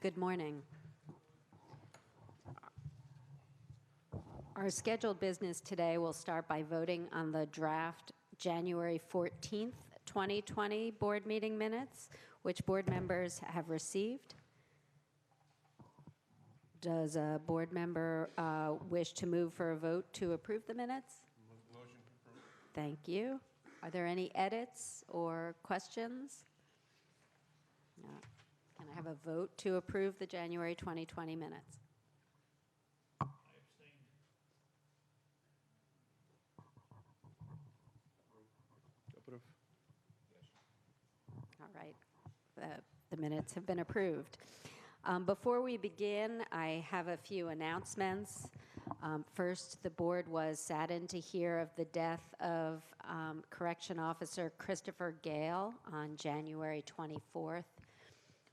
Good morning. Our scheduled business today will start by voting on the draft January 14th, 2020 board meeting minutes, which board members have received. Does a board member wish to move for a vote to approve the minutes? Motion approved. Thank you. Are there any edits or questions? No. Can I have a vote to approve the January 2020 minutes? I abstain. Approve. Yes. All right. The minutes have been approved. Before we begin, I have a few announcements. First, the board was saddened to hear of the death of Correction Officer Christopher Gale on January 24th.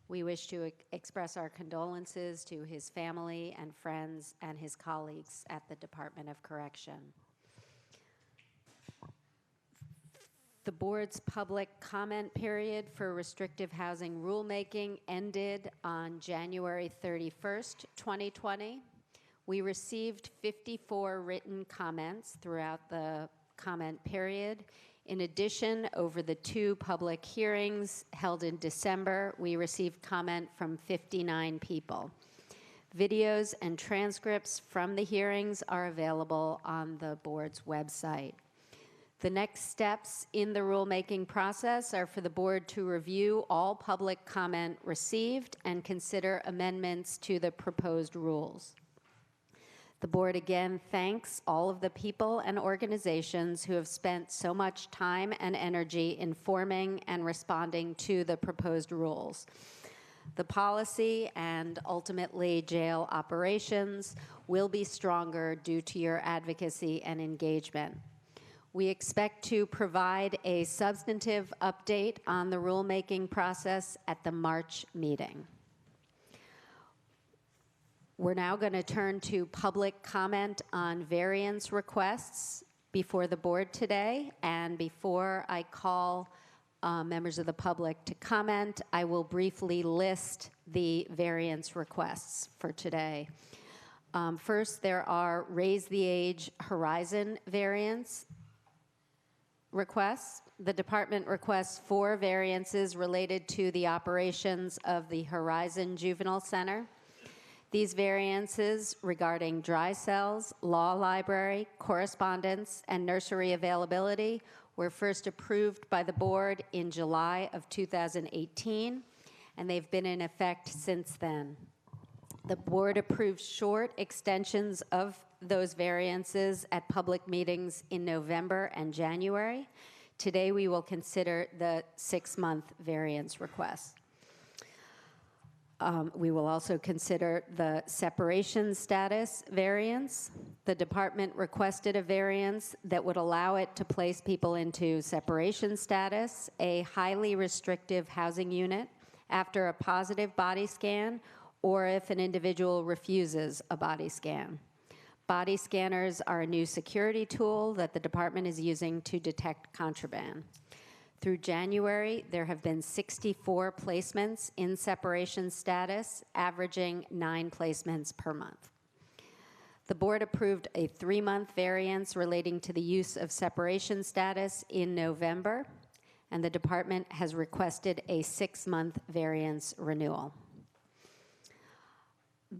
We wish to express our condolences to his family and friends and his colleagues at the Department of Correction. The board's public comment period for restrictive housing rulemaking ended on January 31st, 2020. We received 54 written comments throughout the comment period. In addition, over the 2 public hearings held in December, we received comment from 59 people. Videos and transcripts from the hearings are available on the board's website. The next steps in the rulemaking process are for the board to review all public comment received and consider amendments to the proposed rules. The board again thanks all of the people and organizations who have spent so much time and energy informing and responding to the proposed rules. The policy and ultimately jail operations will be stronger due to your advocacy and engagement. We expect to provide a substantive update on the rulemaking process at the March meeting. We're now going to turn to public comment on variance requests before the board today. And before I call members of the public to comment, I will briefly list the variance requests for today. First, there are Raise the Age Horizon variance requests. The department requests 4 variances related to the operations of the Horizon Juvenile Center. These variances regarding dry cells, law library, correspondence, and nursery availability were first approved by the board in July of 2018, and they've been in effect since then. The board approved short extensions of those variances at public meetings in November and January. Today, we will consider the 6-month variance request. We will also consider the separation status variance. The department requested a variance that would allow it to place people into separation status, a highly restrictive housing unit, after a positive body scan, or if an individual refuses a body scan. Body scanners are a new security tool that the department is using to detect contraband. Through January, there have been 64 placements in separation status, averaging 9 placements per month. The board approved a 3-month variance relating to the use of separation status in November, and the department has requested a 6-month variance renewal.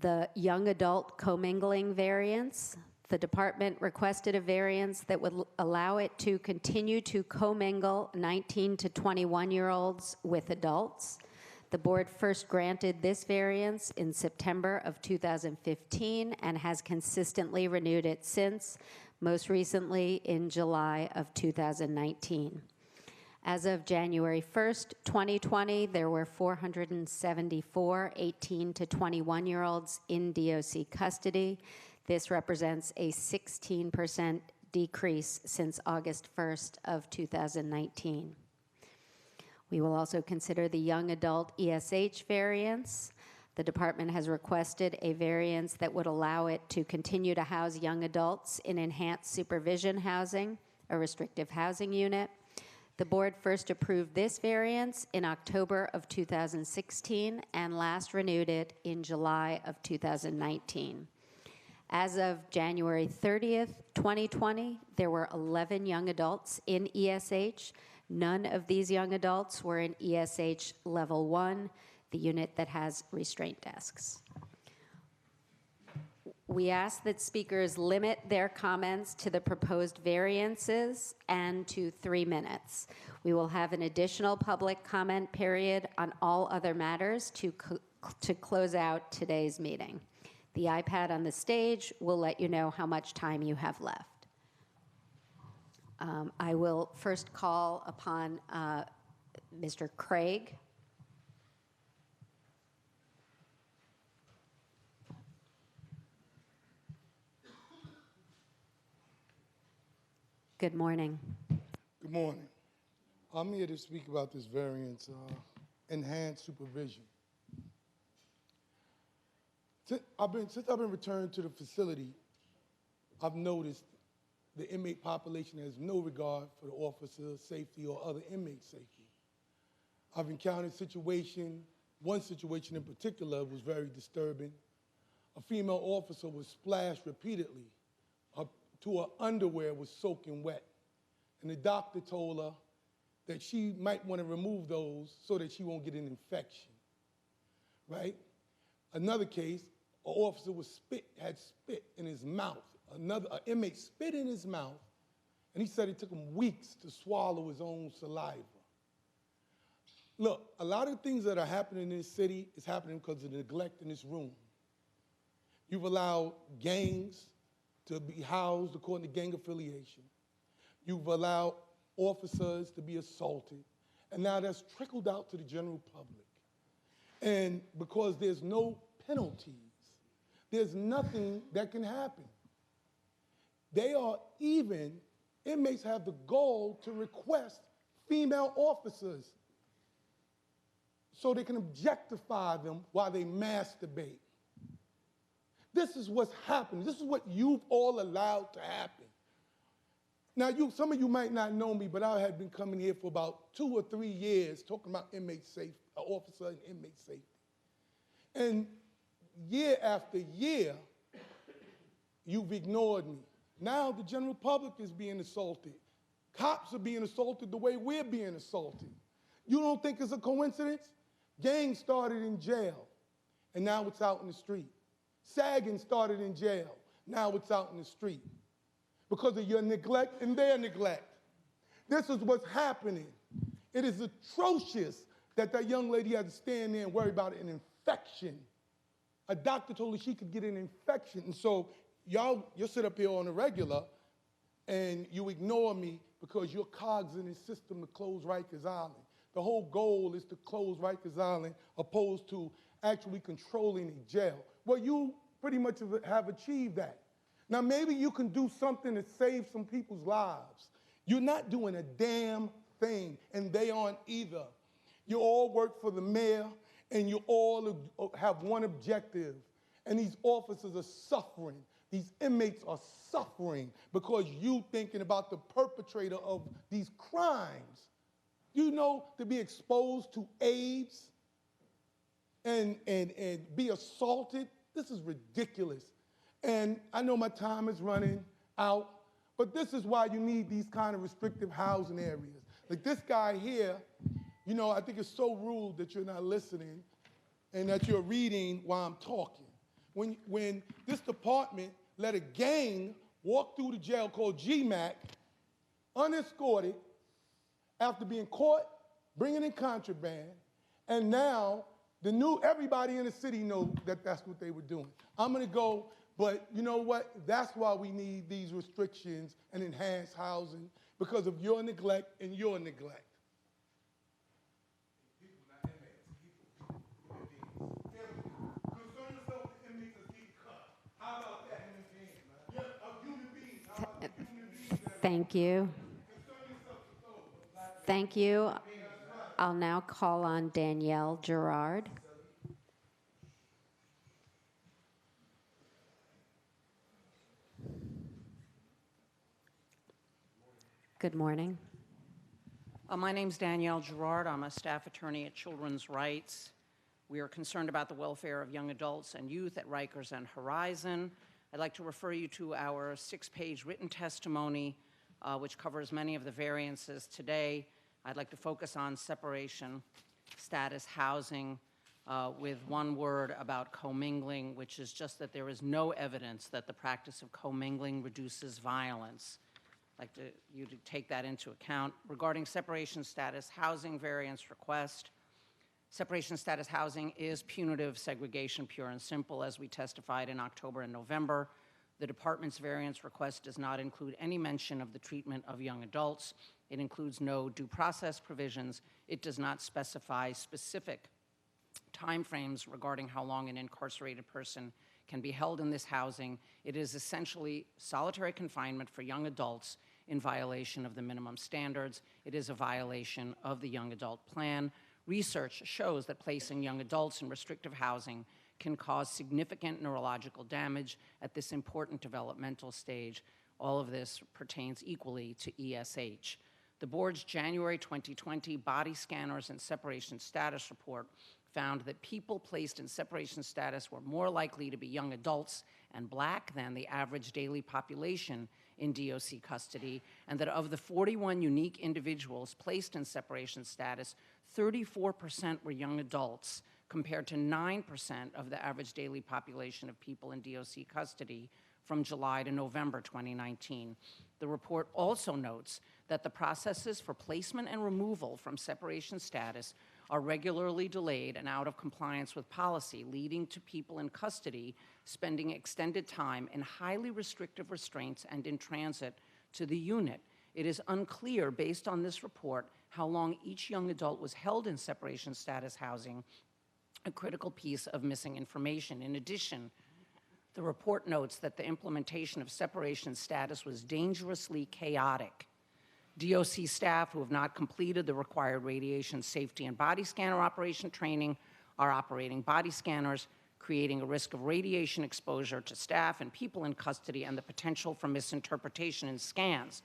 The young adult commingling variance, the department requested a variance that would allow it to continue to commingle 19 to 21-year-olds with adults. The board first granted this variance in September of 2015 and has consistently renewed it since, most recently in July of 2019. As of January 1st, 2020, there were 474 18 to 21-year-olds in DOC custody. This represents a 16% decrease since August 1st of 2019. We will also consider the young adult ESH variance. The department has requested a variance that would allow it to continue to house young adults in enhanced supervision housing, a restrictive housing unit. The board first approved this variance in October of 2016 and last renewed it in July of 2019. As of January 30th, 2020, there were 11 young adults in ESH. None of these young adults were in ESH Level 1, the unit that has restraint desks. We ask that speakers limit their comments to the proposed variances and to 3 minutes. We will have an additional public comment period on all other matters to close out today's meeting. The iPad on the stage will let you know how much time you have left. I will first call upon Mr. Craig. Good morning. Good morning. I'm here to speak about this variance, enhanced supervision. Since I've been returned to the facility, I've noticed the inmate population has no regard for the officer's safety or other inmate safety. I've encountered one situation in particular was very disturbing. A female officer was splashed repeatedly to her underwear was soaking wet. And the doctor told her that she might want to remove those so that she won't get an infection, right? Another case, an officer had spit in his mouth. An inmate spit in his mouth, and he said it took him weeks to swallow his own saliva. Look, a lot of things that are happening in this city is happening because of the neglect in this room. You've allowed gangs to be housed according to gang affiliation. You've allowed officers to be assaulted, and now that's trickled out to the general public. And because there's no penalties, there's nothing that can happen. Inmates have the gall to request female officers so they can objectify them while they masturbate. This is what's happening. This is what you've all allowed to happen. Now, some of you might not know me, but I have been coming here for about 2 or 3 years talking about inmate safety, officer and inmate safety. And year after year, you've ignored me. Now the general public is being assaulted. Cops are being assaulted the way we're being assaulted. You don't think it's a coincidence? Gangs started in jail, and now it's out in the street. Sagging started in jail. Now it's out in the street because of your neglect and their neglect. This is what's happening. It is atrocious that that young lady had to stand there and worry about an infection. A doctor told her she could get an infection. And so you'll sit up here on a regular and you ignore me because you're cogs in the system to close Rikers Island. The whole goal is to close Rikers Island opposed to actually controlling the jail. Well, you pretty much have achieved that. Now, maybe you can do something to save some people's lives. You're not doing a damn thing, and they aren't either. You all work for the mayor, and you all have one objective, and these officers are suffering. These inmates are suffering because you thinking about the perpetrator of these crimes. You know, to be exposed to AIDS and be assaulted, this is ridiculous. And I know my time is running out, but this is why you need these kind of restrictive housing areas. Like this guy here, you know, I think it's so rude that you're not listening and that you're reading while I'm talking. When this department let a gang walk through the jail called GMAC, unescorted, after being caught, bringing in contraband, and now everybody in the city know that that's what they were doing. I'm gonna go, but you know what? That's why we need these restrictions and enhanced housing, because of your neglect and your neglect. People, not inmates, people. Concern yourself with inmates as getting cut. How about that, human beings, man? Yeah, of human beings. How about the human beings? Thank you. Thank you. I'll now call on Danielle Gerard. Good morning. My name's Danielle Gerard. I'm a staff attorney at Children's Rights. We are concerned about the welfare of young adults and youth at Rikers and Horizon. I'd like to refer you to our 6-page written testimony, which covers many of the variances today. I'd like to focus on separation status housing with one word about commingling, which is just that there is no evidence that the practice of commingling reduces violence. I'd like you to take that into account. Regarding separation status housing variance request, separation status housing is punitive segregation, pure and simple, as we testified in October and November. The department's variance request does not include any mention of the treatment of young adults. It includes no due process provisions. It does not specify specific timeframes regarding how long an incarcerated person can be held in this housing. It is essentially solitary confinement for young adults in violation of the minimum standards. It is a violation of the young adult plan. Research shows that placing young adults in restrictive housing can cause significant neurological damage at this important developmental stage. All of this pertains equally to ESH. The board's January 2020 body scanners and separation status report found that people placed in separation status were more likely to be young adults and Black than the average daily population in DOC custody, and that of the 41 unique individuals placed in separation status, 34% were young adults, compared to 9% of the average daily population of people in DOC custody from July to November 2019. The report also notes that the processes for placement and removal from separation status are regularly delayed and out of compliance with policy, leading to people in custody spending extended time in highly restrictive restraints and in transit to the unit. It is unclear, based on this report, how long each young adult was held in separation status housing, a critical piece of missing information. In addition, the report notes that the implementation of separation status was dangerously chaotic. DOC staff who have not completed the required radiation safety and body scanner operation training are operating body scanners, creating a risk of radiation exposure to staff and people in custody and the potential for misinterpretation in scans.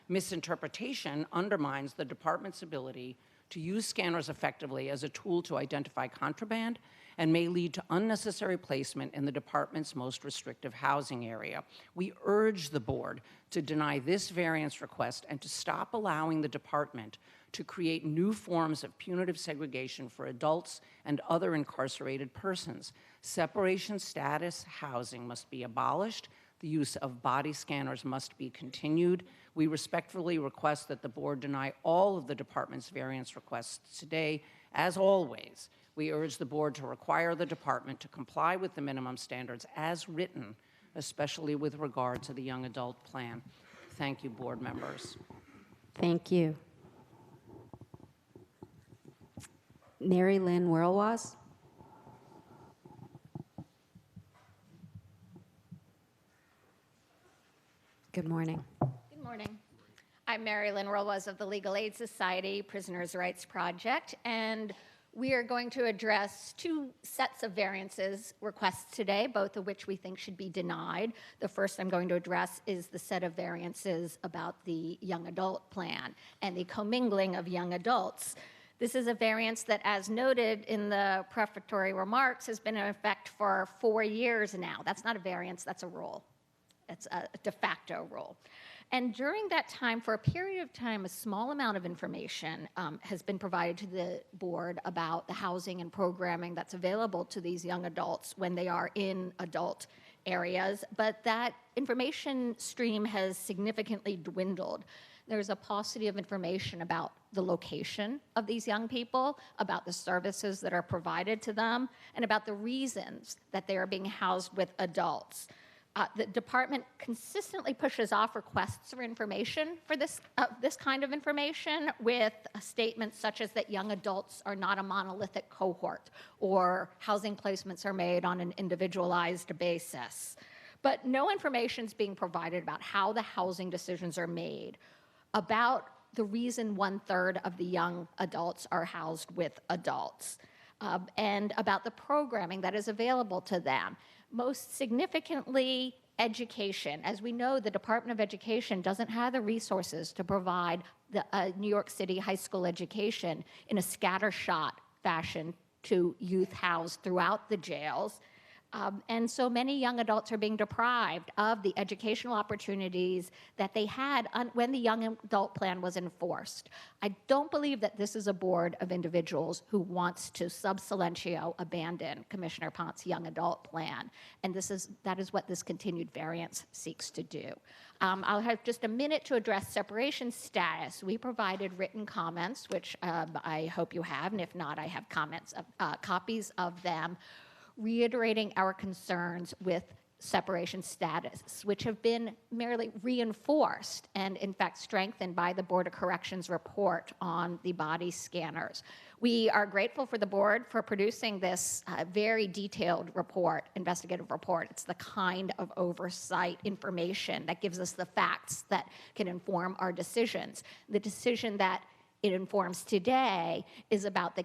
Misinterpretation undermines the department's ability to use scanners effectively as a tool to identify contraband and may lead to unnecessary placement in the department's most restrictive housing area. We urge the board to deny this variance request and to stop allowing the department to create new forms of punitive segregation for adults and other incarcerated persons. Separation status housing must be abolished. The use of body scanners must be continued. We respectfully request that the board deny all of the department's variance requests today. As always, we urge the board to require the department to comply with the minimum standards as written, especially with regard to the young adult plan. Thank you, board members. Thank you. Mary Lynn Wirlwas. Good morning. Good morning. I'm Mary Lynn Wirlwas of the Legal Aid Society Prisoners' Rights Project, and we are going to address two sets of variances requests today, both of which we think should be denied. The first I'm going to address is the set of variances about the young adult plan and the commingling of young adults. This is a variance that, as noted in the prefatory remarks, has been in effect for 4 years now. That's not a variance, that's a rule. It's a de facto rule. And during that time, for a period of time, a small amount of information has been provided to the board about the housing and programming that's available to these young adults when they are in adult areas, but that information stream has significantly dwindled. There's a paucity of information about the location of these young people, about the services that are provided to them, and about the reasons that they are being housed with adults. The department consistently pushes off requests for information for this kind of information with statements such as that young adults are not a monolithic cohort or housing placements are made on an individualized basis. But no information is being provided about how the housing decisions are made, about the reason 1/3 of the young adults are housed with adults, and about the programming that is available to them. Most significantly, education. As we know, the Department of Education doesn't have the resources to provide the New York City high school education in a scattershot fashion to youth housed throughout the jails. And so many young adults are being deprived of the educational opportunities that they had when the young adult plan was enforced. I don't believe that this is a board of individuals who wants to sub silentio abandon Commissioner Ponce's young adult plan. And that is what this continued variance seeks to do. I'll have just a minute to address separation status. We provided written comments, which I hope you have, and if not, I have copies of them, reiterating our concerns with separation status, which have been merely reinforced and, in fact, strengthened by the Board of Corrections report on the body scanners. We are grateful for the board for producing this very detailed report, investigative report. It's the kind of oversight information that gives us the facts that can inform our decisions. The decision that it informs today is about the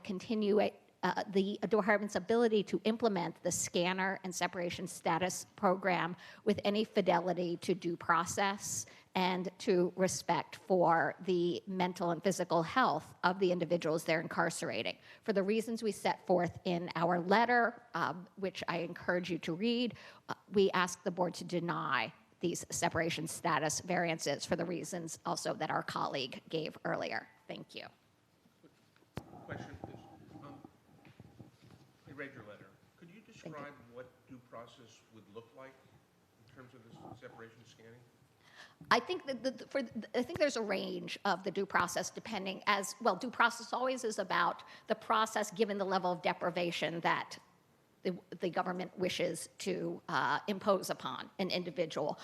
department's ability to implement the scanner and separation status program with any fidelity to due process and to respect for the mental and physical health of the individuals they're incarcerating. For the reasons we set forth in our letter, which I encourage you to read, we ask the board to deny these separation status variances for the reasons also that our colleague gave earlier. Thank you. Question, please. I read your letter. Could you describe what due process would look like in terms of this separation scanning? I think I think there's a range of the due process depending as well. Due process always is about the process given the level of deprivation that the government wishes to impose upon an individual.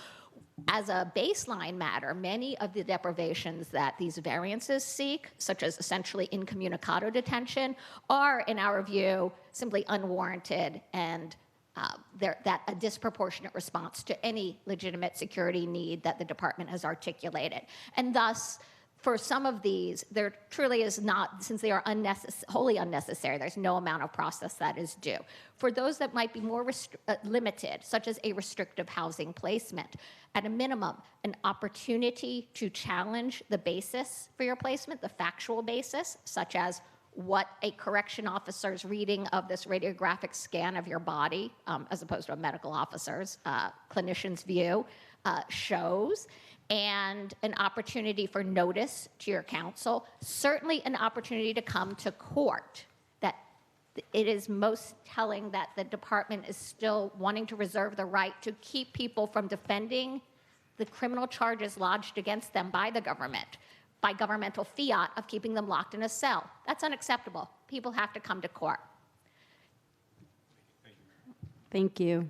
As a baseline matter, many of the deprivations that these variances seek, such as essentially incommunicado detention, are, in our view, simply unwarranted and that a disproportionate response to any legitimate security need that the department has articulated. And thus, for some of these, there truly is not, since they are wholly unnecessary, there's no amount of process that is due. For those that might be more limited, such as a restrictive housing placement, at a minimum, an opportunity to challenge the basis for your placement, the factual basis, such as what a correction officer's reading of this radiographic scan of your body, as opposed to a medical officer's clinician's view, shows, and an opportunity for notice to your counsel, certainly an opportunity to come to court. That it is most telling that the department is still wanting to reserve the right to keep people from defending the criminal charges lodged against them by the government, by governmental fiat of keeping them locked in a cell. That's unacceptable. People have to come to court. Thank you.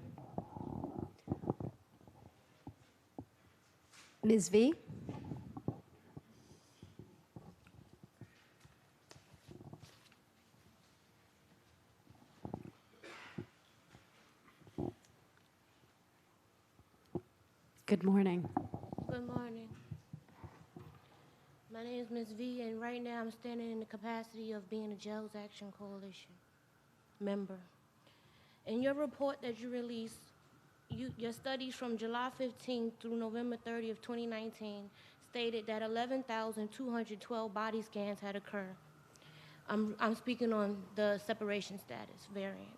Ms. V? Good morning. Good morning. My name is Ms. V, and right now I'm standing in the capacity of being a Jails Action Coalition member. In your report that you released, your studies from July 15th through November 30th, 2019 stated that 11,212 body scans had occurred. I'm speaking on the separation status variant.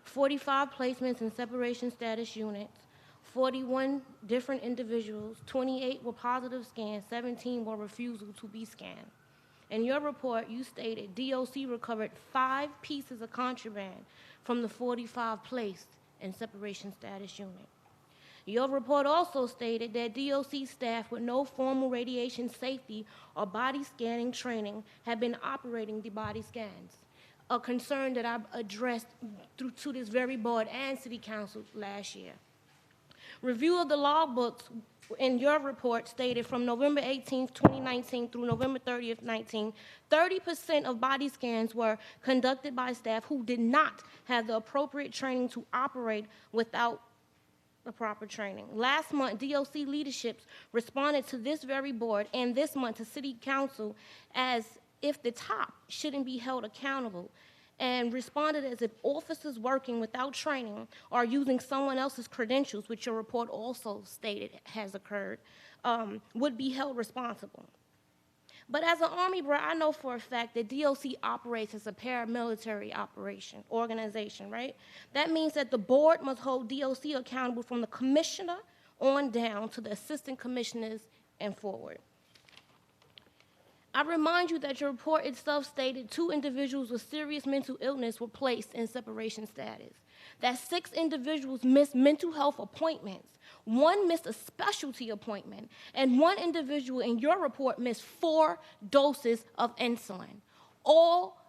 45 placements in separation status units, 41 different individuals, 28 were positive scans, 17 were refusal to be scanned. In your report, you stated DOC recovered 5 pieces of contraband from the 45 placed in separation status unit. Your report also stated that DOC staff with no formal radiation safety or body scanning training had been operating the body scans, a concern that I've addressed to this very board and City Council last year. Review of the logbooks in your report stated from November 18th, 2019 through November 30th, 19, 30% of body scans were conducted by staff who did not have the appropriate training to operate without the proper training. Last month, DOC leadership responded to this very board and this month to City Council as if the top shouldn't be held accountable, and responded as if officers working without training or using someone else's credentials, which your report also stated has occurred, would be held responsible. But as an Army brat, I know for a fact that DOC operates as a paramilitary organization, right? That means that the board must hold DOC accountable from the commissioner on down to the assistant commissioners and forward. I remind you that your report itself stated 2 individuals with serious mental illness were placed in separation status, that 6 individuals missed mental health appointments, 1 missed a specialty appointment, and 1 individual in your report missed 4 doses of insulin. All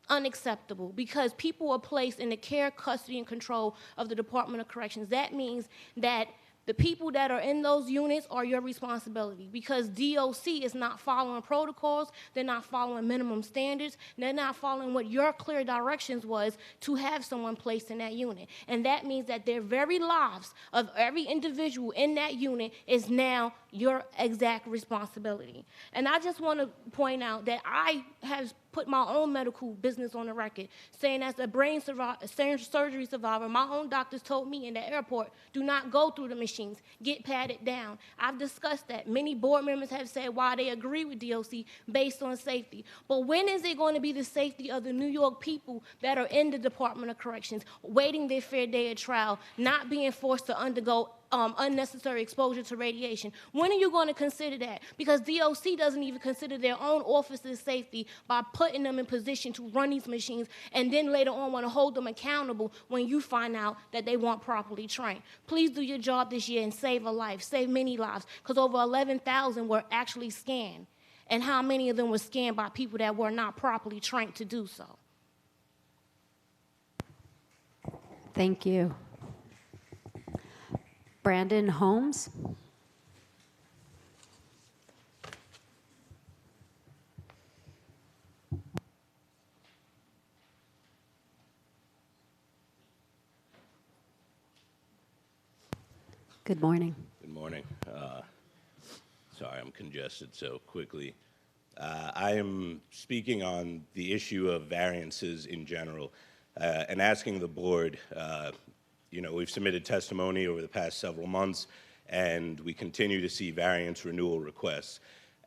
unacceptable because people were placed in the care, custody, and control of the Department of Corrections. That means that the people that are in those units are your responsibility because DOC is not following protocols, they're not following minimum standards, they're not following what your clear directions was to have someone placed in that unit. And that means that their very lives of every individual in that unit is now your exact responsibility. And I just want to point out that I have put my own medical business on the record, saying as a brain surgery survivor, my own doctors told me in the airport, do not go through the machines, get patted down. I've discussed that. Many board members have said why they agree with DOC based on safety. But when is it going to be the safety of the New York people that are in the Department of Corrections, waiting their fair day of trial, not being forced to undergo unnecessary exposure to radiation? When are you going to consider that? Because DOC doesn't even consider their own officers' safety by putting them in position to run these machines and then later on want to hold them accountable when you find out that they weren't properly trained. Please do your job this year and save a life, save many lives, because over 11,000 were actually scanned. And how many of them were scanned by people that were not properly trained to do so? Thank you. Brandon Holmes. Good morning. Good morning. Sorry, I'm congested so quickly. I am speaking on the issue of variances in general and asking the board, we've submitted testimony over the past several months, and we continue to see variance renewal requests.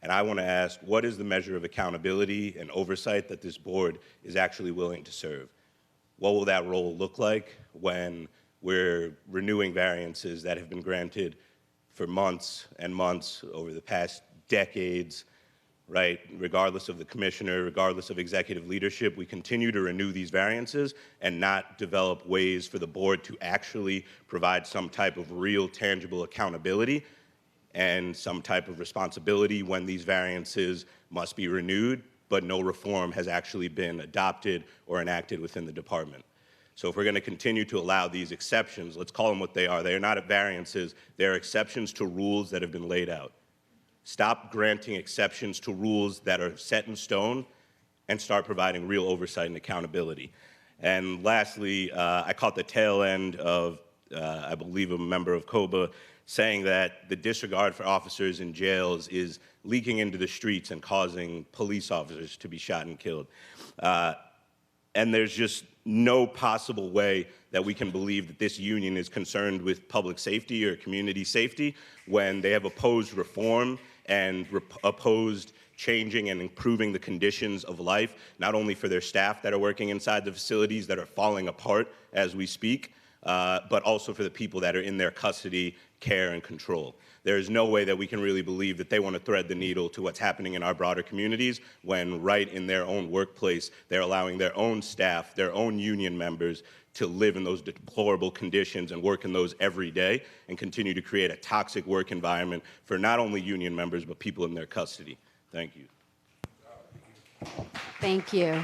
And I want to ask, what is the measure of accountability and oversight that this board is actually willing to serve? What will that role look like when we're renewing variances that have been granted for months and months over the past decades, right? Regardless of the commissioner, regardless of executive leadership, we continue to renew these variances and not develop ways for the board to actually provide some type of real, tangible accountability and some type of responsibility when these variances must be renewed, but no reform has actually been adopted or enacted within the department. So if we're going to continue to allow these exceptions, let's call them what they are. They are not variances. They're exceptions to rules that have been laid out. Stop granting exceptions to rules that are set in stone and start providing real oversight and accountability. And lastly, I caught the tail end of, I believe, a member of COBA saying that the disregard for officers in jails is leaking into the streets and causing police officers to be shot and killed. And there's just no possible way that we can believe that this union is concerned with public safety or community safety when they have opposed reform and opposed changing and improving the conditions of life, not only for their staff that are working inside the facilities that are falling apart as we speak, but also for the people that are in their custody, care, and control. There is no way that we can really believe that they want to thread the needle to what's happening in our broader communities when right in their own workplace, they're allowing their own staff, their own union members to live in those deplorable conditions and work in those every day and continue to create a toxic work environment for not only union members, but people in their custody. Thank you. Thank you.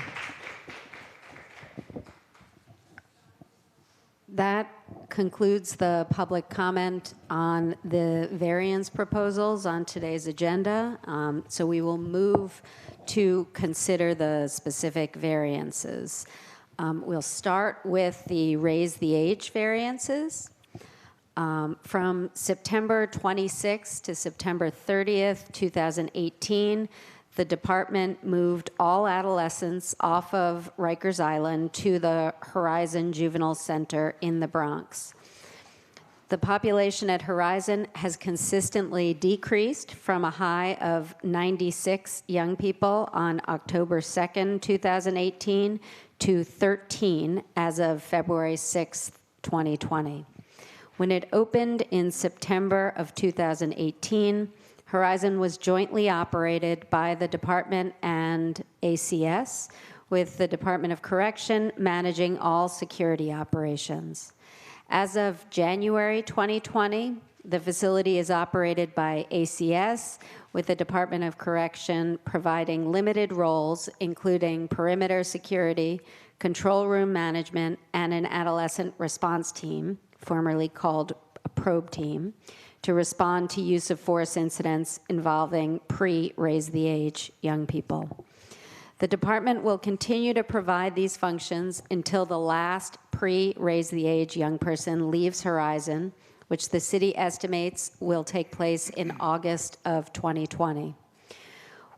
That concludes the public comment on the variance proposals on today's agenda. So we will move to consider the specific variances. We'll start with the raise the age variances. From September 26th to September 30th, 2018, the department moved all adolescents off of Rikers Island to the Horizon Juvenile Center in the Bronx. The population at Horizon has consistently decreased from a high of 96 young people on October 2nd, 2018, to 13 as of February 6th, 2020. When it opened in September of 2018, Horizon was jointly operated by the department and ACS, with the Department of Correction managing all security operations. As of January 2020, the facility is operated by ACS, with the Department of Correction providing limited roles, including perimeter security, control room management, and an adolescent response team, formerly called a probe team, to respond to use of force incidents involving pre-raise the age young people. The department will continue to provide these functions until the last pre-raise the age young person leaves Horizon, which the city estimates will take place in August of 2020.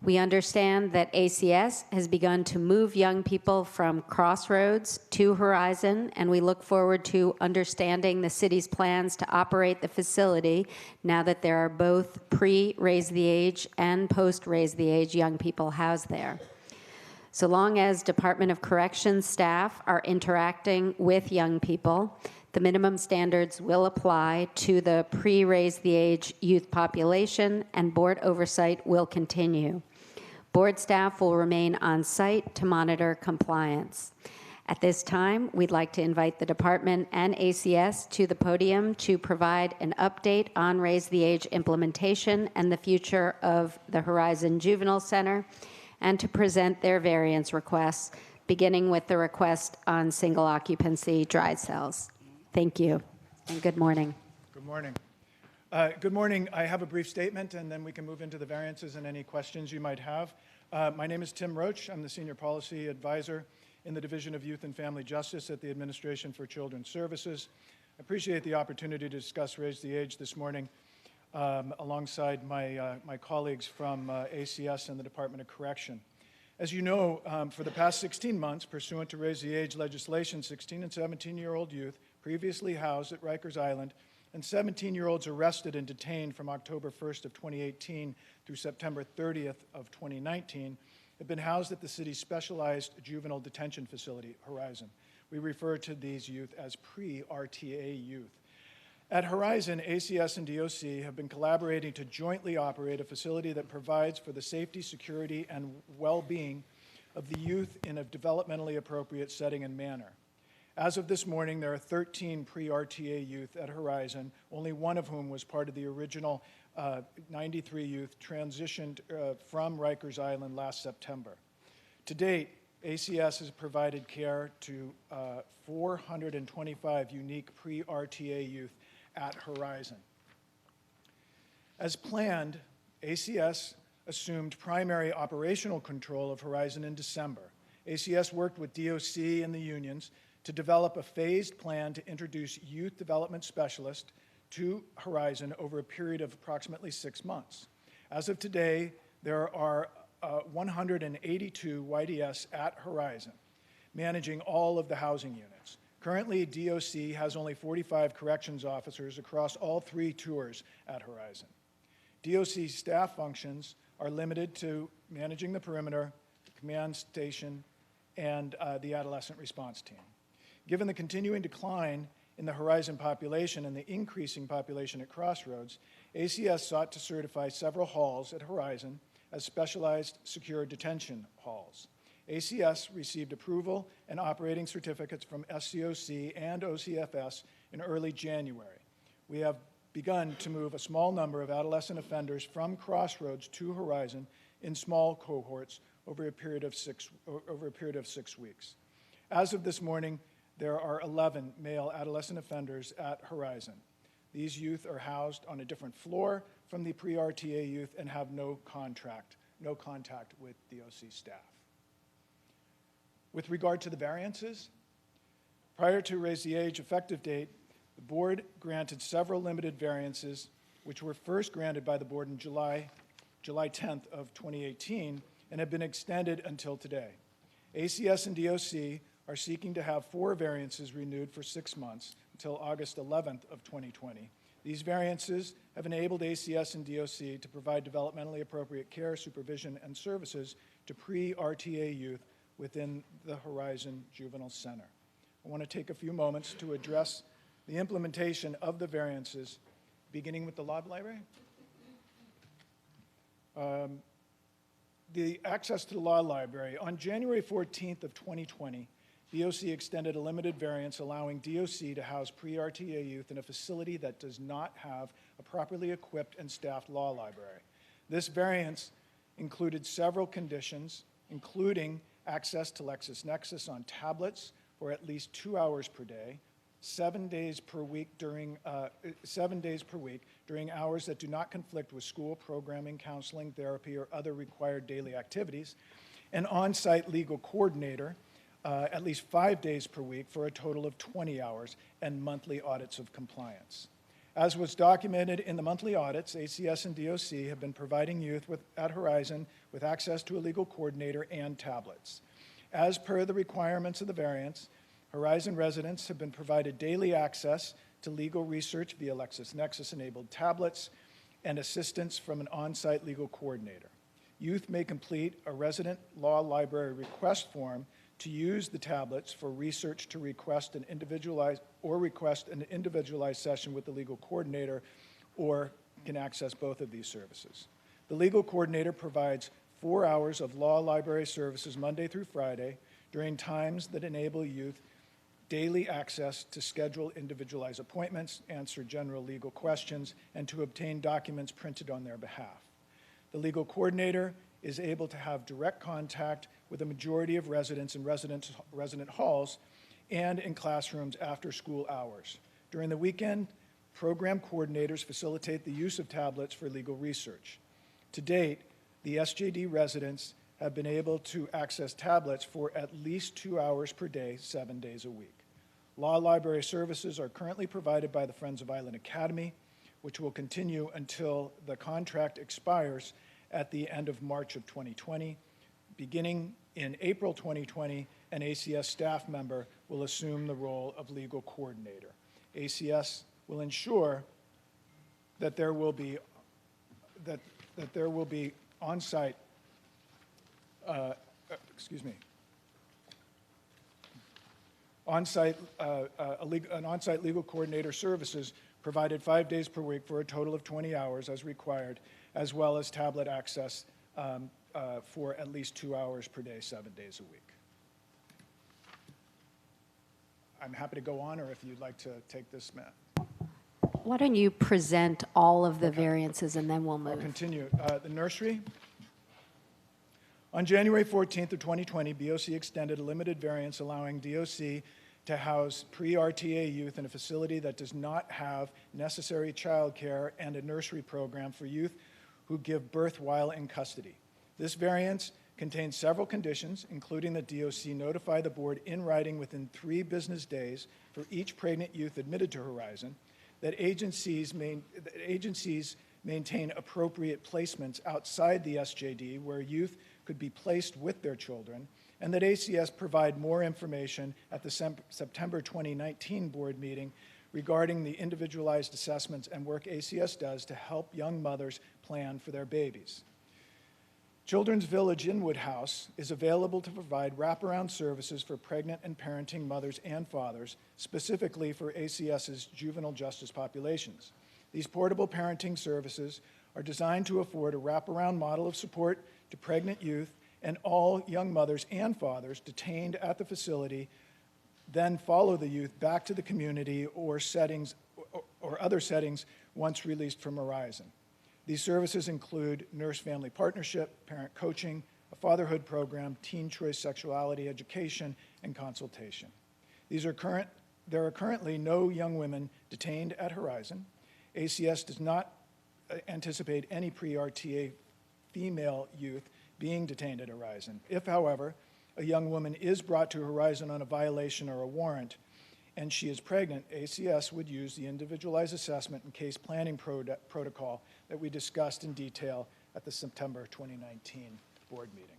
We understand that ACS has begun to move young people from Crossroads to Horizon, and we look forward to understanding the city's plans to operate the facility now that there are both pre-raise the age and post-raise the age young people housed there. So long as Department of Corrections staff are interacting with young people, the minimum standards will apply to the pre-raise the age youth population, and board oversight will continue. Board staff will remain on site to monitor compliance. At this time, we'd like to invite the department and ACS to the podium to provide an update on Raise the Age implementation and the future of the Horizon Juvenile Center, and to present their variance requests, beginning with the request on single occupancy dry cells. Thank you, and good morning. Good morning. Good morning. I have a brief statement, and then we can move into the variances and any questions you might have. My name is Tim Roach. I'm the Senior Policy Advisor in the Division of Youth and Family Justice at the Administration for Children's Services. I appreciate the opportunity to discuss Raise the Age this morning alongside my colleagues from ACS and the Department of Correction. As you know, for the past 16 months, pursuant to Raise the Age legislation, 16 and 17-year-old youth previously housed at Rikers Island and 17-year-olds arrested and detained from October 1st of 2018 through September 30th of 2019 have been housed at the city's specialized juvenile detention facility, Horizon. We refer to these youth as pre-RTA youth. At Horizon, ACS and DOC have been collaborating to jointly operate a facility that provides for the safety, security, and well-being of the youth in a developmentally appropriate setting and manner. As of this morning, there are 13 pre-RTA youth at Horizon, only one of whom was part of the original 93 youth transitioned from Rikers Island last September. To date, ACS has provided care to 425 unique pre-RTA youth at Horizon. As planned, ACS assumed primary operational control of Horizon in December. ACS worked with DOC and the unions to develop a phased plan to introduce youth development specialists to Horizon over a period of approximately 6 months. As of today, there are 182 YDS at Horizon, managing all of the housing units. Currently, DOC has only 45 corrections officers across all 3 tours at Horizon. DOC staff functions are limited to managing the perimeter, command station, and the adolescent response team. Given the continuing decline in the Horizon population and the increasing population at Crossroads, ACS sought to certify several halls at Horizon as specialized secure detention halls. ACS received approval and operating certificates from SCOC and OCFS in early January. We have begun to move a small number of adolescent offenders from Crossroads to Horizon in small cohorts over a period of 6 weeks. As of this morning, there are 11 male adolescent offenders at Horizon. These youth are housed on a different floor from the pre-RTA youth and have no contact with DOC staff. With regard to the variances, prior to Raise the Age effective date, the board granted several limited variances, which were first granted by the board in July 10th of 2018 and have been extended until today. ACS and DOC are seeking to have 4 variances renewed for 6 months until August 11th of 2020. These variances have enabled ACS and DOC to provide developmentally appropriate care, supervision, and services to pre-RTA youth within the Horizon Juvenile Center. I want to take a few moments to address the implementation of the variances, beginning with the Law Library. The access to the Law Library. On January 14th of 2020, DOC extended a limited variance allowing DOC to house pre-RTA youth in a facility that does not have a properly equipped and staffed law library. This variance included several conditions, including access to LexisNexis on tablets for at least 2 hours per day, 7 days per week during hours that do not conflict with school programming, counseling, therapy, or other required daily activities, an on-site legal coordinator at least 5 days per week for a total of 20 hours, and monthly audits of compliance. As was documented in the monthly audits, ACS and DOC have been providing youth at Horizon with access to a legal coordinator and tablets. As per the requirements of the variance, Horizon residents have been provided daily access to legal research via LexisNexis-enabled tablets and assistance from an on-site legal coordinator. Youth may complete a resident law library request form to use the tablets for research to request an individualized session with the legal coordinator, or can access both of these services. The legal coordinator provides 4 hours of law library services Monday through Friday during times that enable youth daily access to schedule individualized appointments, answer general legal questions, and to obtain documents printed on their behalf. The legal coordinator is able to have direct contact with a majority of residents in resident halls and in classrooms after school hours. During the weekend, program coordinators facilitate the use of tablets for legal research. To date, the SJD residents have been able to access tablets for at least 2 hours per day, 7 days a week. Law library services are currently provided by the Friends of Island Academy, which will continue until the contract expires at the end of March of 2020. Beginning in April 2020, an ACS staff member will assume the role of legal coordinator. ACS will ensure that there will be on-site an on-site legal coordinator services provided 5 days per week for a total of 20 hours as required, as well as tablet access for at least 2 hours per day, 7 days a week. I'm happy to go on, or if you'd like to take this, Matt. Why don't you present all of the variances and then we'll I'll move. continue. The nursery. On January 14th of 2020, BOC extended a limited variance allowing DOC to house pre-RTA youth in a facility that does not have necessary child care and a nursery program for youth who give birth while in custody. This variance contains several conditions, including that DOC notify the board in writing within 3 business days for each pregnant youth admitted to Horizon, that agencies maintain appropriate placements outside the SJD where youth could be placed with their children, and that ACS provide more information at the September 2019 board meeting regarding the individualized assessments and work ACS does to help young mothers plan for their babies. Children's Village Inwood House is available to provide wraparound services for pregnant and parenting mothers and fathers, specifically for ACS's juvenile justice populations. These portable parenting services are designed to afford a wraparound model of support to pregnant youth and all young mothers and fathers detained at the facility, then follow the youth back to the community or other settings once released from Horizon. These services include nurse-family partnership, parent coaching, a fatherhood program, teen choice sexuality education, and consultation. There are currently no young women detained at Horizon. ACS does not anticipate any pre-RTA female youth being detained at Horizon. If, however, a young woman is brought to Horizon on a violation or a warrant, and she is pregnant, ACS would use the individualized assessment and case planning protocol that we discussed in detail at the September 2019 board meeting.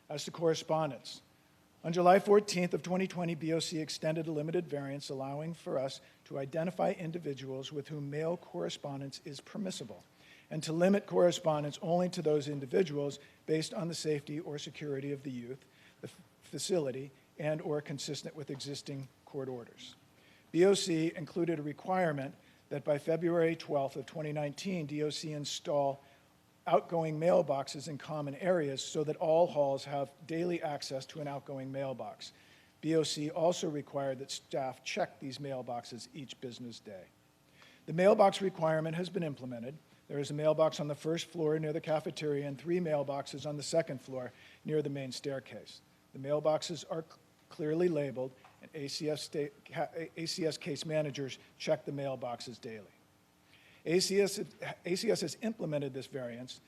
As to correspondence, On July 14th of 2020, BOC extended a limited variance allowing for us to identify individuals with whom mail correspondence is permissible and to limit correspondence only to those individuals based on the safety or security of the youth, the facility, and or consistent with existing court orders. BOC included a requirement that by February 12th of 2019, DOC install outgoing mailboxes in common areas so that all halls have daily access to an outgoing mailbox. BOC also required that staff check these mailboxes each business day. The mailbox requirement has been implemented. There is a mailbox on the first floor near the cafeteria and 3 mailboxes on the second floor near the main staircase. The mailboxes are clearly labeled, and ACS case managers check the mailboxes daily. ACS has implemented this variance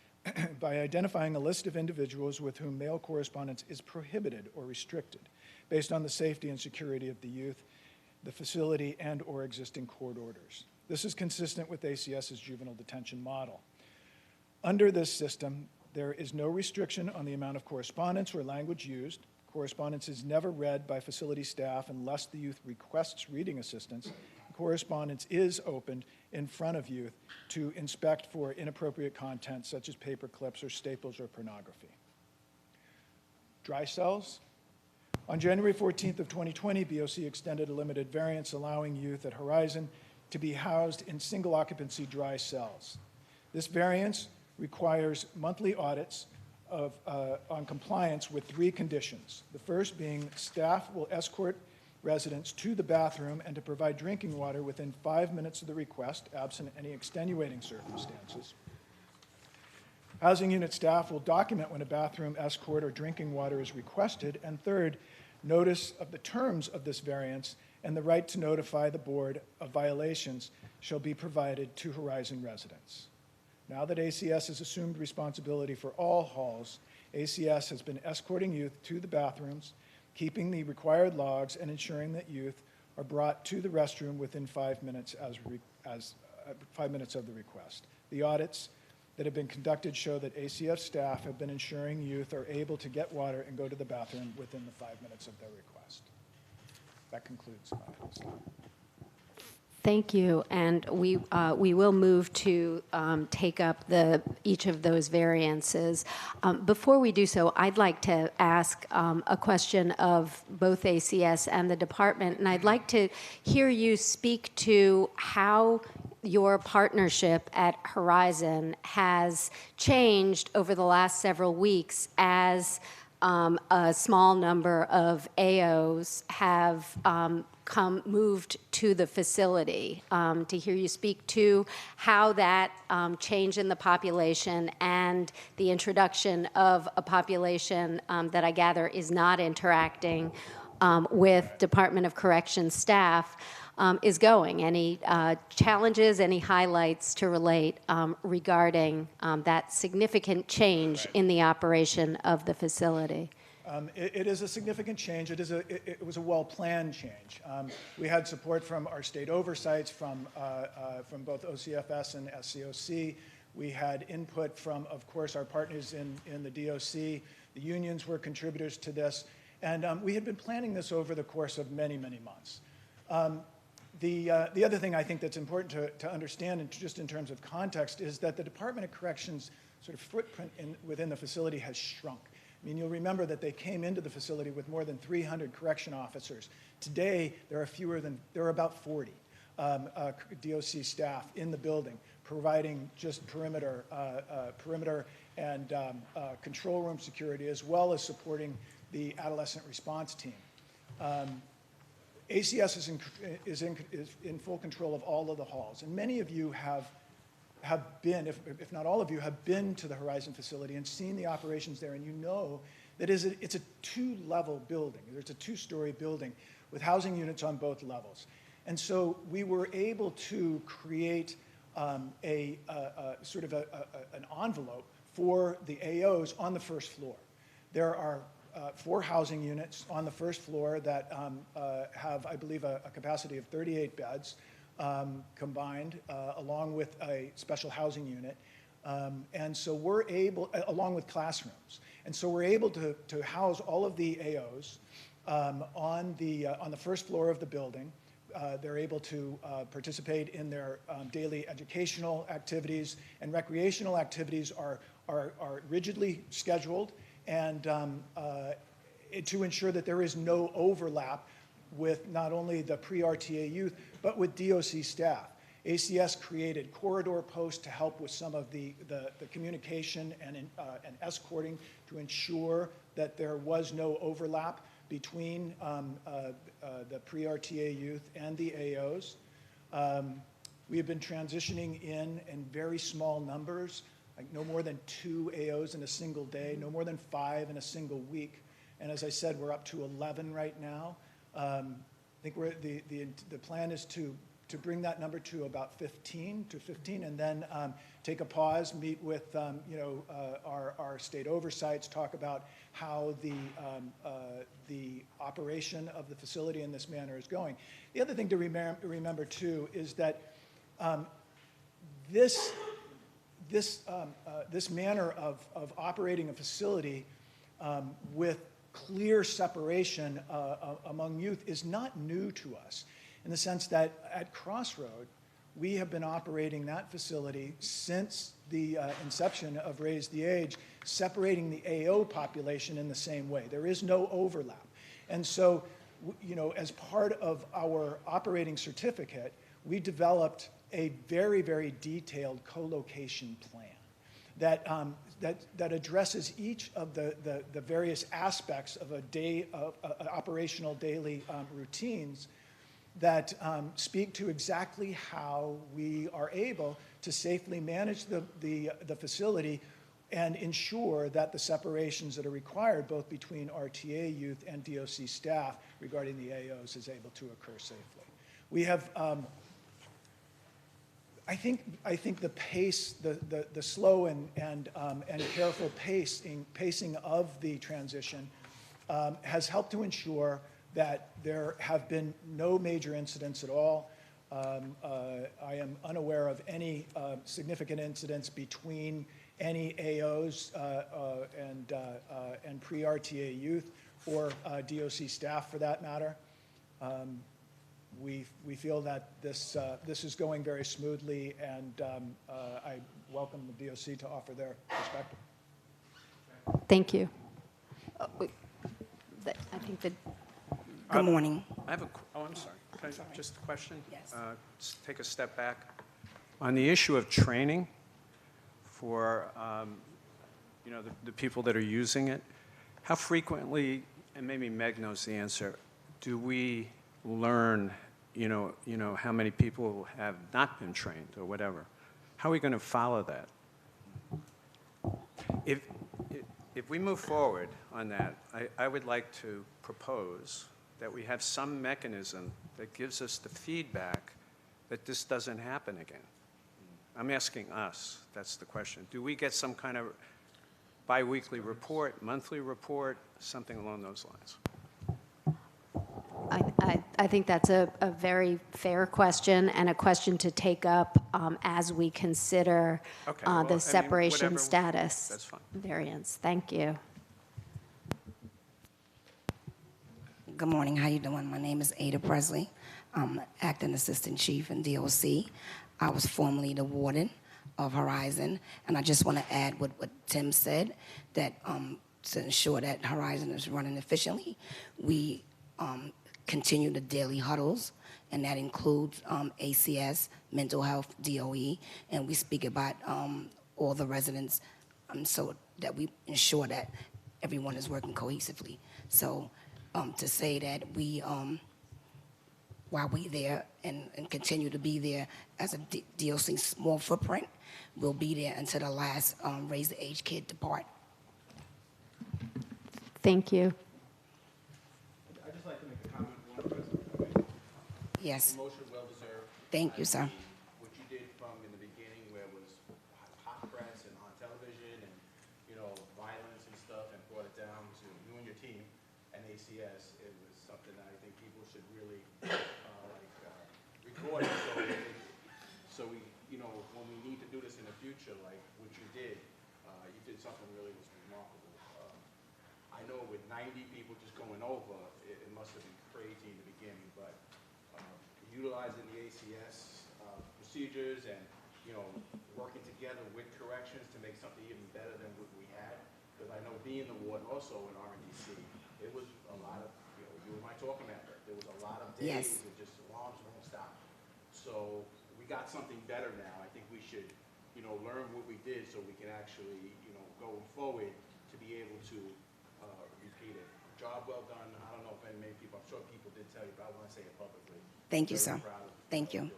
by identifying a list of individuals with whom mail correspondence is prohibited or restricted based on the safety and security of the youth, the facility, and or existing court orders. This is consistent with ACS's juvenile detention model. Under this system, there is no restriction on the amount of correspondence or language used. Correspondence is never read by facility staff unless the youth requests reading assistance. Correspondence is opened in front of youth to inspect for inappropriate content such as paper clips or staples or pornography. Dry cells. On January 14th of 2020, BOC extended a limited variance allowing youth at Horizon to be housed in single occupancy dry cells. This variance requires monthly audits on compliance with 3 conditions. The first being staff will escort residents to the bathroom and to provide drinking water within 5 minutes of the request, absent any extenuating circumstances. Housing unit staff will document when a bathroom escort or drinking water is requested. And third, notice of the terms of this variance and the right to notify the board of violations shall be provided to Horizon residents. Now that ACS has assumed responsibility for all halls, ACS has been escorting youth to the bathrooms, keeping the required logs, and ensuring that youth are brought to the restroom within 5 minutes 5 minutes of the request. The audits that have been conducted show that ACS staff have been ensuring youth are able to get water and go to the bathroom within the 5 minutes of their request. That concludes my slide. Thank you, and we will move to take up each of those variances. Before we do so, I'd like to ask a question of both ACS and the department, and I'd like to hear you speak to how your partnership at Horizon has changed over the last several weeks as a small number of AOs have moved to the facility, to hear you speak to how that change in the population and the introduction of a population that I gather is not interacting with Department of Corrections staff is going. Any challenges, any highlights to relate regarding that significant change in the operation of the facility? It is a significant change. It was a well-planned change. We had support from our state oversights, from both OCFS and SCOC. We had input from, of course, our partners in the DOC. The unions were contributors to this. And we had been planning this over the course of many, many months. The other thing I think that's important to understand, and just in terms of context, is that the Department of Corrections sort of footprint within the facility has shrunk. I mean, you'll remember that they came into the facility with more than 300 correction officers. Today, there are about 40 DOC staff in the building, providing just perimeter and control room security, as well as supporting the adolescent response team. ACS is in full control of all of the halls, and many of you have been, if not all of you, have been to the Horizon facility and seen the operations there, and you know that it's a 2-level building. There's a 2-story building with housing units on both levels. And so we were able to create an envelope for the AOs on the first floor. There are 4 housing units on the first floor that have, I believe, a capacity of 38 beds combined, along with a special housing unit. And so we're able, along with classrooms, and so we're able to house all of the AOs on the first floor of the building. They're able to participate in their daily educational activities, and recreational activities are rigidly scheduled, and to ensure that there is no overlap with not only the pre-RTA youth, but with DOC staff. ACS created corridor posts to help with some of the communication and escorting to ensure that there was no overlap between the pre-RTA youth and the AOs. We have been transitioning in very small numbers, like no more than 2 AOs in a single day, no more than 5 in a single week. And as I said, we're up to 11 right now. I think the plan is to bring that number to about 15, and then take a pause, meet with our state oversights, talk about how the operation of the facility in this manner is going. The other thing to remember too is that this manner of operating a facility with clear separation among youth is not new to us, in the sense that at Crossroad, we have been operating that facility since the inception of Raise the Age, separating the AO population in the same way. There is no overlap. And so, as part of our operating certificate, we developed a very, very detailed co-location plan that addresses each of the various aspects of operational daily routines that speak to exactly how we are able to safely manage the facility and ensure that the separations that are required both between RTA youth and DOC staff regarding the AOs is able to occur safely. We have, I think the pace, the slow and careful pacing of the transition has helped to ensure that there have been no major incidents at all. I am unaware of any significant incidents between any AOs and pre-RTA youth or DOC staff for that matter. We feel that this is going very smoothly, and I welcome the DOC to offer their perspective. Thank you. I think that. Good morning. I have I'm sorry. Can I just a question? Yes. Just take a step back. On the issue of training for, the people that are using it, how frequently, and maybe Meg knows the answer, do we learn, how many people have not been trained or whatever? How are we going to follow that? If we move forward on that, I would like to propose that we have some mechanism that gives us the feedback that this doesn't happen again. I'm asking us, that's the question. Do we get some kind of biweekly report, monthly report, something along those lines? I think that's a very fair question, and a question to take up as we consider the separation status That's fine. variance. Thank you. Good morning. How you doing? My name is Ada Presley. I'm acting assistant chief in DOC. I was formerly the warden of Horizon, and I just want to add what Tim said, that to ensure that Horizon is running efficiently, we continue the daily huddles, and that includes ACS, mental health, DOE, and we speak about all the residents so that we ensure that everyone is working cohesively. So to say that we, while we there and continue to be there as a DOC small footprint, we'll be there until the last Raise the Age kid depart. Thank you. I'd just like to make a comment, one President. Yes. Promotion well deserved. Thank you, sir. What you did from in the beginning, where it was hot press and on television and violence and stuff, and brought it down to you and your team and ACS, it was something that I think people should really record so we you know, when we need to do this in the future, like what you did something really was remarkable. I know with 90 people just going over, it must have been crazy in the beginning, but utilizing the ACS procedures and, you know, working together with corrections to make something even better than what we had. Because I know being the warden also in RDC, it was a lot of, you know, you and I talking at it, there was a lot of days that just alarms won't stop. So we got something better now. I think we should, you know, learn what we did so we can actually, you know, going forward to be able to repeat it. Job well done. I don't know if many people, I'm sure people did tell you, but I want to say it publicly. Thank you, sir. Thank you.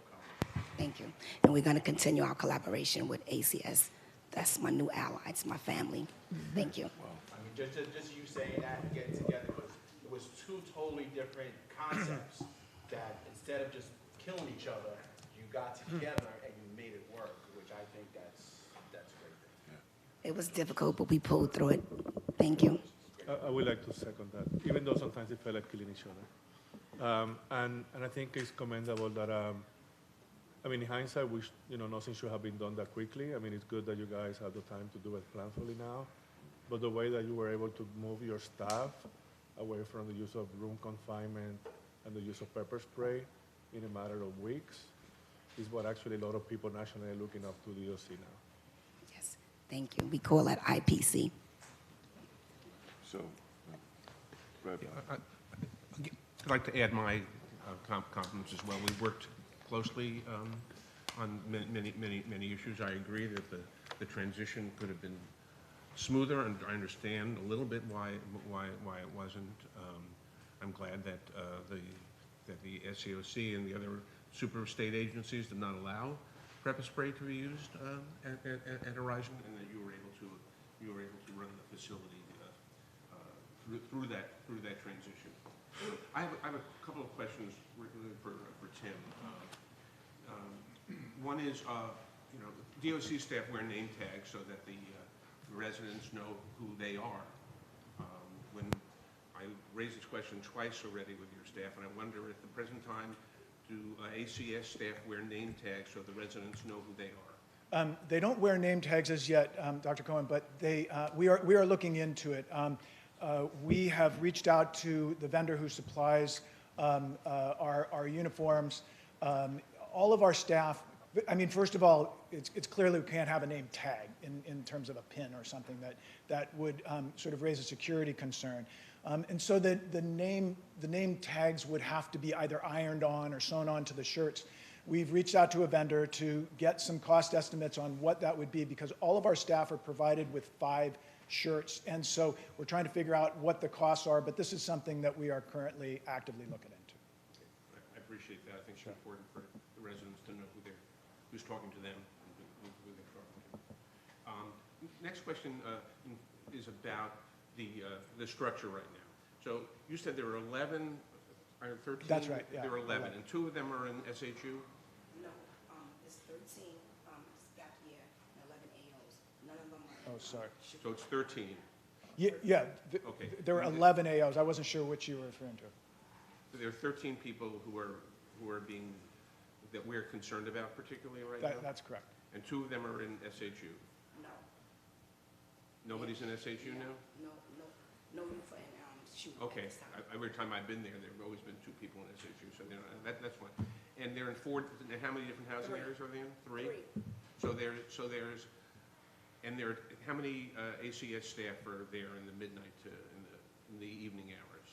Thank you. And we're going to continue our collaboration with ACS. That's my new ally. It's my family. Thank you. I mean, just you saying that and getting together, because it was two totally different concepts that instead of just killing each other, you got together and you made it work, which I think that's a great thing. It was difficult, but we pulled through it. Thank you. I would like to second that, even though sometimes it felt like killing each other. And I think it's commendable that, I mean, in hindsight, you know, nothing should have been done that quickly. I mean, it's good that you guys have the time to do it planfully now. But the way that you were able to move your staff away from the use of room confinement and the use of pepper spray in a matter of weeks is what actually a lot of people nationally are looking up to the DOC now. Yes, thank you. We call that IPC. So, go ahead. I'd like to add my compliments as well. We worked closely on many issues. I agree that the transition could have been smoother, and I understand a little bit why it wasn't. I'm glad that the SCOC and the other super state agencies did not allow pepper spray to be used at Horizon, and that you were able to run the facility through that transition. I have a couple of questions for Tim. One is, you know, DOC staff wear name tags so that the residents know who they are. When I raised this question twice already with your staff, and I wonder at the present time, do ACS staff wear name tags so the residents know who they are? They don't wear name tags as yet, Dr. Cohen, but we are looking into it. We have reached out to the vendor who supplies our uniforms. All of our staff, I mean, first of all, it's clearly we can't have a name tag in terms of a pin or something that would sort of raise a security concern. And so the name tags would have to be either ironed on or sewn onto the shirts. We've reached out to a vendor to get some cost estimates on what that would be, because all of our staff are provided with 5 shirts, and so we're trying to figure out what the costs are, but this is something that we are currently actively looking into. Okay. I appreciate that. I think it's important for the residents to know who's talking to them and who they're talking to. Next question is about the structure right now. So you said there are 11, or 13? That's right, yeah. There are 11, and 2 of them are in SHU? No, it's 13 staff here and 11 AOs. None of them are. Oh, sorry. So it's 13. Yeah, Okay. there were 11 AOs. I wasn't sure which you were referring to. There are 13 people who are being, that we're concerned about particularly right now? That's correct. And 2 of them are in SHU? No. Nobody's in SHU now? No for shoot. Okay. Every time I've been there, there have always been 2 people in SHU, so that's fine. And they're in 4, and how many different housing areas are they in? 3? 3. And there, how many ACS staff are there in the midnight to, in the evening hours?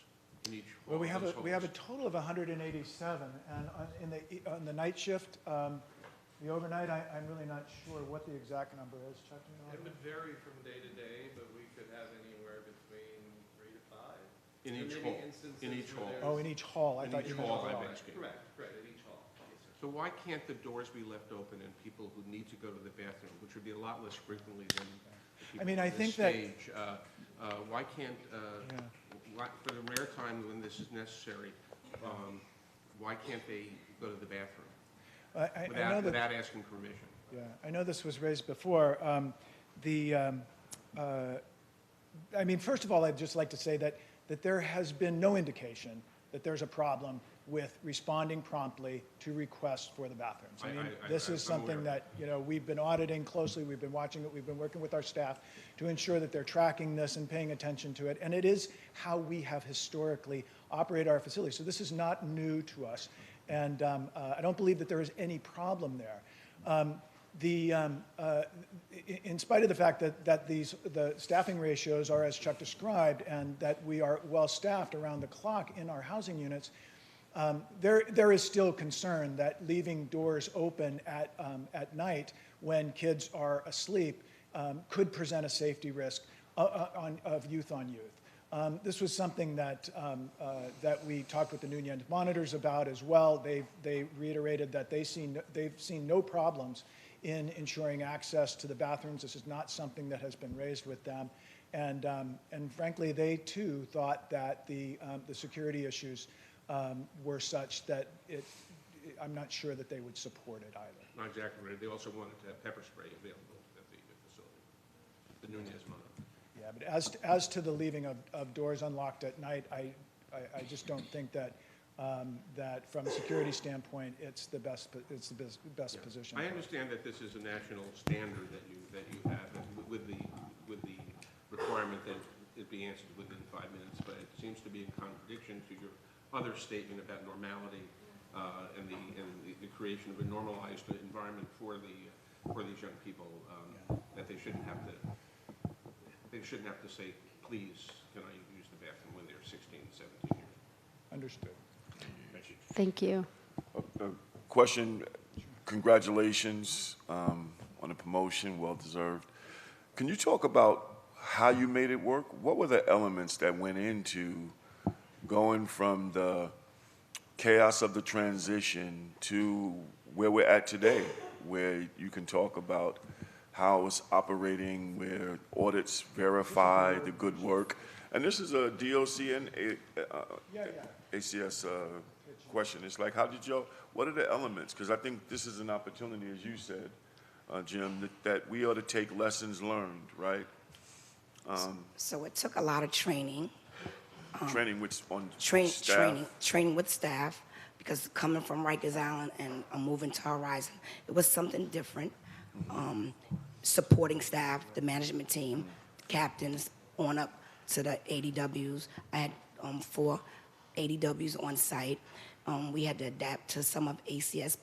In each Well, we have homes? a total of 187, and on the night shift, the overnight, I'm really not sure what the exact number is. Chuck, you know? It would vary from day to day, but we could have anywhere between 3 to 5. In each There may hall? be instances In each where hall? there's- Oh, in each hall. I In thought each you meant hall, overall. I'm asking. Correct, at each hall. Yes, sir. So why can't the doors be left open and people who need to go to the bathroom, which would be a lot less frequently than the people I mean, on I the think that- stage, why can't, for the rare time when this is necessary, why can't they go to the bathroom I know that. without asking permission? Yeah, I know this was raised before. I mean, first of all, I'd just like to say that there has been no indication that there's a problem with responding promptly to requests for the bathrooms. I mean, this is I'm aware. something that, you know, we've been auditing closely, we've been watching it, we've been working with our staff to ensure that they're tracking this and paying attention to it. And it is how we have historically operated our facilities. So this is not new to us. And I don't believe that there is any problem there. In spite of the fact that the staffing ratios are as Chuck described and that we are well-staffed around the clock in our housing units, there is still concern that leaving doors open at night when kids are asleep could present a safety risk of youth on youth. This was something that we talked with the Union monitors about as well. They reiterated that they've seen no problems in ensuring access to the bathrooms. This is not something that has been raised with them. And frankly, they too thought that the security issues were such that I'm not sure that they would support it either. Not exactly right. They also wanted to have pepper spray available at the facility, the Nunez monitor. Yeah, but as to the leaving of doors unlocked at night, I just don't think that from a security standpoint, it's the best position. I understand that this is a national standard that you have, and with the requirement that it be answered within 5 minutes, but it seems to be in contradiction to your other statement about normality and the creation of a normalized environment for these young people, that they shouldn't have to say, please, can I use the bathroom when they're 16, 17 years. Understood. Thank you. A question, congratulations on the promotion, well deserved. Can you talk about how you made it work? What were the elements that went into going from the chaos of the transition to where we're at today, where you can talk about how it's operating, where audits verify the good work? And this is a DOC and ACS question. It's like, what are the elements? Because I think this is an opportunity, as you said, Jim, that we ought to take lessons learned, right? So it took a lot of training. Training staff? Training with staff, because coming from Rikers Island and moving to Horizon, it was something different. Supporting staff, the management team, captains, on up to the ADWs. I had 4 ADWs on site. We had to adapt to some of ACS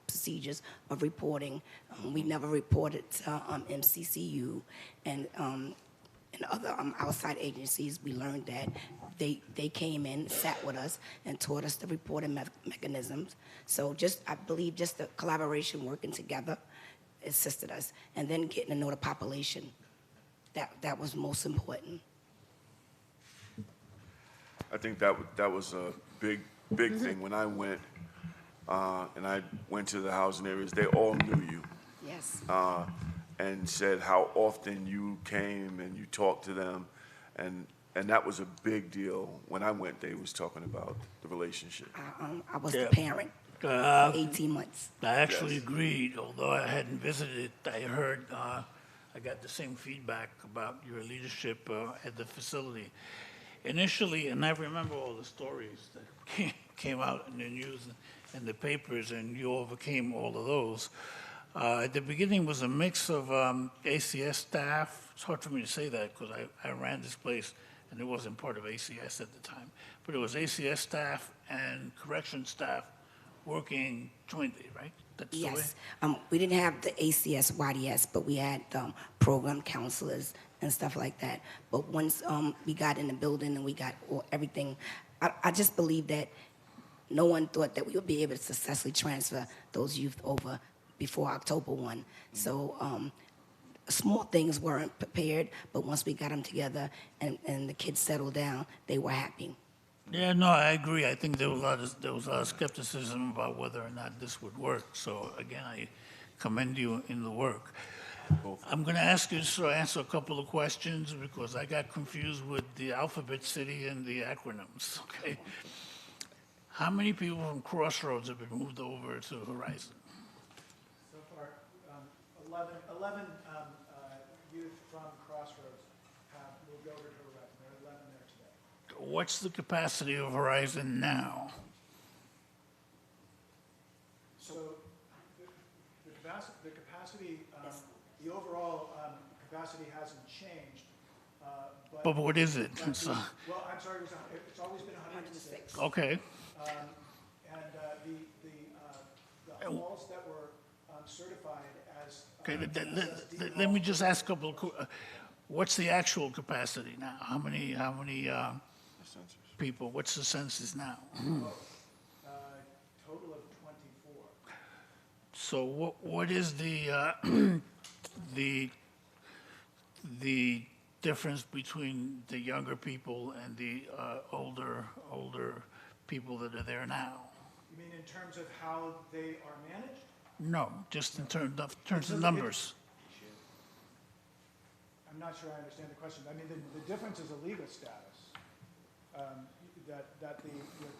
procedures of reporting. We never reported to MCCU and other outside agencies. We learned that they came in, sat with us, and taught us the reporting mechanisms. So I believe just the collaboration, working together, assisted us. And then getting to know the population. That was most important. I think that was a big thing. When I went, and I went to the housing areas, they all knew you. Yes. And said how often you came and you talked to them, and that was a big deal. When I went, they was talking about the relationship. I was the parent for 18 months. I actually agreed, although I hadn't visited. I heard, I got the same feedback about your leadership at the facility. Initially, and I remember all the stories that came out in the news and the papers, and you overcame all of those. At the beginning was a mix of ACS staff. It's hard for me to say that because I ran this place and it wasn't part of ACS at the time. But it was ACS staff and correction staff working jointly, right? That's yes. We didn't have the ACS YDS, but we had program counselors and stuff like that. But once we got in the building and we got everything, I just believe that no one thought that we would be able to successfully transfer those youth over before October 1. So small things weren't prepared, but once we got them together and the kids settled down, they were happy. Yeah, no, I agree. I think there was a lot of skepticism about whether or not this would work. So again, I commend you in the work. I'm going to ask you to answer a couple of questions because I got confused with the Alphabet City and the acronyms. Okay, how many people from Crossroads have been moved over to Horizon? So far, 11 youth from Crossroads have moved over to Horizon. There are 11 there today. what's the capacity of Horizon now? So the capacity, the overall capacity hasn't changed. But what is it? Well, I'm sorry, it's always been 106. Okay. And the halls that were certified as. Okay, let me just ask a couple of, what's the actual capacity now? How many people, what's the census now? Total of 24. So what is the the difference between the younger people and the older people that are there now? You mean in terms of how they are managed? No, just in terms of numbers. I'm not sure I understand the question. I mean, the difference is a legal status. That the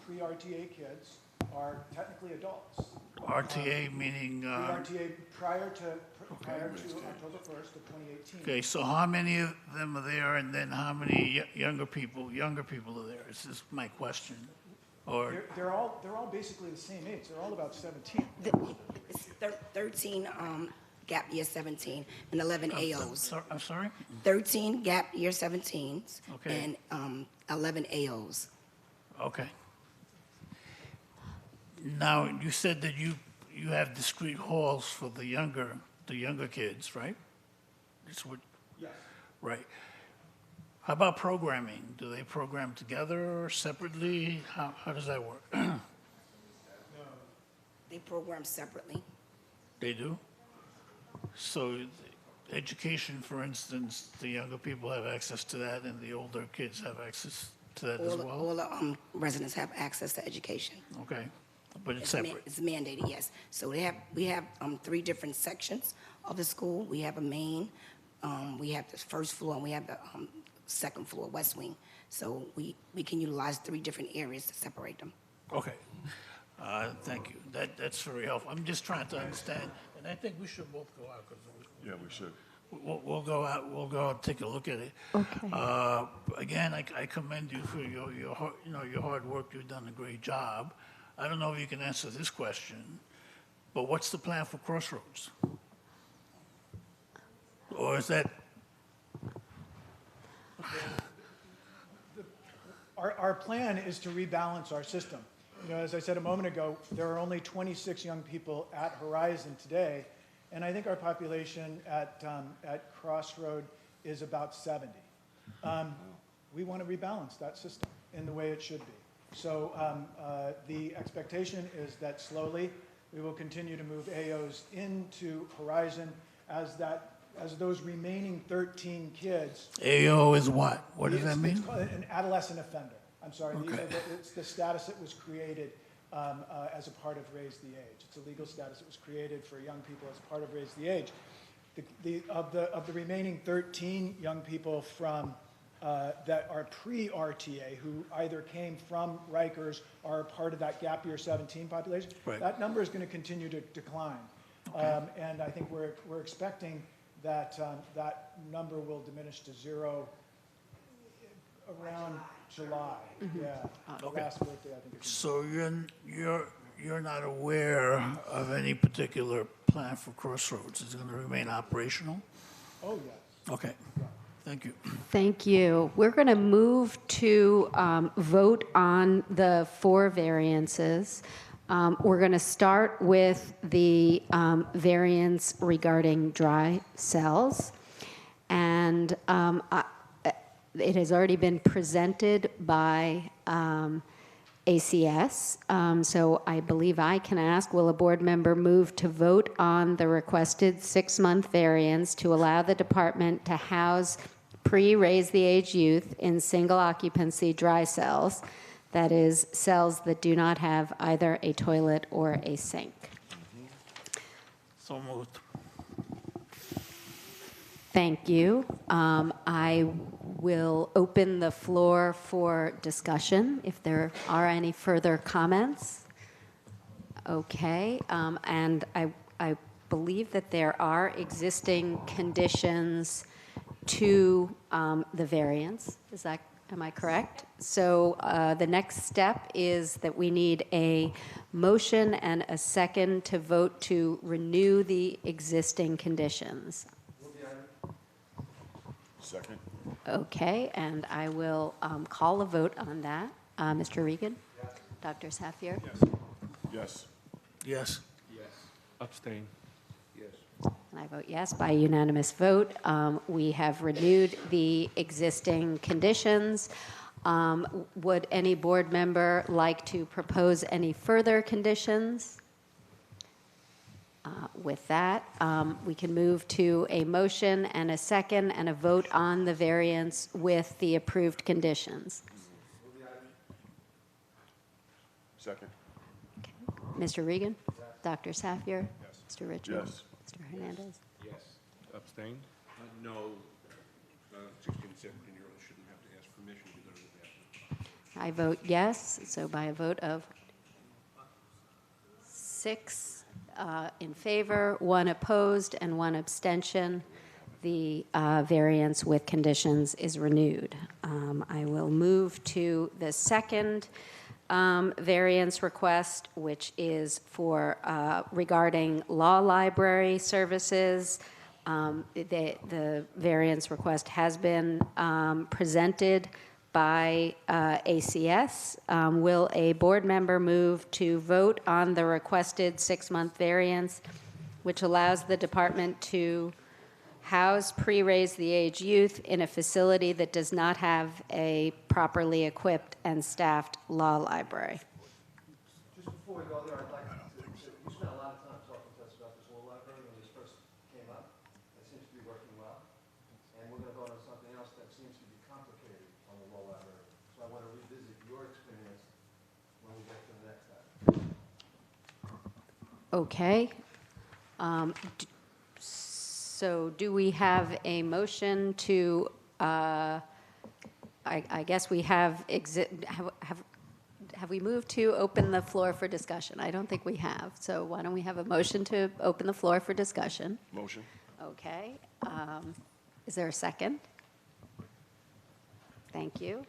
pre-RTA kids are technically adults. RTA meaning? Pre-RTA prior to October 1st of 2018. Okay, so how many of them are there, and then how many younger people are there? Is this my question? Or They're all basically the same age. They're all about 17. It's 13 gap year 17 and 11 AOs. I'm sorry? 13 gap year 17s Okay. and 11 AOs. Okay. Now, you said that you have discrete halls for the younger kids, right? That's what. Yes. Right. How about programming? Do they program together or separately? How does that work? They program separately. They do? So education, for instance, the younger people have access to that and the older kids have access to that as well? All the residents have access to education. Okay, but it's separate. It's mandated, yes. So we have 3 different sections of the school. We have a main, we have the first floor, and we have the second floor, west wing. So we can utilize 3 different areas to separate them. Okay. Thank you. That's very helpful. I'm just trying to understand, and I think we should both go out because Yeah, we should. we'll go out. We'll go out and take a look at it. Okay. Again, I commend you for your hard work. You've done a great job. I don't know if you can answer this question, but what's the plan for Crossroads? Or is that? Our plan is to rebalance our system. You know, as I said a moment ago, there are only 26 young people at Horizon today, and I think our population at Crossroad is about 70. We want to rebalance that system in the way it should be. So the expectation is that slowly we will continue to move AOs into Horizon as those remaining 13 kids. AO is what? What does that It's mean? called an adolescent offender. I'm sorry, Okay. it's the status that was created as a part of Raise the Age. It's a legal status that was created for young people as part of Raise the Age. Of the remaining 13 young people from that are pre-RTA who either came from Rikers or are part of that gap year 17 population, Right. that number is going to continue to decline. And I think we're expecting that that number will diminish to 0 around July. Yeah, the Okay. last birthday, I think. It's So you're not aware of any particular plan for Crossroads? Is it going to remain operational? oh, yes. Okay. Thank you. Thank you. We're going to move to vote on the 4 variances. We're going to start with the variance regarding dry cells. And it has already been presented by ACS. So I believe I can ask, will a board member move to vote on the requested 6-month variance to allow the department to house pre-raise the age youth in single occupancy dry cells, that is, cells that do not have either a toilet or a sink? So moved. Thank you. I will open the floor for discussion if there are any further comments. Okay, and I believe that there are existing conditions to the variance. Is that Am I correct? So the next step is that we need a motion and a second to vote to renew the existing conditions. Second? Okay, and I will call a vote on that. Mr. Regan? Yes. Dr. Safier? Yes. Yes. Abstain. And I vote yes by unanimous vote. We have renewed the existing conditions. Would any board member like to propose any further conditions? With that, we can move to a motion and a second and a vote on the variance with the approved conditions. Second? Mr. Regan? Dr. Safier? Mr. Richard? Yes. Mr. Hernandez? Yes. Abstain. No, 16, 17-year-olds shouldn't have to ask permission to go to the bathroom. I vote yes, so by a vote of 6 in favor, 1 opposed, and 1 abstention, the variance with conditions is renewed. I will move to the second variance request, which is for regarding law library services. The variance request has been presented by ACS. Will a board member move to vote on the requested 6-month variance, which allows the department to house pre-raise the age youth in a facility that does not have a properly equipped and staffed law library? Just before we go there, I'd like to, you spent a lot of time talking to us about this law library when this first came up. It seems to be working well. And we're going to go on to something else that seems to be complicated on the law library. So I want to revisit your experience when we get to the next step. Okay. So do we have a motion to, I guess we have we moved to open the floor for discussion? I don't think we have. So why don't we have a motion to open the floor for discussion? Motion? Okay. Is there a second? Thank you.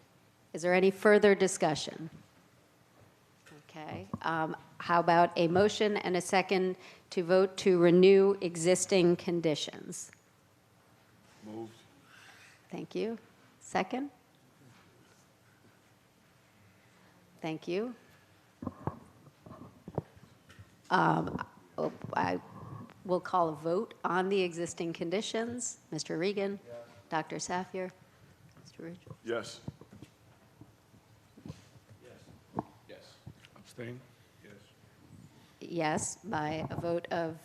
Is there any further discussion? Okay. How about a motion and a second to vote to renew existing conditions? Moved. Thank you. Second? Thank you. I will call a vote on the existing conditions. Mr. Regan? Yes. Dr. Safier? Mr. Richard? Yes. Yes. Abstain. Yes, by a vote of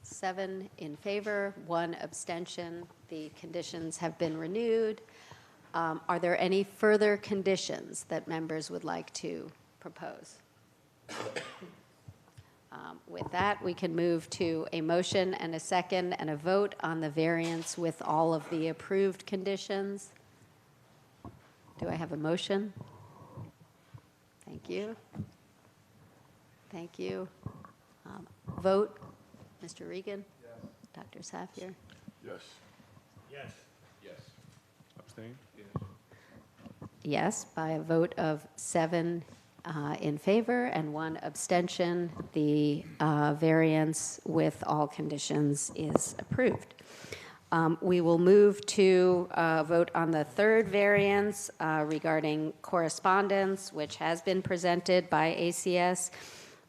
7 in favor, 1 abstention. The conditions have been renewed. Are there any further conditions that members would like to propose? With that, we can move to a motion and a second and a vote on the variance with all of the approved conditions. Do I have a motion? Thank you. Thank you. Vote, Mr. Regan? Yes. Dr. Safier? Yes. Yes. Abstain. Yes, by a vote of 7 in favor and 1 abstention, the variance with all conditions is approved. We will move to vote on the third variance regarding correspondence, which has been presented by ACS.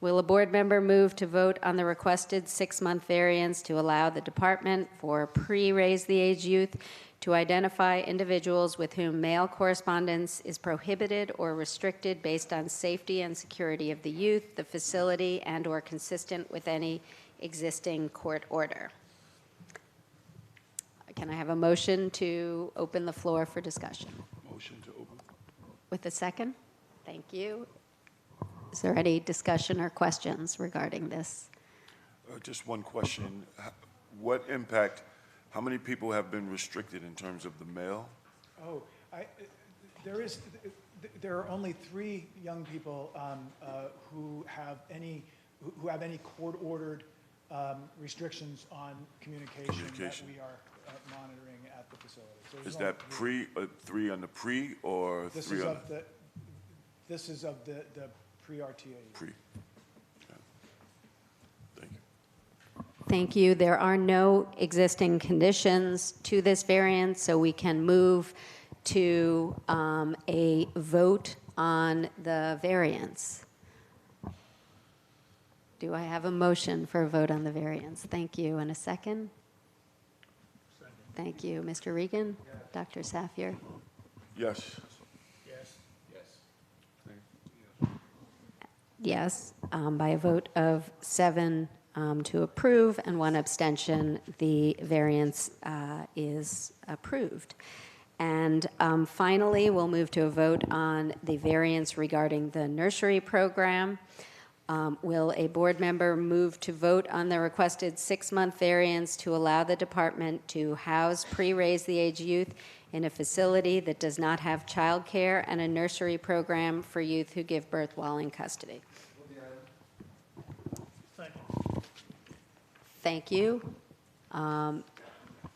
Will a board member move to vote on the requested 6-month variance to allow the department for pre-raise the age youth to identify individuals with whom mail correspondence is prohibited or restricted based on safety and security of the youth, the facility, and or consistent with any existing court order? Can I have a motion to open the floor for discussion? Motion to open. With a second? Thank you. Is there any discussion or questions regarding this? Just one question. What impact, how many people have been restricted in terms of the mail? Oh, there are only 3 young people who have any court-ordered restrictions on communication that we are monitoring at the facility. So there's Is no that three on the pre or This three is on of the, this is of the pre-RTA use. pre? Okay. Thank you. Thank you. There are no existing conditions to this variance, so we can move to a vote on the variance. Do I have a motion for a vote on the variance? Thank you. And a second? Thank you. Mr. Regan? Dr. Safier? Yes. Yes. Yes, by a vote of 7 to approve and 1 abstention, the variance is approved. And finally, we'll move to a vote on the variance regarding the nursery program. Will a board member move to vote on the requested 6-month variance to allow the department to house pre-raise the age youth in a facility that does not have childcare and a nursery program for youth who give birth while in custody? Second. Thank you.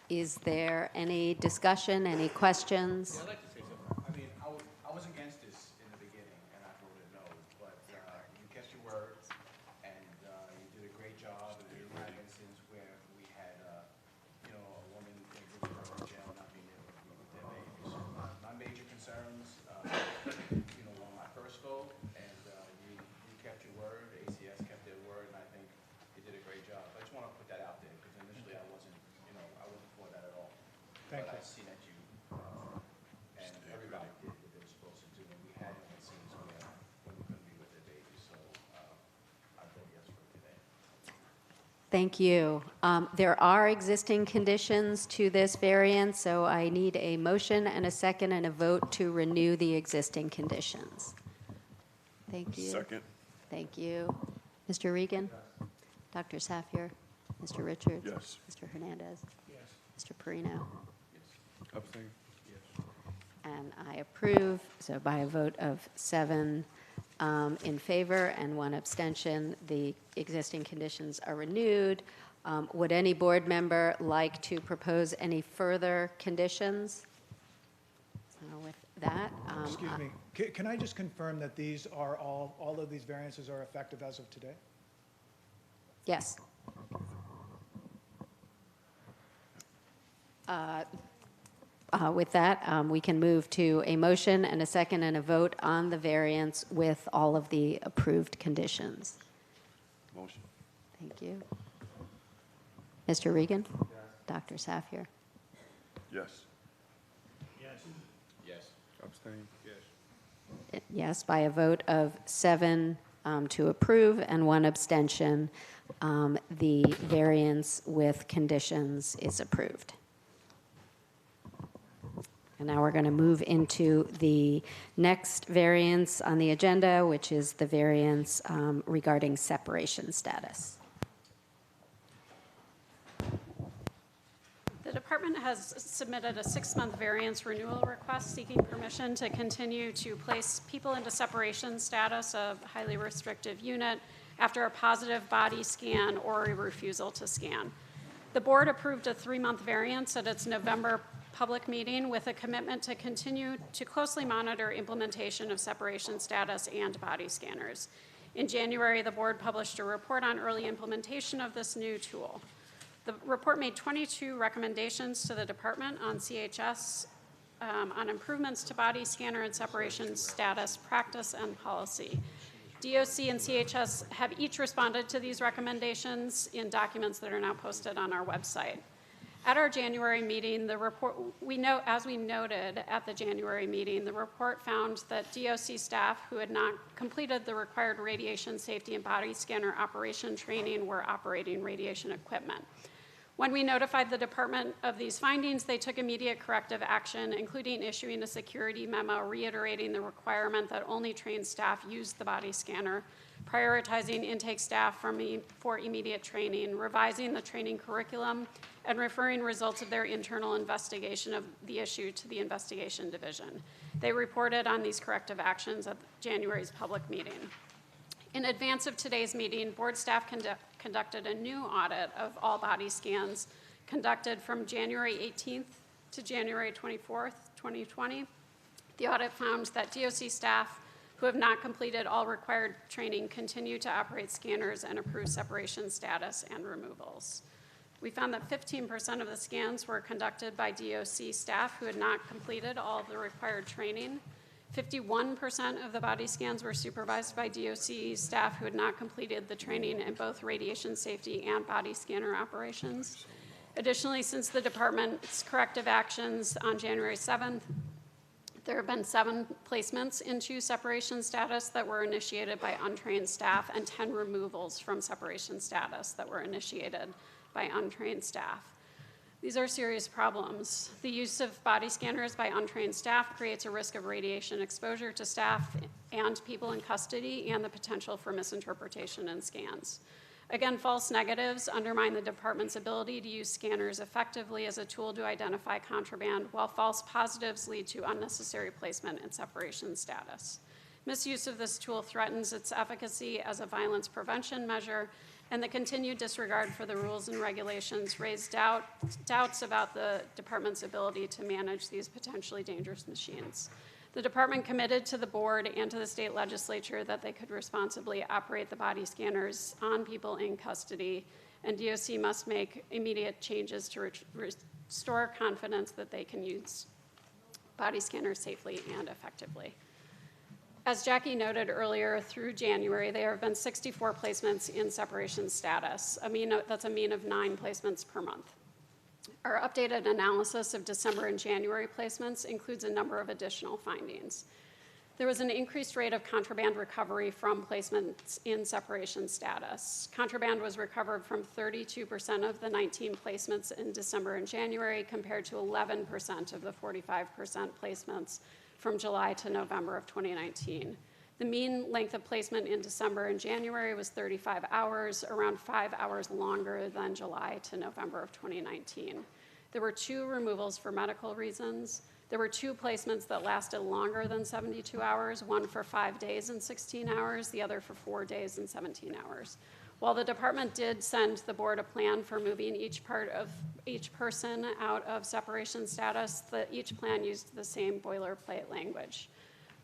Is there any discussion, any questions? I'd like to say something. I mean, I was against this in the beginning, and I voted no, but you kept your word, and you did a great job, and there were instances where we had, a woman in jail not being able to be with their baby. So my major concerns, on my first vote, and you kept your word, ACS kept their word, and I think you did a great job. I just want to put that out there, because initially I wasn't for that at all. Thank But you. I see that you and everybody did what they were supposed to do, and we had instances where women couldn't be with their babies, so I vote yes for today. Thank you. There are existing conditions to this variance, so I need a motion and a second and a vote to renew the existing conditions. Thank you. Second. Thank you. Mr. Regan? Dr. Safier? Mr. Richards? Yes. Mr. Hernandez? Yes. Mr. Perino? Abstain. And I approve, so by a vote of 7 in favor and 1 abstention, the existing conditions are renewed. Would any board member like to propose any further conditions? So with that, Excuse me, can I just confirm that these are all of these variances are effective as of today? yes. With that, we can move to a motion and a second and a vote on the variance with all of the approved conditions. Motion. Thank you. Mr. Regan? Dr. Safier? Yes. Yes. Yes. Abstain. Yes. Yes, by a vote of 7 to approve and 1 abstention, the variance with conditions is approved. And now we're going to move into the next variance on the agenda, which is the variance regarding separation status. The department has submitted a 6-month variance renewal request seeking permission to continue to place people into separation status of highly restrictive unit after a positive body scan or a refusal to scan. The board approved a 3-month variance at its November public meeting with a commitment to continue to closely monitor implementation of separation status and body scanners. In January, the board published a report on early implementation of this new tool. The report made 22 recommendations to the department on CHS on improvements to body scanner and separation status practice and policy. DOC and CHS have each responded to these recommendations in documents that are now posted on our website. At our January meeting, the report, as we noted at the January meeting, the report found that DOC staff who had not completed the required radiation safety and body scanner operation training were operating radiation equipment. When we notified the department of these findings, they took immediate corrective action, including issuing a security memo reiterating the requirement that only trained staff use the body scanner, prioritizing intake staff for immediate training, revising the training curriculum, and referring results of their internal investigation of the issue to the investigation division. They reported on these corrective actions at January's public meeting. In advance of today's meeting, board staff conducted a new audit of all body scans conducted from January 18th to January 24th, 2020. The audit found that DOC staff who have not completed all required training continue to operate scanners and approve separation status and removals. We found that 15% of the scans were conducted by DOC staff who had not completed all of the required training. 51% of the body scans were supervised by DOC staff who had not completed the training in both radiation safety and body scanner operations. Additionally, since the department's corrective actions on January 7th, there have been 7 placements into separation status that were initiated by untrained staff and 10 removals from separation status that were initiated by untrained staff. These are serious problems. The use of body scanners by untrained staff creates a risk of radiation exposure to staff and people in custody and the potential for misinterpretation in scans. Again, false negatives undermine the department's ability to use scanners effectively as a tool to identify contraband, while false positives lead to unnecessary placement and separation status. Misuse of this tool threatens its efficacy as a violence prevention measure, and the continued disregard for the rules and regulations raise doubts about the department's ability to manage these potentially dangerous machines. The department committed to the board and to the state legislature that they could responsibly operate the body scanners on people in custody, and DOC must make immediate changes to restore confidence that they can use body scanners safely and effectively. As Jackie noted earlier, through January, there have been 64 placements in separation status. That's a mean of 9 placements per month. Our updated analysis of December and January placements includes a number of additional findings. There was an increased rate of contraband recovery from placements in separation status. Contraband was recovered from 32% of the 19 placements in December and January, compared to 11% of the 45% placements from July to November of 2019. The mean length of placement in December and January was 35 hours, around 5 hours longer than July to November of 2019. There were 2 removals for medical reasons. There were 2 placements that lasted longer than 72 hours, one for 5 days and 16 hours, the other for 4 days and 17 hours. While the department did send the board a plan for moving each person out of separation status, each plan used the same boilerplate language.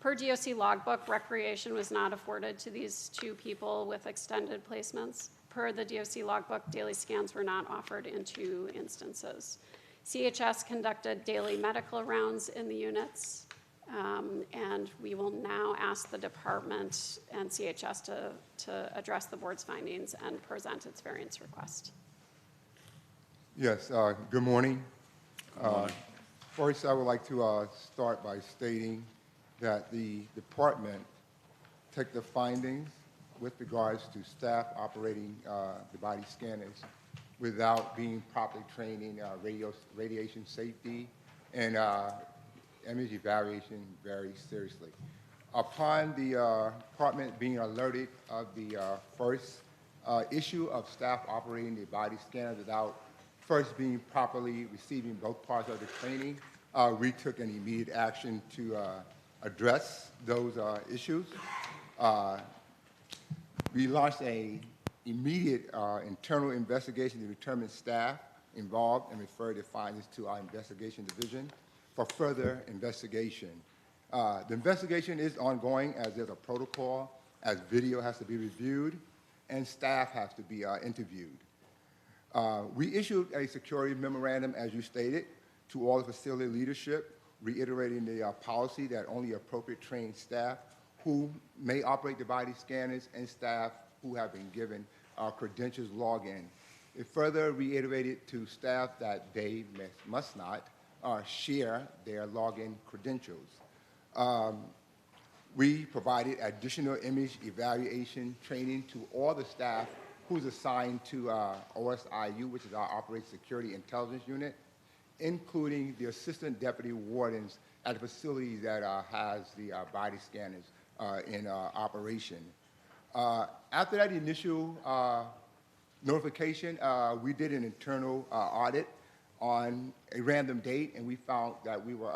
Per DOC logbook, recreation was not afforded to these 2 people with extended placements. Per the DOC logbook, daily scans were not offered in 2 instances. CHS conducted daily medical rounds in the units, and we will now ask the department and CHS to address the board's findings and present its variance request. Yes, good morning. First, I would like to start by stating that the department took the findings with regards to staff operating the body scanners without being properly trained in radiation safety and image evaluation very seriously. Upon the department being alerted of the first issue of staff operating the body scanner without first being properly receiving both parts of the training, we took an immediate action to address those issues. We launched an immediate internal investigation to determine staff involved and referred the findings to our investigation division for further investigation. The investigation is ongoing as there's a protocol, as video has to be reviewed, and staff has to be interviewed. We issued a security memorandum, as you stated, to all the facility leadership, reiterating the policy that only appropriate trained staff who may operate the body scanners and staff who have been given credentials log in. It further reiterated to staff that they must not share their login credentials. We provided additional image evaluation training to all the staff who's assigned to OSIU, which is our Operations Security Intelligence Unit, including the assistant deputy wardens at the facility that has the body scanners in operation. After that initial notification, we did an internal audit on a random date, and we found that we were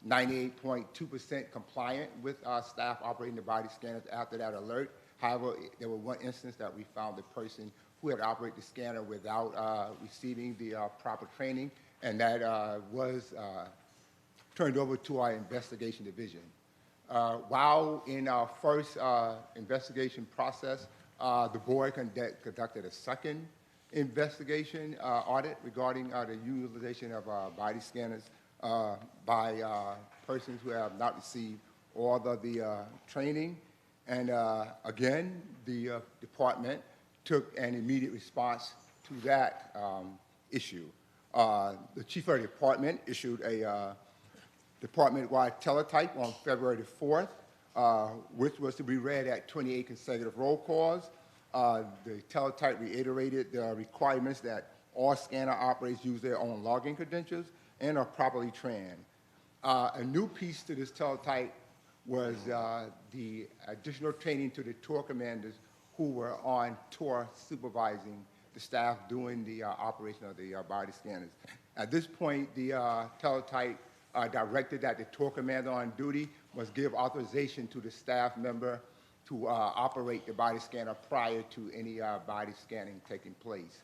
98.2% compliant with staff operating the body scanners after that alert. However, there was one instance that we found the person who had operated the scanner without receiving the proper training, and that was turned over to our investigation division. While in our first investigation process, the board conducted a second investigation audit regarding the utilization of body scanners by persons who have not received all of the training. And again, the department took an immediate response to that issue. The chief of the department issued a department-wide teletype on February the 4th, which was to be read at 28 consecutive roll calls. The teletype reiterated the requirements that all scanner operators use their own login credentials and are properly trained. A new piece to this teletype was the additional training to the tour commanders who were on tour supervising the staff doing the operation of the body scanners. At this point, the teletype directed that the tour commander on duty must give authorization to the staff member to operate the body scanner prior to any body scanning taking place.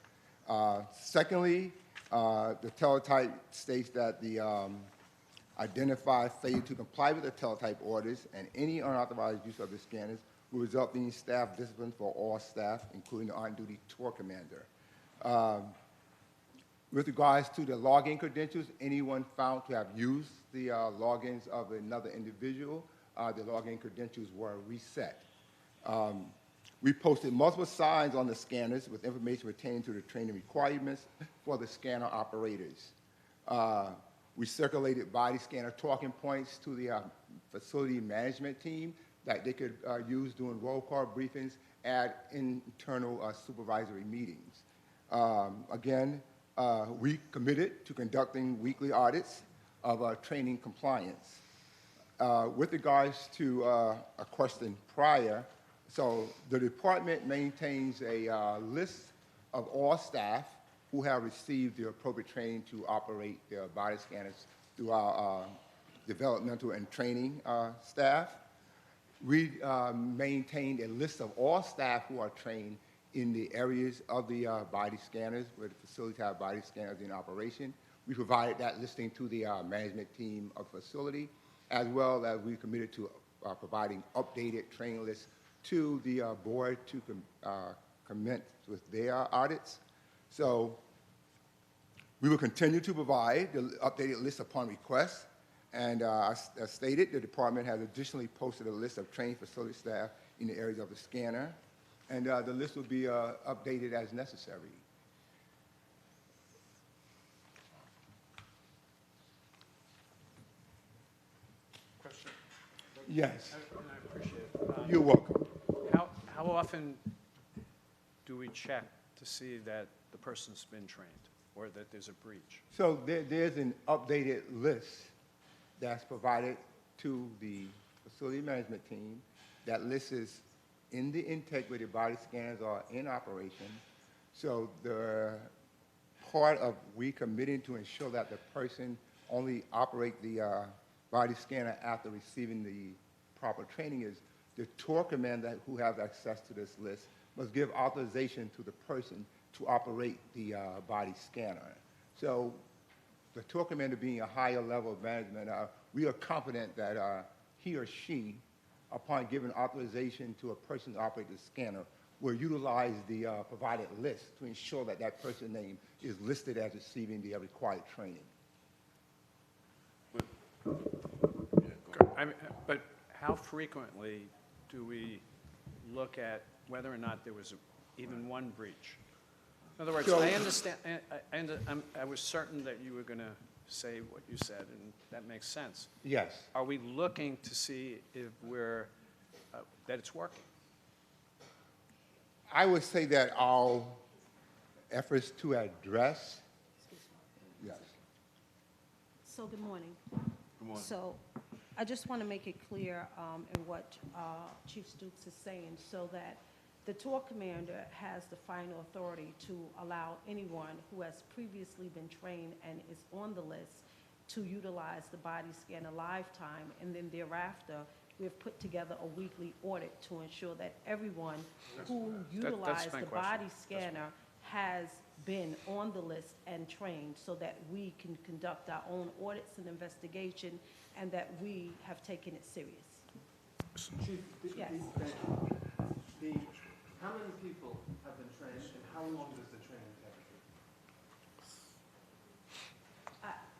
Secondly, the teletype states that the identified failure to comply with the teletype orders and any unauthorized use of the scanners will result in staff discipline for all staff, including the on-duty tour commander. With regards to the login credentials, anyone found to have used the logins of another individual, the login credentials were reset. We posted multiple signs on the scanners with information pertaining to the training requirements for the scanner operators. We circulated body scanner talking points to the facility management team that they could use during roll call briefings at internal supervisory meetings. Again, we committed to conducting weekly audits of training compliance. With regards to a question prior, so the department maintains a list of all staff who have received the appropriate training to operate their body scanners through our developmental and training staff. We maintained a list of all staff who are trained in the areas of the body scanners where the facilities have body scanners in operation. We provided that listing to the management team of the facility, as well as we committed to providing updated training lists to the board to commence with their audits. So we will continue to provide the updated list upon request. And as stated, the department has additionally posted a list of trained facility staff in the areas of the scanner. And the list will be updated as necessary. Question? Yes. I appreciate it. You're welcome. How often do we check to see that the person's been trained or that there's a breach? So there's an updated list that's provided to the facility management team. That list is in the intake where the body scanners are in operation. So the part of we committing to ensure that the person only operate the body scanner after receiving the proper training is the tour commander who has access to this list must give authorization to the person to operate the body scanner. So the tour commander being a higher level of management, we are confident that he or she, upon giving authorization to a person to operate the scanner, will utilize the provided list to ensure that that person's name is listed as receiving the required training. But how frequently do we look at whether or not there was even one breach? In other words, So- I understand, I was certain that you were going to say what you said, and that makes sense. Yes. Are we looking to see if we're, that it's working? I would say that our efforts to address, yes. So good morning. Good morning. So I just want to make it clear in what Chief Stoops is saying, so that the tour commander has the final authority to allow anyone who has previously been trained and is on the list to utilize the body scanner lifetime, and then thereafter we have put together a weekly audit to ensure that everyone who that's utilized my the question. body scanner has been on the list and trained so that we can conduct our own audits and investigation, and that we have taken it serious. Chief, Yes. how many people have been trained, and how long does the training take?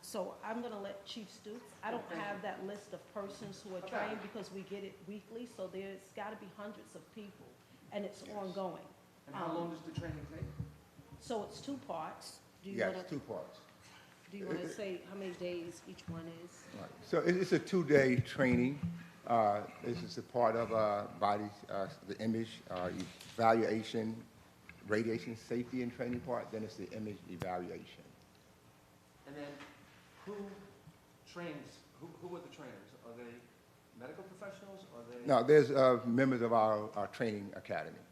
So I'm going to let Chief Stutes, I don't have that list of persons who are trained because we get it weekly, so there's got to be hundreds of people, and it's ongoing. And how long does the training take? So it's two parts. Do you Yes, wanna- 2 parts. Do you want to say how many days each one is? Right. So it's a 2-day training. This is a part of body, the image evaluation, radiation safety and training part. Then it's the image evaluation. And then who trains, who are the trainers? Are they medical professionals? Are they? Now, there's members of our training academy.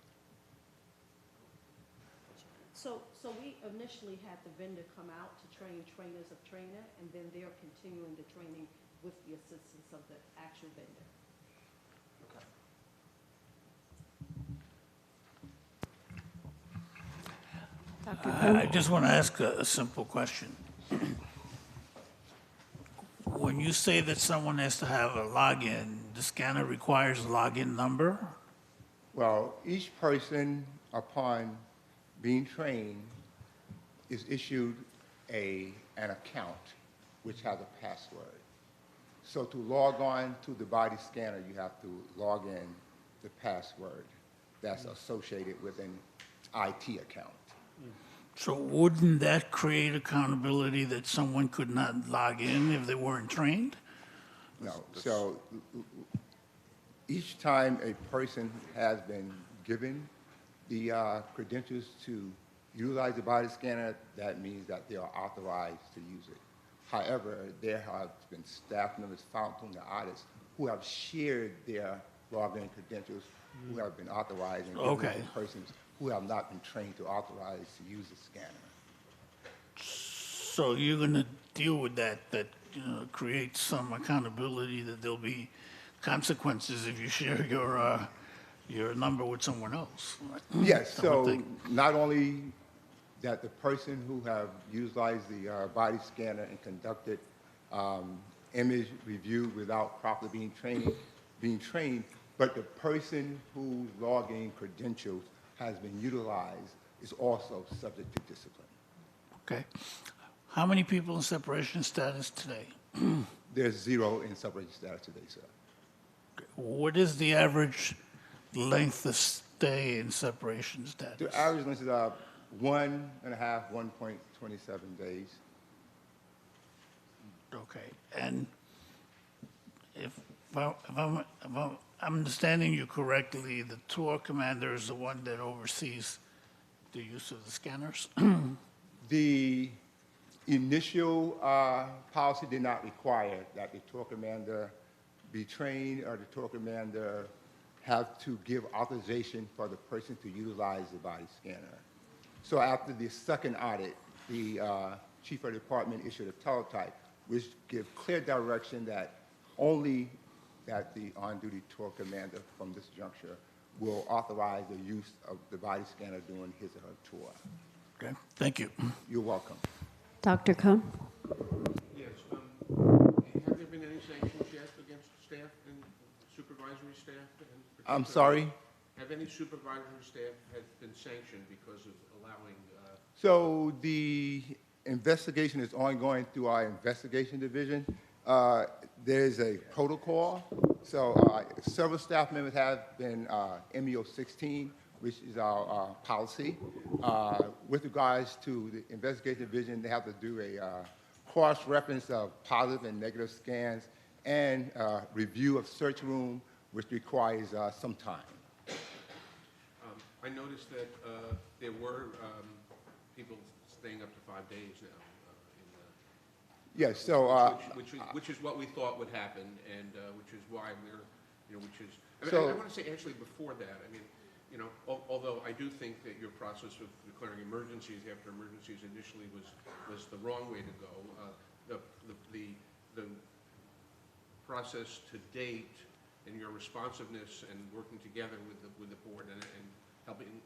So we initially had the vendor come out to train trainers of trainer, and then they're continuing the training with the assistance of the actual vendor. I just want to ask a simple question. When you say that someone has to have a login, the scanner requires a login number? Well, each person, upon being trained, is issued an account which has a password. So to log on to the body scanner, you have to log in the password that's associated with an IT account. So wouldn't that create accountability that someone could not log in if they weren't trained? No. So each time a person has been given the credentials to utilize the body scanner, that means that they are authorized to use it. However, there have been staff members found from the audits who have shared their login credentials, who have been authorized, and given Okay. to persons who have not been trained to authorize to use the scanner. So you're going to deal with that create some accountability, that there'll be consequences if you share your number with someone else, right? Yes, I would so think. not only that the person who have utilized the body scanner and conducted image review without properly being trained, but the person whose login credentials has been utilized is also subject to discipline. Okay. How many people in separation status today? There's 0 in separation status today, sir. What is the average length of stay in separation status? The average length is 1.5, 1.27 days. Okay. And if I'm understanding you correctly, the tour commander is the one that oversees the use of the scanners? The initial policy did not require that the tour commander be trained or the tour commander have to give authorization for the person to utilize the body scanner. So after the second audit, the chief of the department issued a teletype which gives clear direction that only that the on-duty tour commander from this juncture will authorize the use of the body scanner during his or her tour. Okay, thank you. You're welcome. Dr. Cohn? Yes, have there been any sanctions yet against staff and supervisory staff? I'm sorry? Have any supervisory staff has been sanctioned because of allowing? So the investigation is ongoing through our investigation division. There's a protocol. So several staff members have been MEO 16, which is our policy. With regards to the investigation division, they have to do a cross-reference of positive and negative scans and review of search room, which requires some time. I noticed that there were people staying up to 5 days now. Yes, so which is what we thought would happen, and which is why we're, which is. I want to say actually before that. I mean, although I do think that your process of declaring emergencies after emergencies initially was the wrong way to go. The process to date and your responsiveness and working together with the board and helping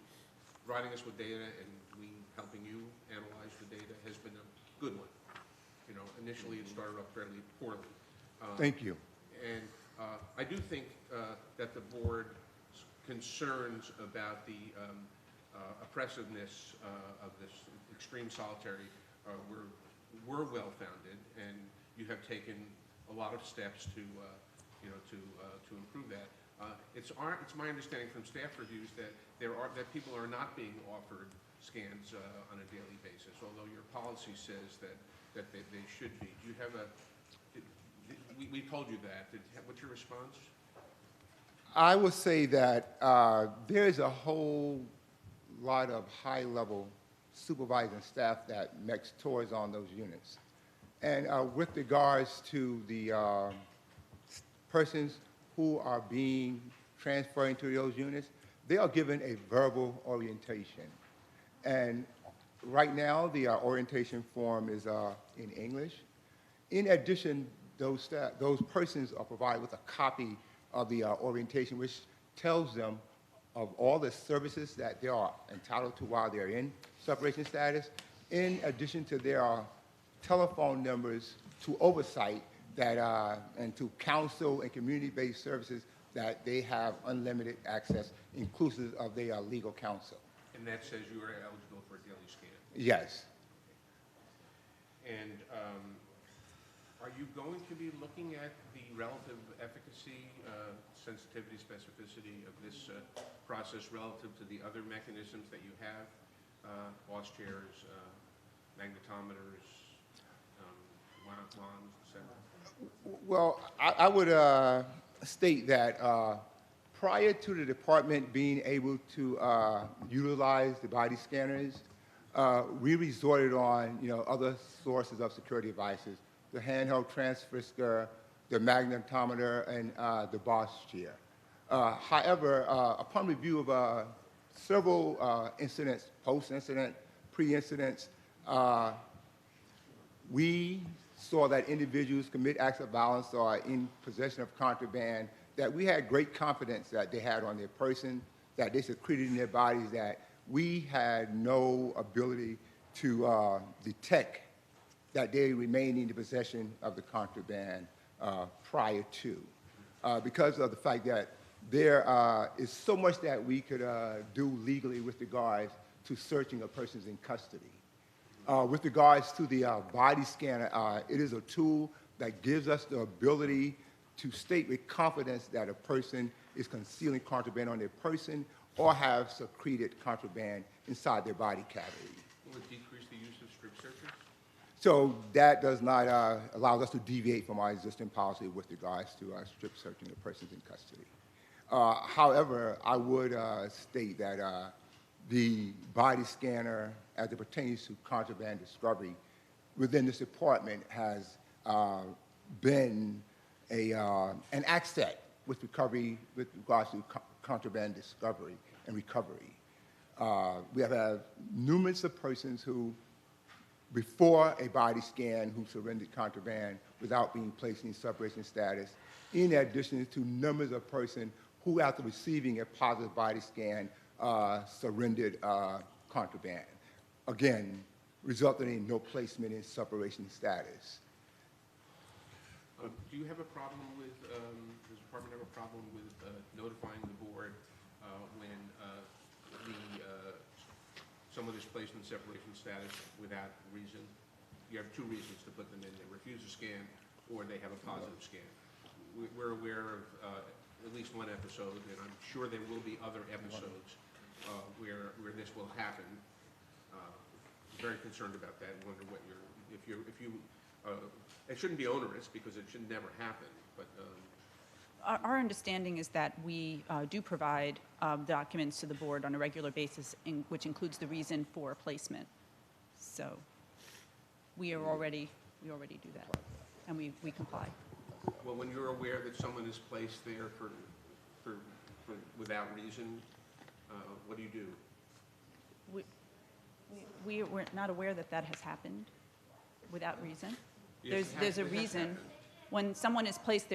providing us with data and we helping you analyze the data has been a good one. You know, initially it started off fairly poorly. Thank you. And I do think that the board's concerns about the oppressiveness of this extreme solitary were well-founded, and you have taken a lot of steps to, you know, to improve that. It's my understanding from staff reviews that that people are not being offered scans on a daily basis, although your policy says that they should be. Do you have we told you that. What's your response? I would say that there's a whole lot of high-level supervising staff that makes tours on those units. And with regards to the persons who are being transferred into those units, they are given a verbal orientation. And right now, the orientation form is in English. In addition, those persons are provided with a copy of the orientation, which tells them of all the services that they are entitled to while they're in separation status, in addition to their telephone numbers to oversight that, and to counsel and community-based services that they have unlimited access, inclusive of their legal counsel. And that says you are eligible for a daily scan? Yes. And are you going to be looking at the relative efficacy, sensitivity, specificity of this process relative to the other mechanisms that you have, boss chairs, magnetometers, wands, etc.? Well, I would state that prior to the department being able to utilize the body scanners, we resorted on, other sources of security devices, the handheld transfisker, the magnetometer, and the boss chair. However, upon review of several incidents, post-incident, pre-incidents, we saw that individuals commit acts of violence or are in possession of contraband that we had great confidence that they had on their person, that they secreted in their bodies, that we had no ability to detect that they remained in the possession of the contraband prior to. Because of the fact that there is so much that we could do legally with regards to searching a person's in custody. With regards to the body scanner, it is a tool that gives us the ability to state with confidence that a person is concealing contraband on their person or have secreted contraband inside their body cavity. Will it decrease the use of strip searches? So that does not allow us to deviate from our existing policy with regards to strip searching the persons in custody. However, I would state that the body scanner, as it pertains to contraband discovery within this department, has been an asset with regards to contraband discovery and recovery. We have had numerous of persons who, before a body scan, who surrendered contraband without being placed in separation status, in addition to numbers of persons who, after receiving a positive body scan, surrendered contraband. Again, resulting in no placement in separation status. Do you have a problem with, does the department have a problem with notifying the board when someone is placed in separation status without reason? You have two reasons to put them in. They refuse a scan or they have a positive scan. We're aware of at least one episode, and I'm sure there will be other episodes where this will happen. Very concerned about that and wonder what it shouldn't be onerous because it should never happen, but Our understanding is that we do provide documents to the board on a regular basis, which includes the reason for placement. So we already do that, and we comply. Well, when you're aware that someone is placed there for without reason, what do you do? We're not aware that that has happened without reason. Yes, There's a it has reason. happened. When someone is placed,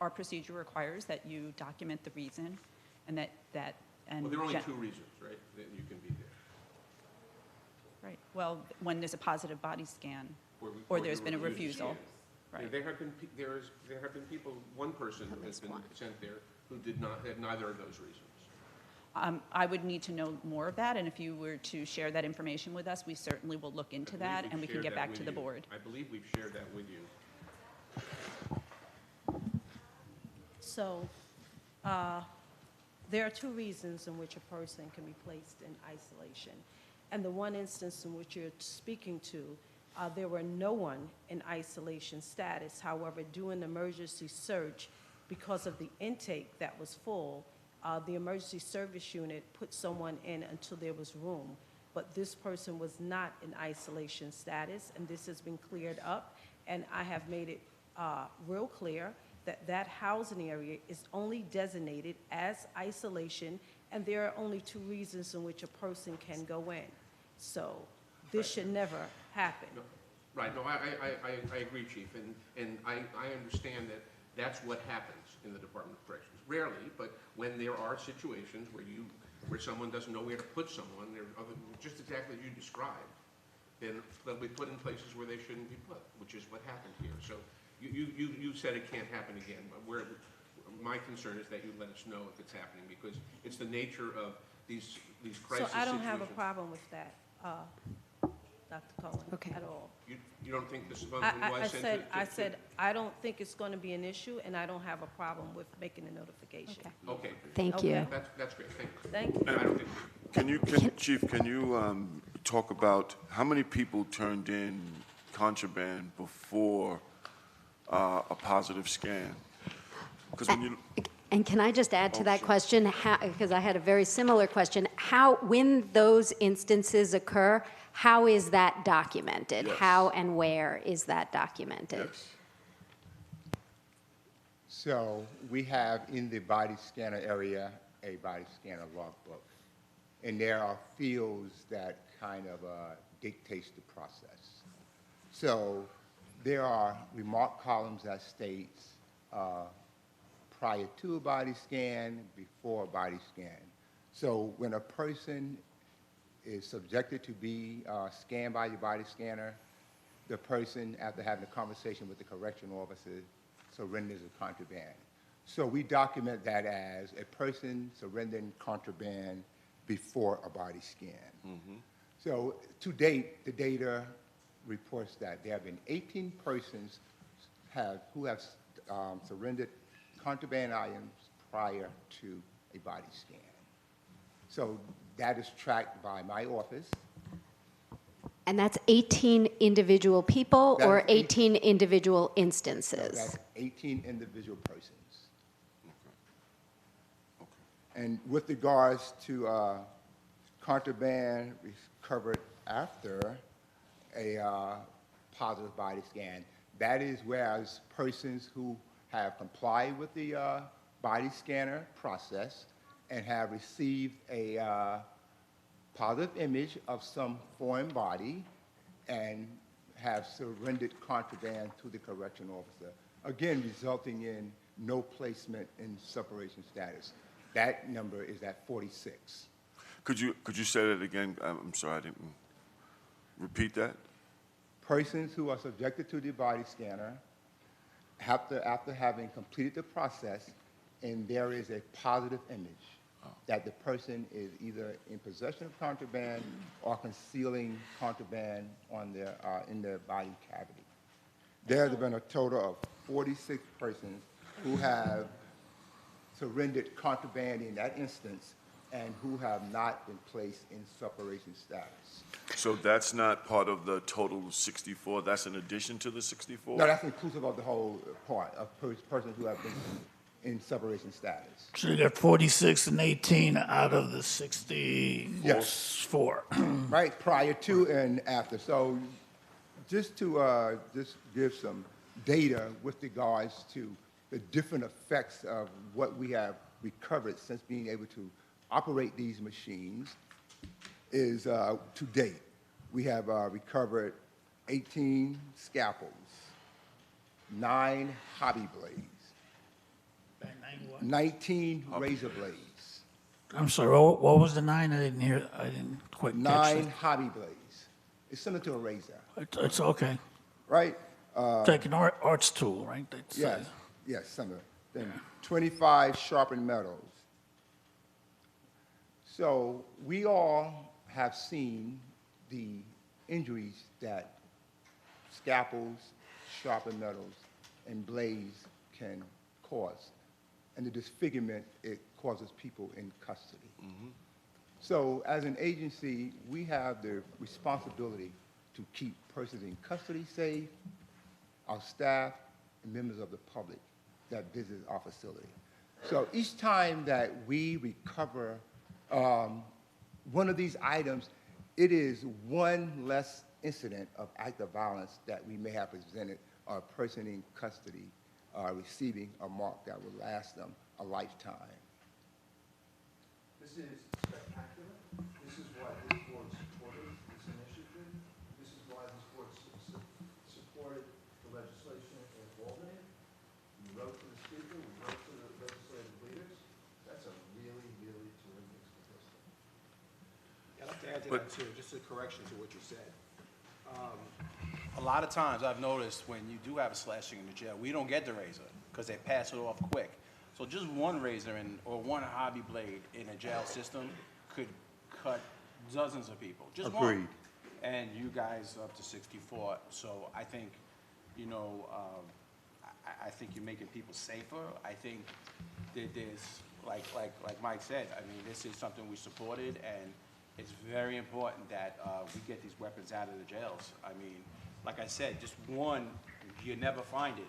our procedure requires that you document the reason, and that. Well, there are only two reasons, right, that you can be Right. Well, when there's a positive body scan, Or or report there's your been a refusal. refusal. Right. There have been, there have been people, one person who has been sent there who did not, had neither of those reasons. I would need to know more of that, and if you were to share that information with us, we certainly will look into that, and we can get back to the board. I believe we've shared that with you. So, there are two reasons in which a person can be placed in isolation. And the one instance in which you're speaking to, there were no one in isolation status. However, during the emergency search, because of the intake that was full, the emergency service unit put someone in until there was room. But this person was not in isolation status, and this has been cleared up. And I have made it real clear that that housing area is only designated as isolation, and there are only two reasons in which a person can go in. So this should never happen. No, right, no, I agree, Chief, and I understand that that's what happens in the Department of Corrections. Rarely, but when there are situations where someone doesn't know where to put someone, they're just exactly as you described, then they'll be put in places where they shouldn't be put, which is what happened here. So you said it can't happen again, but my concern is that you let us know if it's happening, because it's the nature of these crisis situations. So I don't have a problem with that, Dr. Cohen, at all. You don't think this one was sent to? I said, I don't think it's going to be an issue, and I don't have a problem with making a notification. Okay. Thank you. Okay. That's great, thank you. Thank you. I don't think. Chief, can you talk about how many people turned in contraband before a positive scan? Because when you And can I just add to that sure. question, because I had a very similar question, when those instances occur, how is that documented? Yes. How and where is that documented? Yes. So we have in the body scanner area a body scanner logbook. And there are fields that kind of dictates the process. So there are remark columns that states prior to a body scan, before a body scan. So when a person is subjected to be scanned by the body scanner, the person, after having a conversation with the correctional officer, surrenders the contraband. So we document that as a person surrendering contraband before a body scan. Mm-hmm. So to date, the data reports that there have been 18 persons who have surrendered contraband items prior to a body scan. So that is tracked by my office. And that's 18 individual people That or is 18 individual No, instances? that's 18 individual persons. And with regards to contraband recovered after a positive body scan, that is whereas persons who have complied with the body scanner process and have received a positive image of some foreign body and have surrendered contraband to the correctional officer, again resulting in no placement in separation status. That number is at 46. Could you say that again? I'm sorry, I didn't repeat that. Persons who are subjected to the body scanner after having completed the process, and there is a positive image that the person is either in possession of contraband or concealing contraband in their body cavity. There have been a total of 46 persons who have surrendered contraband in that instance and who have not been placed in separation status. So that's not part of the total 64? That's in addition to the 64? No, that's inclusive of the whole part of persons who have been in separation status. So you got 46 and 18 out of the 64. Right, prior to and after. So just to just give some data with regards to the different effects of what we have recovered since being able to operate these machines is to date. We have recovered 18 scalpels, 9 hobby blades, 19 razor blades. I'm sorry, what was the 9? I didn't quite catch 9 that. hobby blades. It's similar to a razor, It's okay. right? It's like an arts tool, right? It's, Yes, yes, similar. Then 25 sharpened metals. So we all have seen the injuries that scalpels, sharpened metals, and blades can cause, and the disfigurement it causes people in custody. So as an agency, we have the responsibility to keep persons in custody safe, our staff, and members of the public that visit our facility. So each time that we recover one of these items, it is one less incident of act of violence that we may have presented or a person in custody receiving a mark that will last them a lifetime. This is spectacular. This is why this board supported this initiative. This is why this board supported the legislation in Albany. We wrote to the speaker, we wrote to the legislative leaders. That's a really, really terrific statistic. I'd like to add to that too, just a correction to what you said. A lot of times I've noticed when you do have a slashing in the jail, we don't get the razor because they pass it off quick. So just one razor or one hobby blade in a jail system could cut dozens of people. Just Agreed. one. And you guys up to 64. So I think, you know, I think you're making people safer. I think that there's, like Mike said, I mean, this is something we supported, and it's very important that we get these weapons out of the jails. I mean, like I said, just one, you never find it,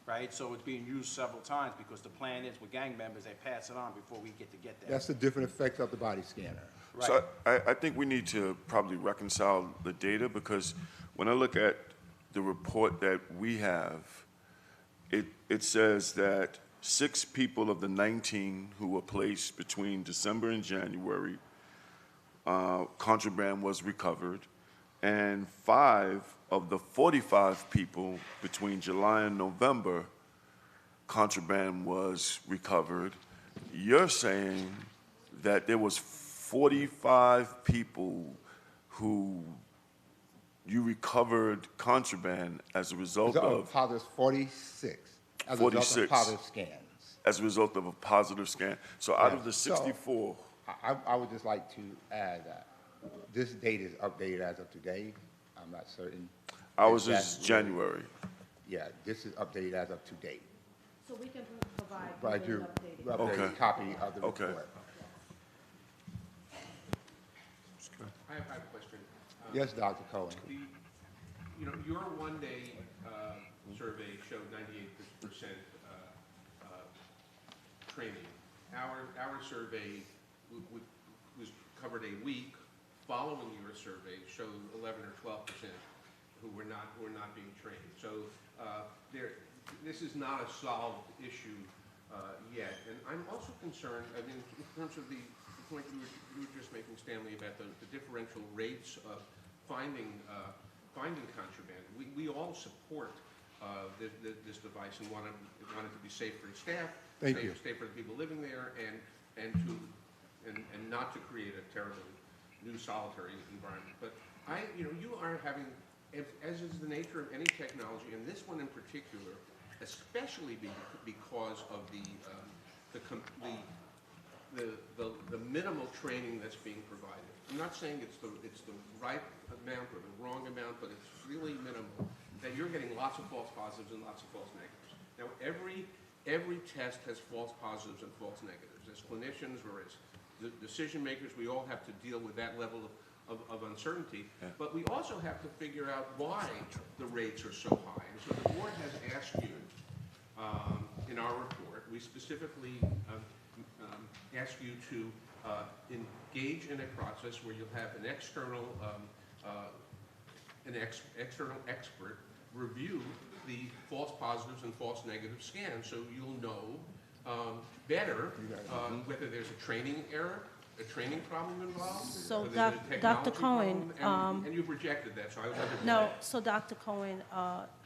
right? So it's being used several times because the plan is with gang members, they pass it on before we get there. That's the different effect of the body scanner. Right. So I think we need to probably reconcile the data, because when I look at the report that we have, it says that 6 people of the 19 who were placed between December and January, contraband was recovered, and 5 of the 45 people between July and November, contraband was recovered. You're saying that there was 45 people who you recovered contraband as a result of positive 46 as a result of positive scans. As a result of a positive scan. So out of the 64. So I would just like to add that this date is updated as of today. I'm not certain. Ours is January. Yeah, this is updated as of today. So we can provide you an Updated copy of the report. I have a question. Yes, Dr. Cohen. You know, your one-day survey showed 98% training. Our survey was covered a week following your survey, showed 11 or 12% who were not being trained. So this is not a solved issue yet. And I'm also concerned, I mean, in terms of the point you were just making, Stanley, about the differential rates of finding contraband. We all support this device and want it to be safe for the staff, safe for the people living there, and not to create a terrible new solitary environment. But you are having, as is the nature of any technology, and this one in particular, especially because of the minimal training that's being provided. I'm not saying it's the right amount or the wrong amount, but it's really minimal. That you're getting lots of false positives and lots of false negatives. Now, every test has false positives and false negatives. As clinicians or as decision makers, we all have to deal with that level of uncertainty. Yeah. But we also have to figure out why the rates are so high. And so the board has asked you, in our report, we specifically ask you to engage in a process where you'll have an external expert review the false positives and false negative scans, so you'll know better whether there's a training error, a training problem involved. So, Dr. Dr. Cohen, and you've rejected that, so I was no. So, Dr. Cohen,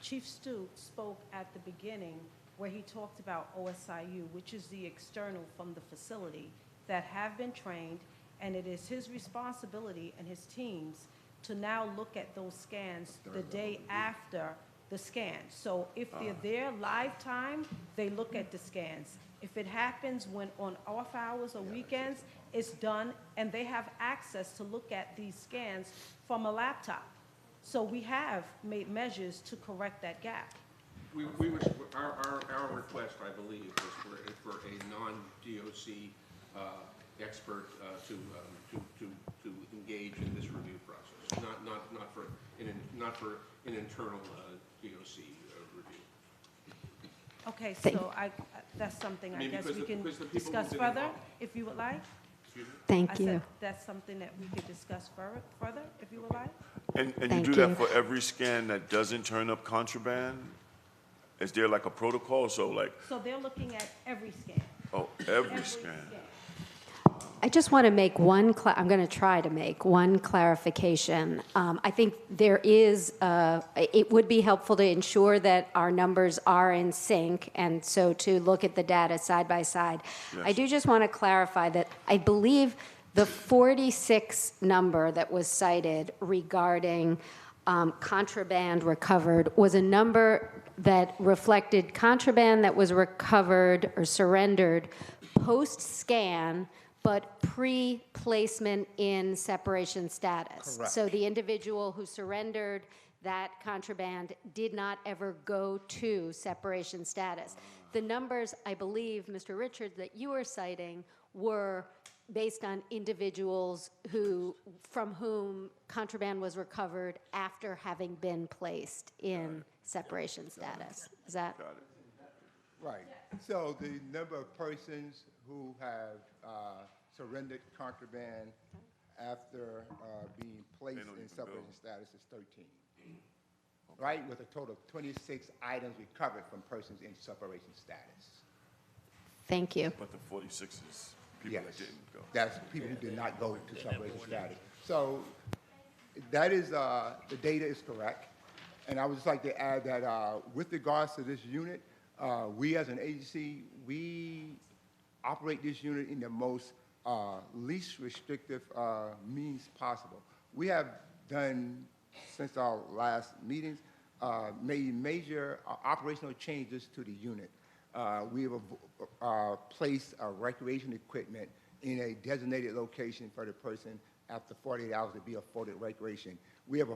Chief Stoops spoke at the beginning where he talked about OSIU, which is the external from the facility that have been trained, and it is his responsibility and his team's to now look at those scans the day after the scan. So if they're there live time, they look at the scans. If it happens when on off hours or weekends, it's done, and they have access to look at these scans from a laptop. So we have made measures to correct that gap. Our request, I believe, was for a non-DOC expert to engage in this review process, not for an internal DOC review. Okay, so that's something I guess we can discuss further, if you would like. Thank I you. said that's something that we could discuss further, if you would like. And you Thank do that you. for every scan that doesn't turn up contraband? Is there like a protocol? So like, So they're looking at every scan. oh, every scan. I just want to make I'm going to try to make one clarification. I think there is, it would be helpful to ensure that our numbers are in sync, and so to look at the data side by side. Yes. I do just want to clarify that I believe the 46 number that was cited regarding contraband recovered was a number that reflected contraband that was recovered or surrendered post-scan, but pre-placement in separation status. Correct. So the individual who surrendered that contraband did not ever go to separation status. The numbers, I believe, Mr. Richards, that you were citing were based on individuals from whom contraband was recovered after having been placed in separation status. Is that? Right. So the number of persons who have surrendered contraband after being placed in separation status is 13. Right, with a total of 26 items recovered from persons in separation status. Thank you. But the 46 is people that didn't go. That's people who did not go to separation status. So that is, the data is correct. And I would just like to add that with regards to this unit, we as an agency, we operate this unit in the most least restrictive means possible. We have done, since our last meetings, made major operational changes to the unit. We have placed recreation equipment in a designated location for the person after 48 hours to be afforded recreation. We have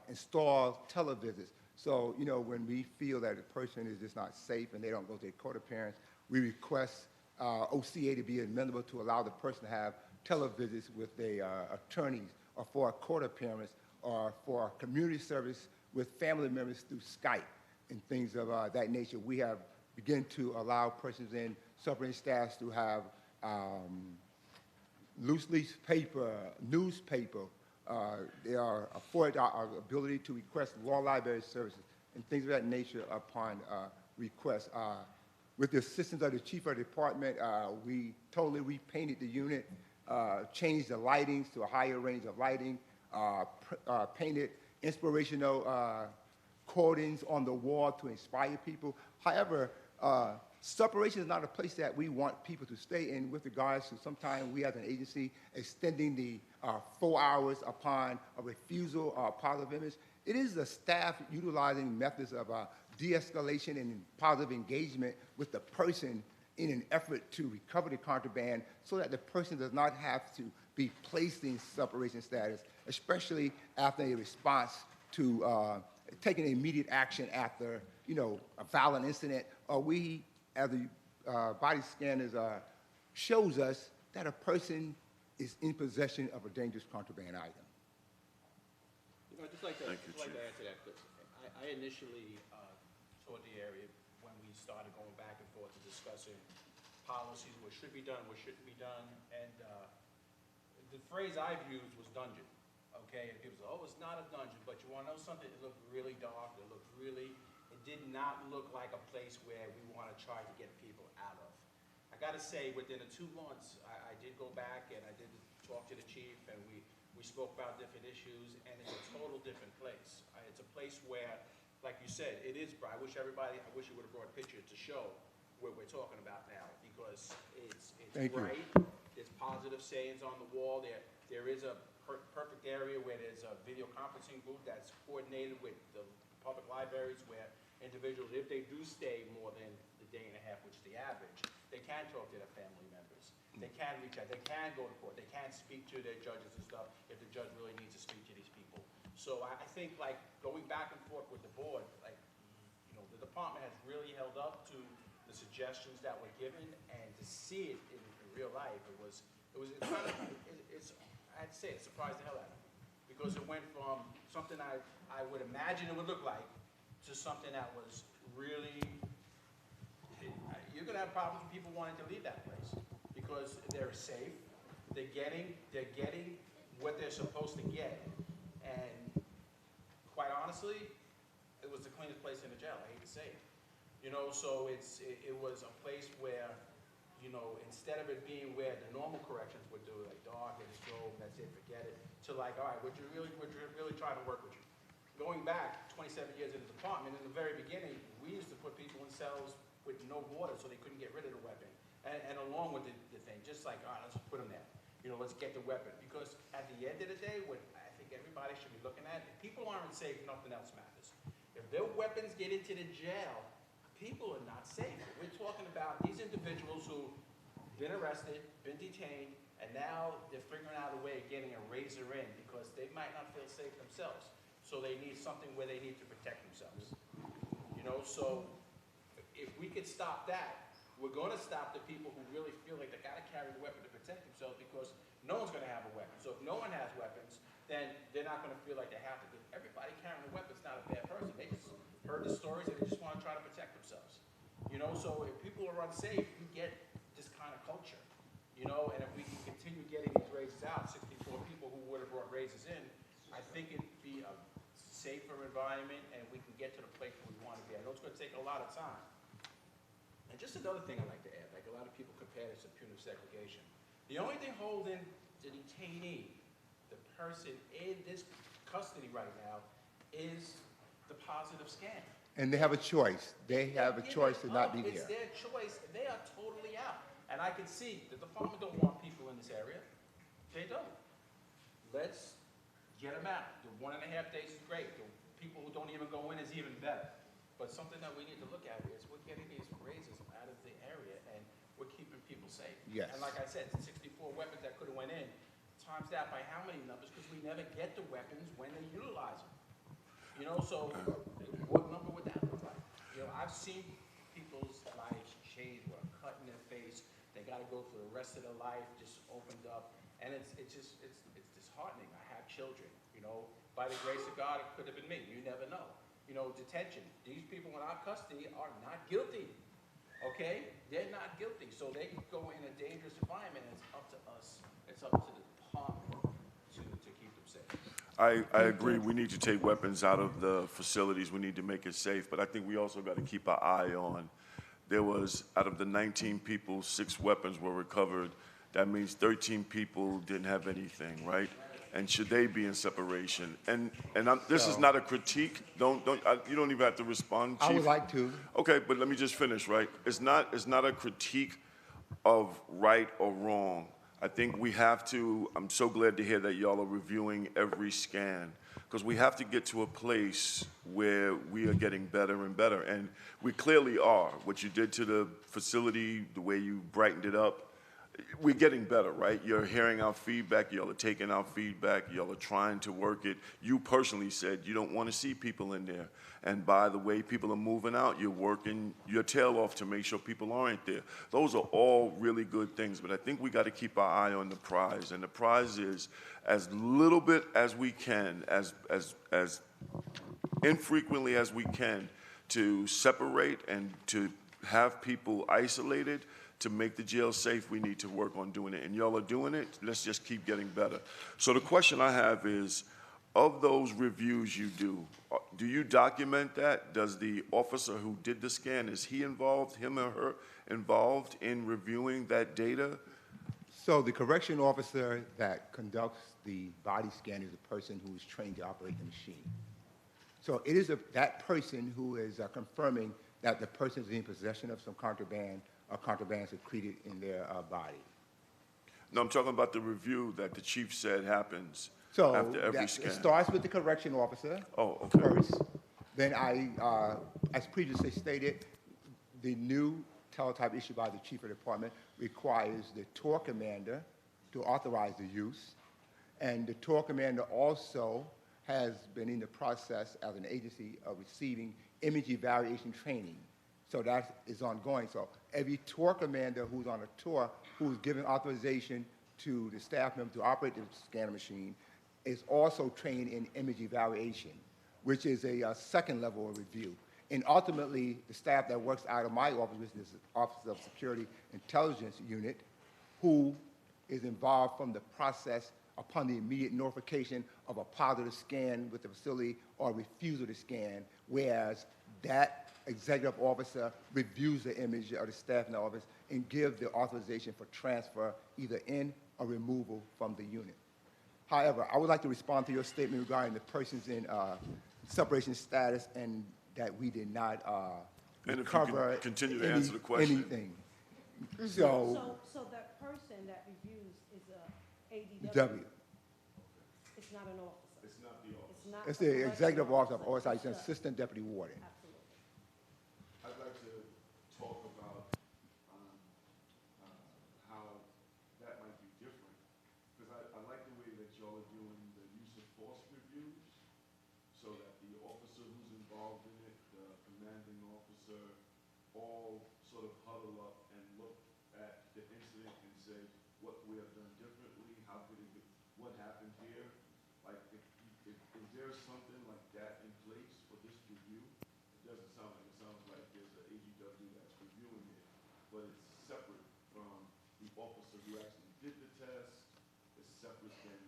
installed televisits. So, you know, when we feel that a person is just not safe and they don't go to a court appearance, we request OCA to be amenable to allow the person to have televisits with their attorneys, or for a court appearance, or for community service with family members through Skype and things of that nature. We have begun to allow persons in separation status to have loose leaf paper, newspaper. They are afforded our ability to request law library services and things of that nature upon request. With the assistance of the chief of the department, we totally repainted the unit, changed the lightings to a higher range of lighting, painted inspirational quotings on the wall to inspire people. However, separation is not a place that we want people to stay in, with regards to sometimes we as an agency extending the 4 hours upon a refusal or a positive image. It is the staff utilizing methods of de-escalation and positive engagement with the person in an effort to recover the contraband so that the person does not have to be placed in separation status, especially after a response to taking immediate action after, you know, a violent incident. We, as the body scanners, shows us that a person is in possession of a dangerous contraband item. You know, I'd just like to add to that. I initially toured the area when we started going back and forth and discussing policies, what should be done, what shouldn't be done, and the phrase I've used was dungeon. Okay, and people say, oh, it's not a dungeon, but you want to know something? It looked really dark. It did not look like a place where we want to try to get people out of. I got to say, within the 2 months, I did go back and I did talk to the chief, and we spoke about different issues, and it's a total different place. It's a place where, like you said, it is bright. I wish you would have brought a picture to show what we're talking about now, because it's bright. There's positive sayings on the wall. There is a perfect area where there's a video conferencing booth that's coordinated with the public libraries where individuals, if they do stay more than the day and a half, which is the average, they can talk to their family members. They can reach out, they can go to court, they can speak to their judges and stuff if the judge really needs to speak to these people. So I think like going back and forth with the board, like, you know, the department has really held up to the suggestions that were given, and to see it in real life, it's kind of, I'd say it surprised the hell out of me, because it went from something I would imagine it would look like to something that was really, you're gonna have problems with people wanting to leave that place, because they're safe, they're getting what they're supposed to get, and quite honestly, it was the cleanest place in the jail, I hate to say it. You know, so it was a place where, you know, instead of it being where the normal corrections would do, like dark and strobe, that's it, forget it, to like, all right, we're really trying to work with you. Going back 27 years in the department, in the very beginning, we used to put people in cells with no water so they couldn't get rid of the weapon. And along with the thing, just like, all right, let's put them there. You know, let's get the weapon. Because at the end of the day, what I think everybody should be looking at, if people aren't safe, nothing else matters. If their weapons get into the jail, people are not safe. We're talking about these individuals who've been arrested, been detained, and now they're figuring out a way of getting a razor in because they might not feel safe themselves. So they need something where they need to protect themselves. You know, so if we could stop that, we're going to stop the people who really feel like they got to carry the weapon to protect themselves, because no one's going to have a weapon. So if no one has weapons, then they're not going to feel like they have to. Because everybody carrying a weapon is not a bad person. They just heard the stories and they just want to try to protect themselves. You know, so if people are unsafe, you get this kind of culture. You know, and if we can continue getting these raises out, 64 people who would have brought raises in, I think it'd be a safer environment, and we can get to the place where we want to be. I know it's going to take a lot of time. And just another thing I'd like to add, like a lot of people compare this to punitive segregation. The only thing holding the detainee, the person in this custody right now, is the positive scan. And they have a choice. They have a choice to not be It's there. their choice. They are totally out. And I can see the department don't want people in this area. They don't. Let's get them out. The 1.5 days is great. The people who don't even go in is even better. But something that we need to look at is we're getting these raises out of the area, and we're keeping people safe. Yes. And like I said, 64 weapons that could have went in, times that by how many numbers? Because we never get the weapons when they utilize them. You know, so what number would that look like? You know, I've seen people's lives change with a cut in their face. They got to go through the rest of their life just opened up, and it's disheartening. I have children. You know, by the grace of God, it could have been me. You never know. You know, detention. These people in our custody are not guilty. Okay, they're not guilty, so they can go in a dangerous environment. And it's up to us. It's up to the department to keep them safe. I agree. We need to take weapons out of the facilities. We need to make it safe. But I think we also got to keep our eye on, there was, out of the 19 people, 6 weapons were recovered. That means 13 people didn't have anything, right? And should they be in separation? And this is not a critique. You don't even have to respond, Chief. I would like to. Okay, but let me just finish, right? It's not a critique of right or wrong. I think we have to, I'm so glad to hear that y'all are reviewing every scan, because we have to get to a place where we are getting better and better, and we clearly are. What you did to the facility, the way you brightened it up, we're getting better, right? You're hearing our feedback, y'all are taking our feedback, y'all are trying to work it. You personally said you don't want to see people in there. And by the way people are moving out, you're working your tail off to make sure people aren't there. Those are all really good things, but I think we got to keep our eye on the prize. And the prize is as little bit as we can, as infrequently as we can, to separate and to have people isolated. To make the jail safe, we need to work on doing it. And y'all are doing it. Let's just keep getting better. So the question I have is, of those reviews you do you document that? Does the officer who did the scan, is he involved, him or her, involved in reviewing that data? So the correction officer that conducts the body scan is a person who is trained to operate the machine. So it is that person who is confirming that the person is in possession of some contraband or contraband secreted in their body. No, I'm talking about the review that the chief said happens. So After every that- scan? it starts with the correction officer. Oh, okay. First. Then as previously stated, the new teletype issued by the chief of department requires the tour commander to authorize the use. And the tour commander also has been in the process as an agency of receiving image evaluation training. So that is ongoing. So every tour commander who's on a tour, who's given authorization to the staff member to operate the scanner machine, is also trained in image evaluation, which is a second level of review. And ultimately, the staff that works out of my office, which is the Office of Security Intelligence Unit, who is involved from the process upon the immediate notification of a positive scan with the facility or refusal to scan, whereas that executive officer reviews the image of the staff in the office and gives the authorization for transfer either in or removal from the unit. However, I would like to respond to your statement regarding the persons in separation status and that we did not And if you recover can continue to answer the question. anything. So that person that reviews is a ADW? W. It's not an officer? It's not the officer. It's not It's a the correctional executive officer of officer, OSI, it's an it's a- assistant deputy warden. Absolutely. I'd like to talk about how that might be different, because I like the way that y'all are doing the use of force reviews, so that the officer who's involved in it, the commanding officer, all sort of huddle up and look at the incident and say, what we have done differently, how could it, what happened here? Like, is there something like that in place for this review? It doesn't sound like, it sounds like there's an AGW that's reviewing it, but it's separate from the officer who actually did the test. It's separate than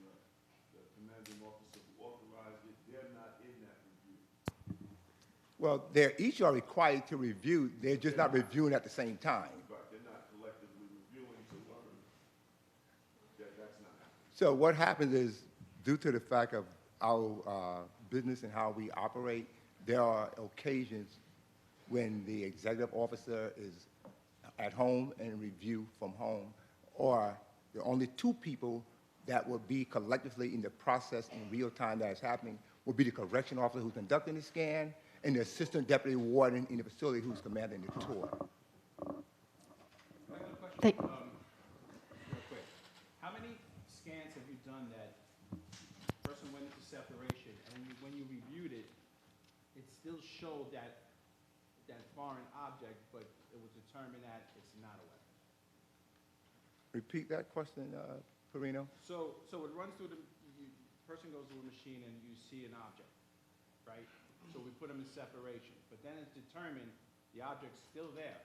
the commanding officer who authorized it. They're not in that review. Well, they're each are required to review, they're just not reviewing at the same time. But they're not collectively reviewing to learn that that's not happening. So what happens is, due to the fact of our business and how we operate, there are occasions when the executive officer is at home and review from home, or the only two people that will be collectively in the process in real time that is happening will be the correction officer who's conducting the scan and the assistant deputy warden in the facility who's commanding the tour. Thank- Real quick, how many scans have you done that person went into separation, and when you reviewed it, it still showed that foreign object, but it was determined that it's not a weapon? Repeat that question, Perino. So it runs through person goes to a machine and you see an object, right? So we put them in separation, but then it's determined the object's still there.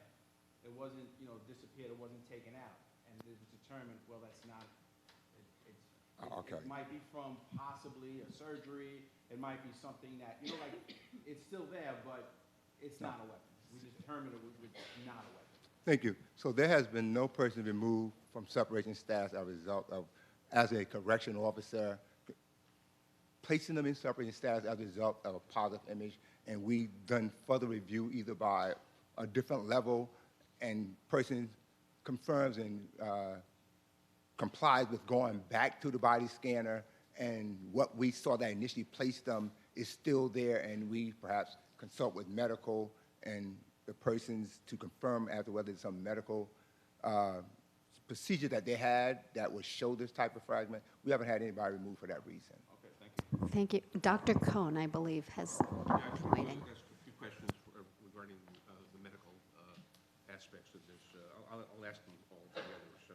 It wasn't, disappeared, it wasn't taken out. And it was determined, well, that's not, Okay. it might be from possibly a surgery, it might be something that, it's still there, but it's not a weapon. We determined it was not a weapon. Thank you. So there has been no person removed from separation status as a result of, as a correction officer, placing them in separation status as a result of a positive image, and we've done further review either by a different level, and person confirms and complies with going back to the body scanner, and what we saw that initially placed them is still there, and we perhaps consult with medical and the persons to confirm as to whether it's some medical procedure that they had that would show this type of fragment. We haven't had anybody removed for that reason. Okay, thank you. Thank you. Dr. Cohn, I believe, has been waiting. I'll ask a few questions regarding the medical aspects of this. I'll ask them all together. So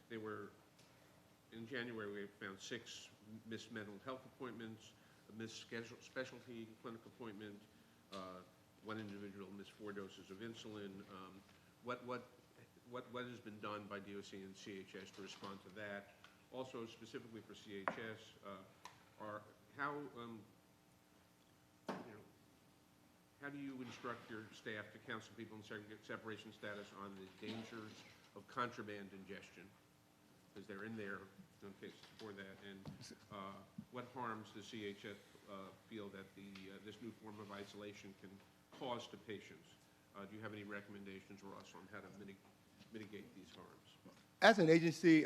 they were, in January, we found 6 missed mental health appointments, a missed specialty clinic appointment, 1 individual missed 4 doses of insulin. What has been done by DOC and CHS to respond to that? Also, specifically for CHS, how do you instruct your staff to counsel people in separation status on the dangers of contraband ingestion? Because they're in there in cases for that. And what harms does CHS feel that this new form of isolation can cause to patients? Do you have any recommendations, Ross, on how to mitigate these harms? As an agency,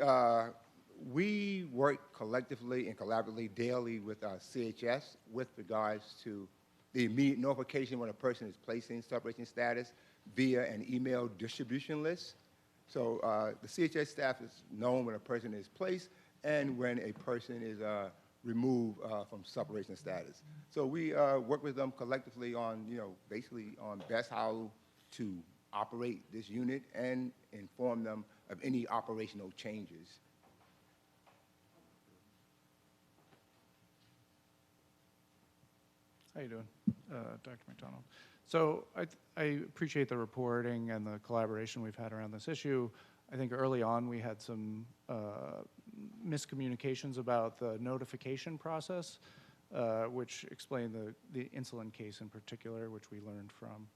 we work collectively and collaboratively daily with CHS with regards to the immediate notification when a person is placing separation status via an email distribution list. So the CHS staff is known when a person is placed and when a person is removed from separation status. So we work with them collectively on, basically on best how to operate this unit and inform them of any operational changes. How you doing, Dr. McDonald? So I appreciate the reporting and the collaboration we've had around this issue. I think early on we had some miscommunications about the notification process, which explained the insulin case in particular, which we learned from.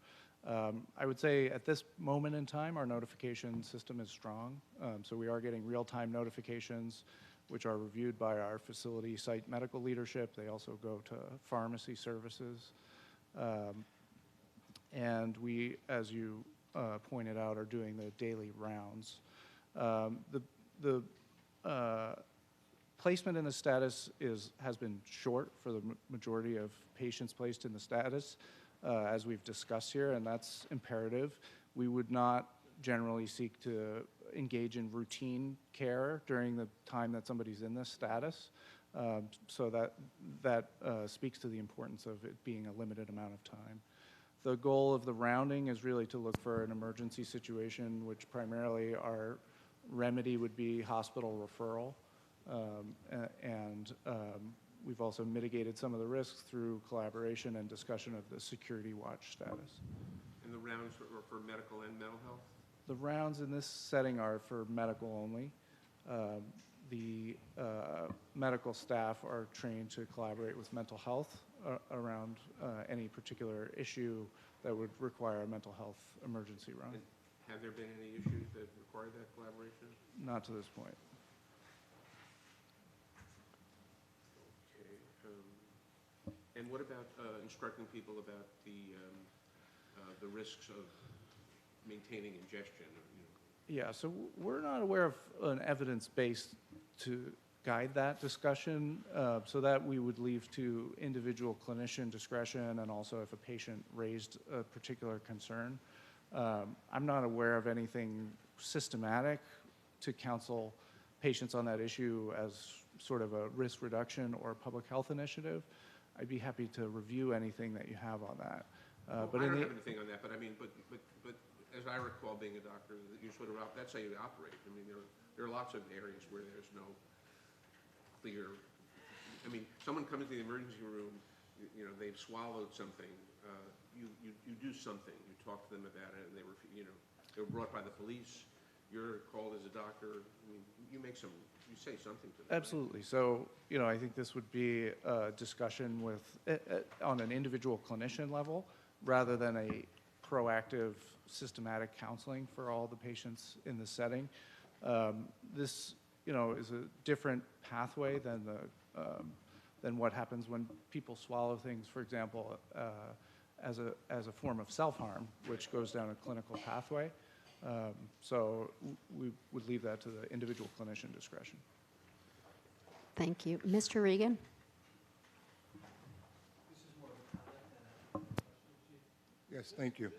I would say at this moment in time, our notification system is strong. So we are getting real-time notifications, which are reviewed by our facility site medical leadership. They also go to pharmacy services. And we, as you pointed out, are doing the daily rounds. The placement in the status has been short for the majority of patients placed in the status, as we've discussed here, and that's imperative. We would not generally seek to engage in routine care during the time that somebody's in this status. So that speaks to the importance of it being a limited amount of time. The goal of the rounding is really to look for an emergency situation, which primarily our remedy would be hospital referral. We've also mitigated some of the risks through collaboration and discussion of the security watch status. And the rounds are for medical and mental health? The rounds in this setting are for medical only. The medical staff are trained to collaborate with mental health around any particular issue that would require a mental health emergency round. And have there been any issues that require that collaboration? Not to this point. Okay. And what about instructing people about the risks of maintaining ingestion? Yeah, so we're not aware of an evidence base to guide that discussion, so that we would leave to individual clinician discretion and also if a patient raised a particular concern. I'm not aware of anything systematic to counsel patients on that issue as sort of a risk reduction or public health initiative. I'd be happy to review anything that you have on that. Well, I don't have anything on that, but I mean, but as I recall being a doctor, you sort of that's how you operate. I mean, there are lots of areas where there's no clear. I mean, someone comes to the emergency room, they've swallowed something. You do something. You talk to them about it, and they were brought by the police. You're called as a doctor. I mean, you say something to them. Absolutely. So, I think this would be a discussion with on an individual clinician level rather than a proactive, systematic counseling for all the patients in the setting. This, is a different pathway than what happens when people swallow things, for example, as a form of self-harm, which goes down a clinical pathway. So we would leave that to the individual clinician discretion. Thank you. Mr. Regan? Yes, thank you.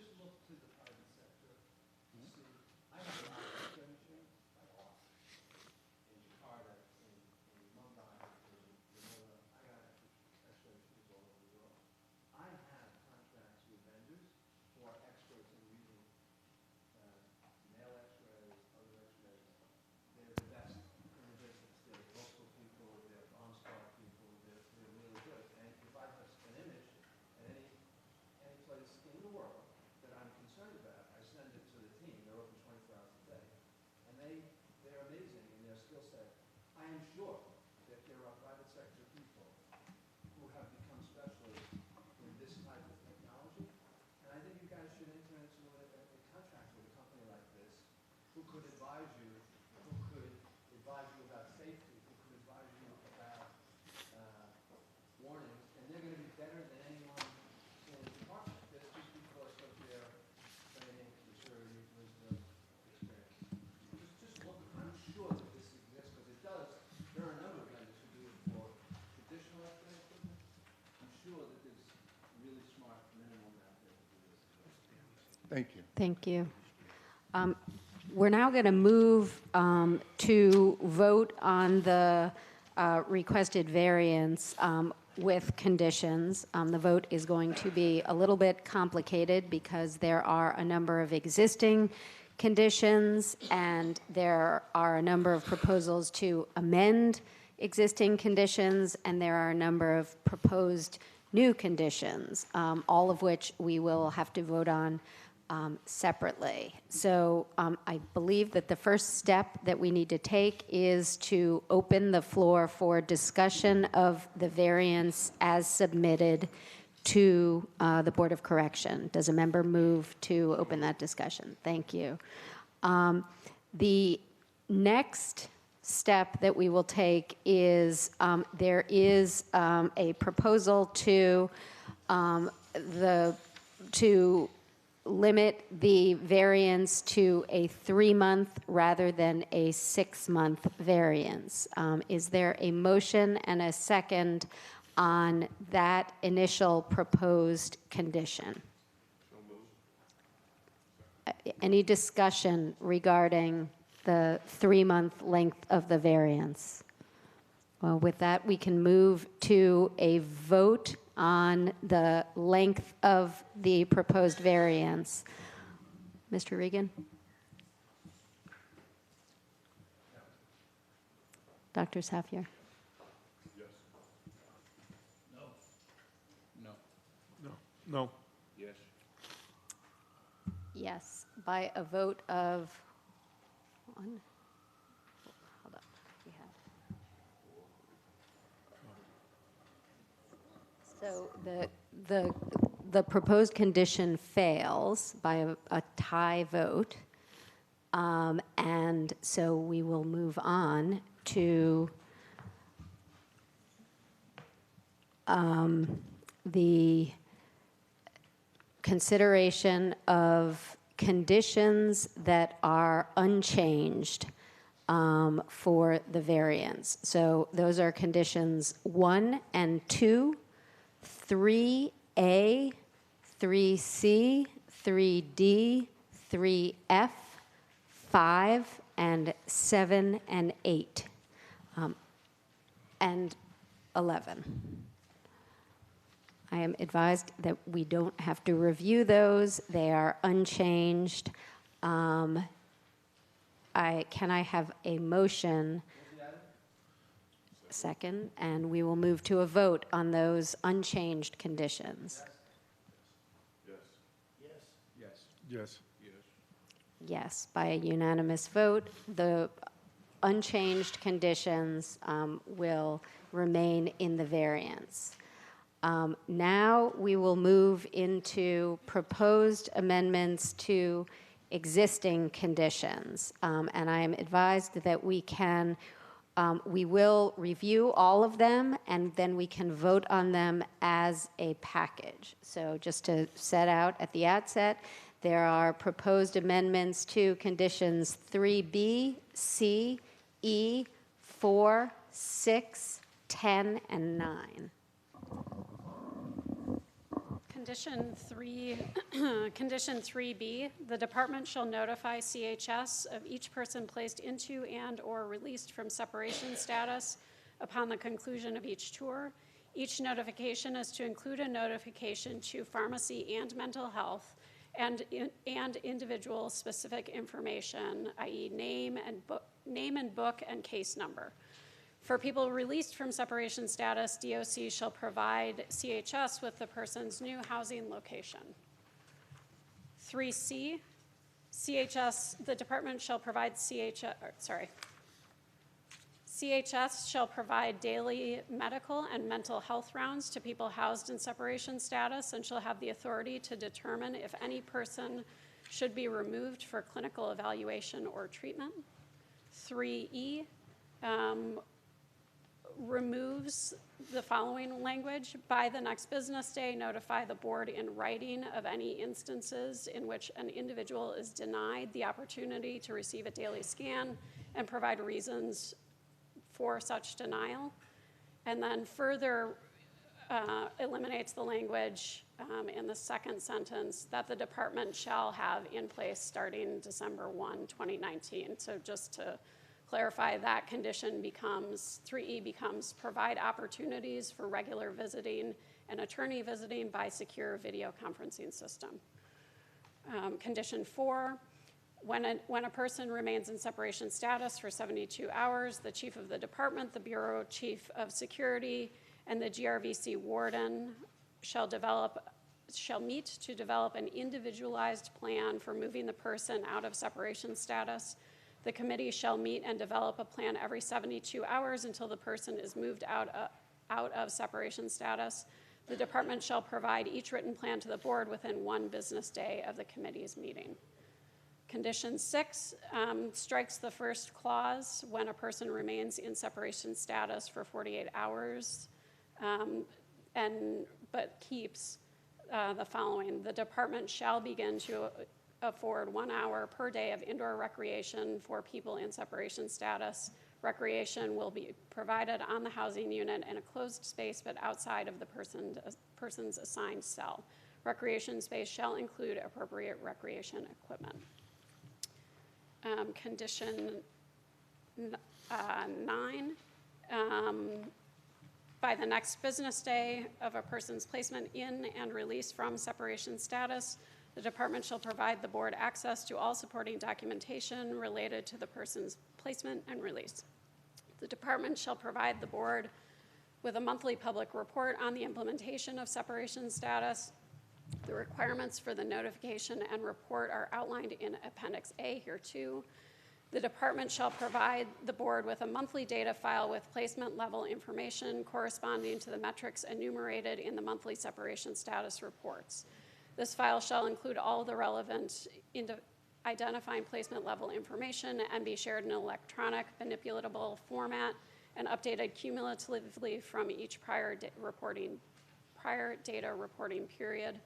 Thank you. Thank you. We're now going to move to vote on the requested variance with conditions. The vote is going to be a little bit complicated because there are a number of existing conditions and there are a number of proposals to amend existing conditions, and there are a number of proposed new conditions, all of which we will have to vote on separately. So I believe that the first step that we need to take is to open the floor for discussion of the variance as submitted to the Board of Correction. Does a member move to open that discussion? Thank you. The next step that we will take is there is a proposal to limit the variance to a 3-month rather than a 6-month variance. Is there a motion and a second on that initial proposed condition? Any discussion regarding the 3-month length of the variance? Well, with that, we can move to a vote on the length of the proposed variance. Mr. Regan? Dr. Safier? Yes. No. No. No. Yes. Yes, by a vote of one. Hold up. We have. So the proposed condition fails by a tie vote, and so we will move on to the consideration of conditions that are unchanged for the variance. So those are conditions 1 and 2, 3A, 3C, 3D, 3F, 5, and 7 and 8, and 11. I am advised that we don't have to review those. They are unchanged. Can I have a motion? Second, and we will move to a vote on those unchanged conditions. Yes. Yes. Yes. Yes. Yes, by a unanimous vote, the unchanged conditions will remain in the variance. Now we will move into proposed amendments to existing conditions. And I am advised that we will review all of them and then we can vote on them as a package. So just to set out at the outset, there are proposed amendments to conditions 3B, C, E, 4, 6, 10, and 9. Condition 3B, the department shall notify CHS of each person placed into and/or released from separation status upon the conclusion of each tour. Each notification is to include a notification to pharmacy and mental health and individual specific information, i.e. name and book and case number. For people released from separation status, DOC shall provide CHS with the person's new housing location. 3C, CHS, the department shall provide CHS shall provide daily medical and mental health rounds to people housed in separation status and shall have the authority to determine if any person should be removed for clinical evaluation or treatment. 3E, removes the following language: by the next business day, notify the board in writing of any instances in which an individual is denied the opportunity to receive a daily scan and provide reasons for such denial. And then further eliminates the language in the second sentence that the department shall have in place starting December 1, 2019. So just to clarify, that condition becomes, 3E becomes provide opportunities for regular visiting and attorney visiting by secure video conferencing system. Condition 4, when a person remains in separation status for 72 hours, the chief of the department, the bureau chief of security, and the GRVC warden shall meet to develop an individualized plan for moving the person out of separation status. The committee shall meet and develop a plan every 72 hours until the person is moved out of separation status. The department shall provide each written plan to the board within 1 business day of the committee's meeting. Condition 6 strikes the first clause when a person remains in separation status for 48 hours, but keeps the following. The department shall begin to afford 1 hour per day of indoor recreation for people in separation status. Recreation will be provided on the housing unit in a closed space but outside of the person's assigned cell. Recreation space shall include appropriate recreation equipment. Condition 9, by the next business day of a person's placement in and release from separation status, the department shall provide the board access to all supporting documentation related to the person's placement and release. The department shall provide the board with a monthly public report on the implementation of separation status. The requirements for the notification and report are outlined in Appendix A here too. The department shall provide the board with a monthly data file with placement level information corresponding to the metrics enumerated in the monthly separation status reports. This file shall include all the relevant identifying placement level information and be shared in an electronic manipulatable format and updated cumulatively from each prior data reporting period.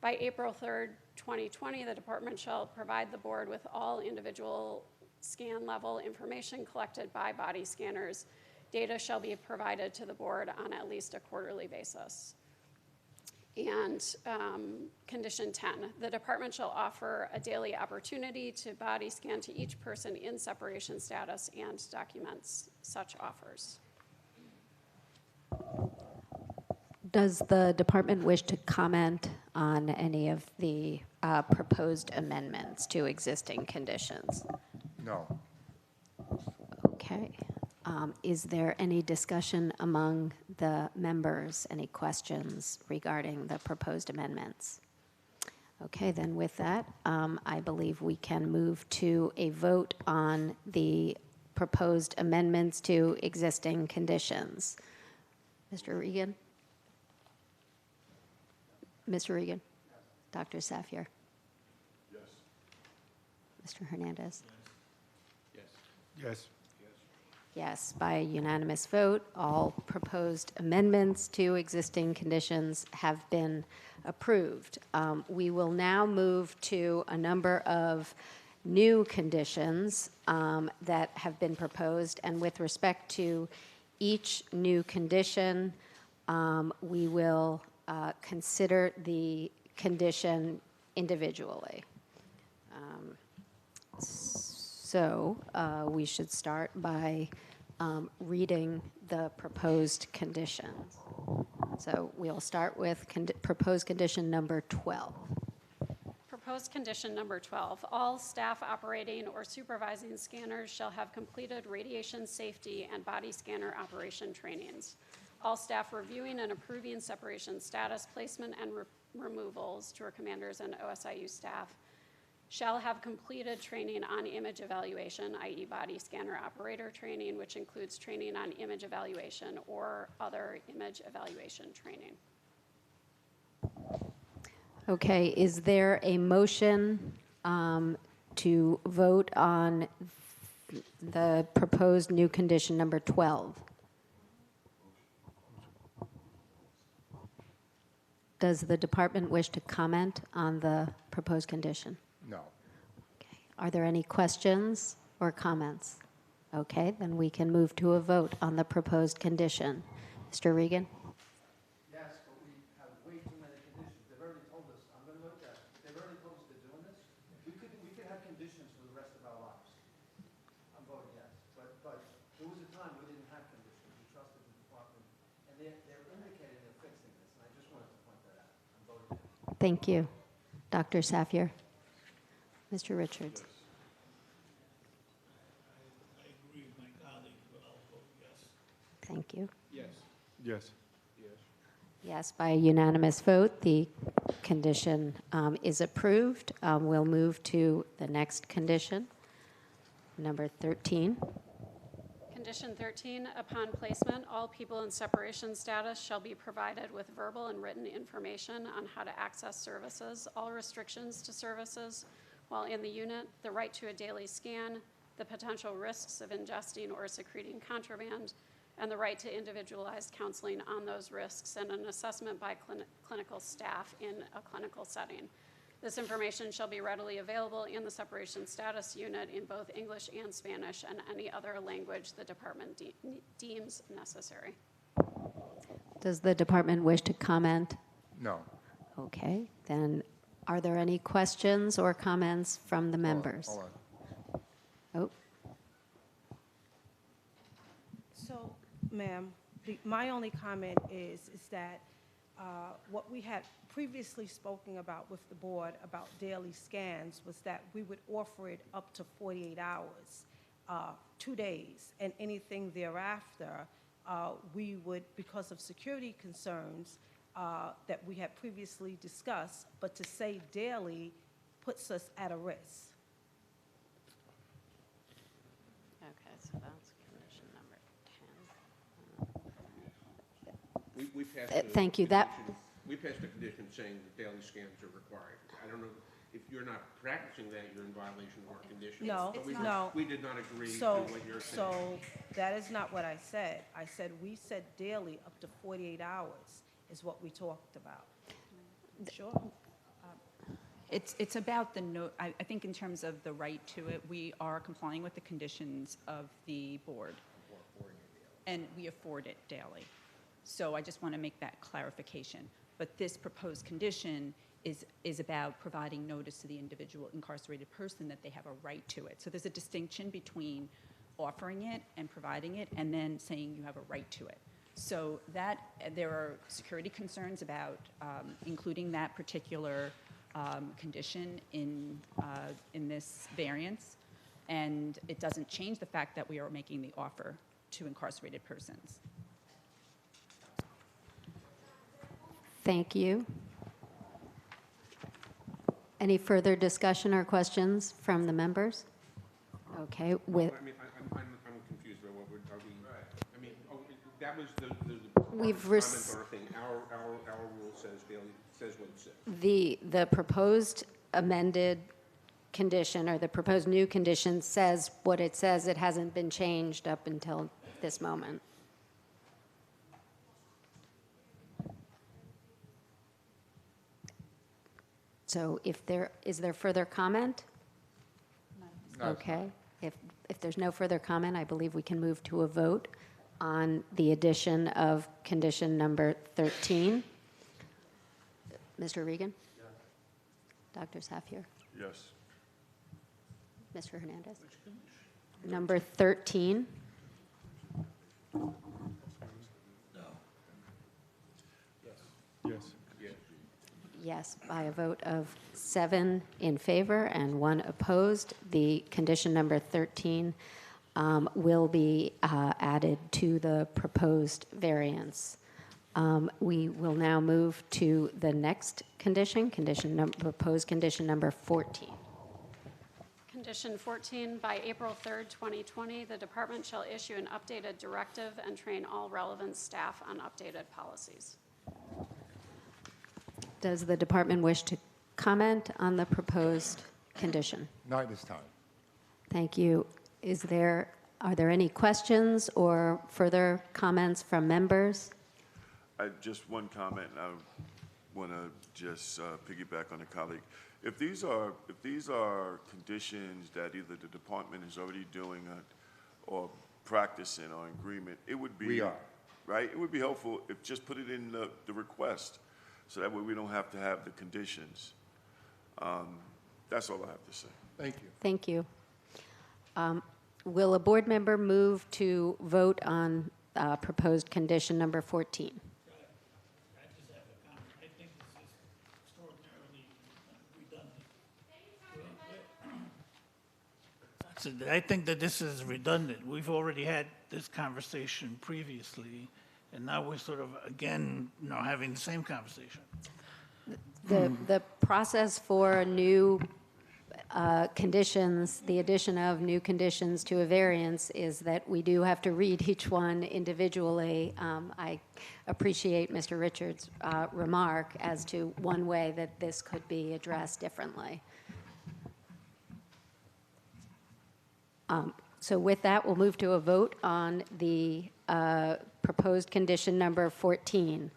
By April 3rd, 2020, the department shall provide the board with all individual scan level information collected by body scanners. Data shall be provided to the board on at least a quarterly basis. And condition 10, the department shall offer a daily opportunity to body scan to each person in separation status and documents such offers. Does the department wish to comment on any of the proposed amendments to existing conditions? No. Okay. Is there any discussion among the members, any questions regarding the proposed amendments? Okay, then with that, I believe we can move to a vote on the proposed amendments to existing conditions. Mr. Regan? Mr. Regan? Dr. Safier? Yes. Mr. Hernandez? Yes. Yes, by a unanimous vote, all proposed amendments to existing conditions have been approved. We will now move to a number of new conditions that have been proposed, and with respect to each new condition, we will consider the condition individually. So we should start by reading the proposed conditions. So we'll start with proposed condition number 12. Proposed condition number 12, all staff operating or supervising scanners shall have completed radiation safety and body scanner operation trainings. All staff reviewing and approving separation status, placement, and removals, tour commanders and OSIU staff shall have completed training on image evaluation, i.e. body scanner operator training, which includes training on image evaluation or other image evaluation training. Okay, is there a motion to vote on the proposed new condition number 12? Does the department wish to comment on the proposed condition? No. Okay. Are there any questions or comments? Okay, then we can move to a vote on the proposed condition. Mr. Regan? Yes. And they're indicating they're fixing this, and I just wanted to point that out. I'm voting yes. Thank you. Dr. Safier. Mr. Richards. I agree with my colleague, but I'll vote yes. Thank you. Yes. Yes. Yes. Yes, by a unanimous vote, the condition is approved. We'll move to the next condition, number 13. Condition 13, upon placement, all people in separation status shall be provided with verbal and written information on how to access services, all restrictions to services while in the unit, the right to a daily scan, the potential risks of ingesting or secreting contraband, and the right to individualized counseling on those risks and an assessment by clinical staff in a clinical setting. This information shall be readily available in the separation status unit in both English and Spanish and any other language the department deems necessary. Does the department wish to comment? No. Okay, then are there any questions or comments from the members? Hold on. Oh, So, ma'am, my only comment is that what we had previously spoken about with the board about daily scans was that we would offer it up to 48 hours, 2 days, and anything thereafter, we would, because of security concerns that we had previously discussed, but to say daily puts us at a risk. okay, so that's condition number 10. We passed Thank you. We passed a condition saying that daily scans are required. I don't know, if you're not practicing that, you're in violation of our conditions. No, But no. we did not agree to So, what you're saying. so that is not what I said. I said we said daily up to 48 hours is what we talked about. Sure. It's about the note, I think in terms of the right to it, we are complying with the conditions of the board. And we afford it daily. So I just want to make that clarification. But this proposed condition is about providing notice to the individual incarcerated person that they have a right to it. So there's a distinction between offering it and providing it and then saying you have a right to it. So that there are security concerns about including that particular condition in this variance, and it doesn't change the fact that we are making the offer to incarcerated persons. Thank you. Any further discussion or questions from the members? Okay, with, I mean, I'm confused by what are we, I mean, that was the We've comment or thing. Our rule says daily, says what it says. the proposed amended condition or the proposed new condition says what it says. It hasn't been changed up until this moment. So is there further comment? No, it's Okay. If there's no further comment, I believe we can move to a vote on the addition of condition number 13. Mr. Regan? Yes. Dr. Safier? Yes. Mr. Hernandez? Number 13. Yes. Yes, by a vote of 7 in favor and 1 opposed, the condition number 13 will be added to the proposed variance. We will now move to the next condition, proposed condition number 14. Condition 14, by April 3rd, 2020, the department shall issue an updated directive and train all relevant staff on updated policies. Does the department wish to comment on the proposed condition? Not at this time. Thank you. Are there any questions or further comments from members? Just one comment, and I want to just piggyback on a colleague. If these are conditions that either the department is already doing or practicing or in agreement, it would be. We are. Right? It would be helpful if just put it in the request, so that way we don't have to have the conditions. That's all I have to say. Thank you. Thank you. Will a board member move to vote on proposed condition number 14. I just have a comment. I think this is extraordinarily redundant. I think that this is redundant. We've already had this conversation previously, and now we're sort of, again, having the same conversation. The process for new conditions, the addition of new conditions to a variance is that we do have to read each one individually. I appreciate Mr. Richards' remark as to one way that this could be addressed differently. So with that, we'll move to a vote on the proposed condition number 14.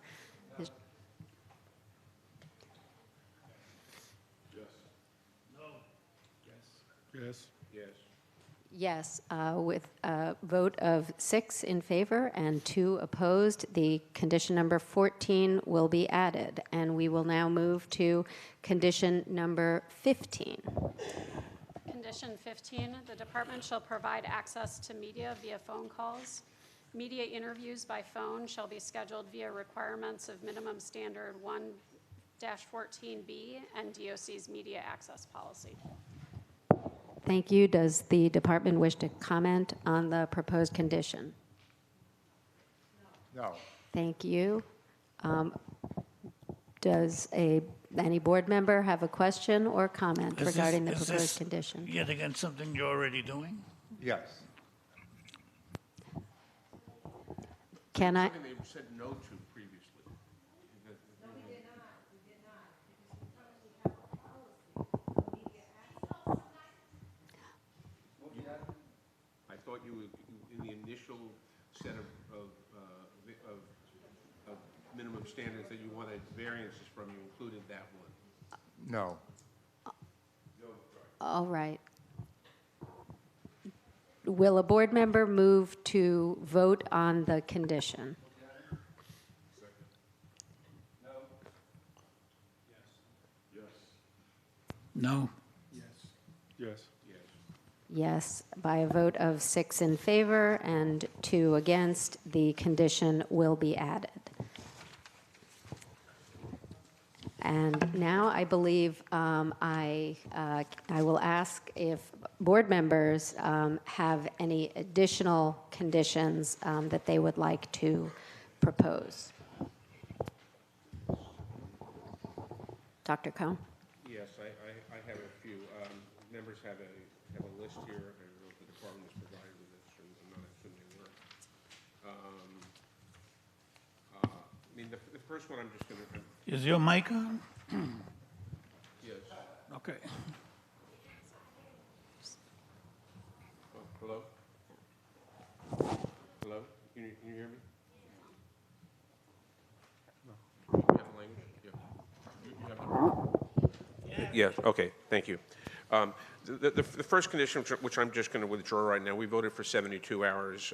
Yes. Yes. Yes, with a vote of 6 in favor and 2 opposed, the condition number 14 will be added. And we will now move to condition number 15. Condition 15, the department shall provide access to media via phone calls. Media interviews by phone shall be scheduled via requirements of minimum standard 1-14B and DOC's media access policy. Thank you. Does the department wish to comment on the proposed condition? No. Thank you. Does any board member have a question or comment regarding the proposed condition? Yet again, something you're already doing? Yes. Can I? Something they said no to previously. I thought you, in the initial set of minimum standards that you wanted variances from, you included that one. No. All right. Will a board member move to vote on the condition? No. Yes. Yes. Yes, by a vote of 6 in favor and 2 against, the condition will be added. And now I believe I will ask if board members have any additional conditions that they would like to propose. Dr. Cohn? Yes, I have a few. Members have a list here. I don't know if the department was provided with this, or I'm not assuming they were. I mean, the first one I'm just going to... Is your mic on? Yes. Okay. Oh, hello? Hello? Can you hear me? No. You have the language? Yeah. You have Yes, okay, thank you. The first condition, which I'm just going to withdraw right now, we voted for 72 hours.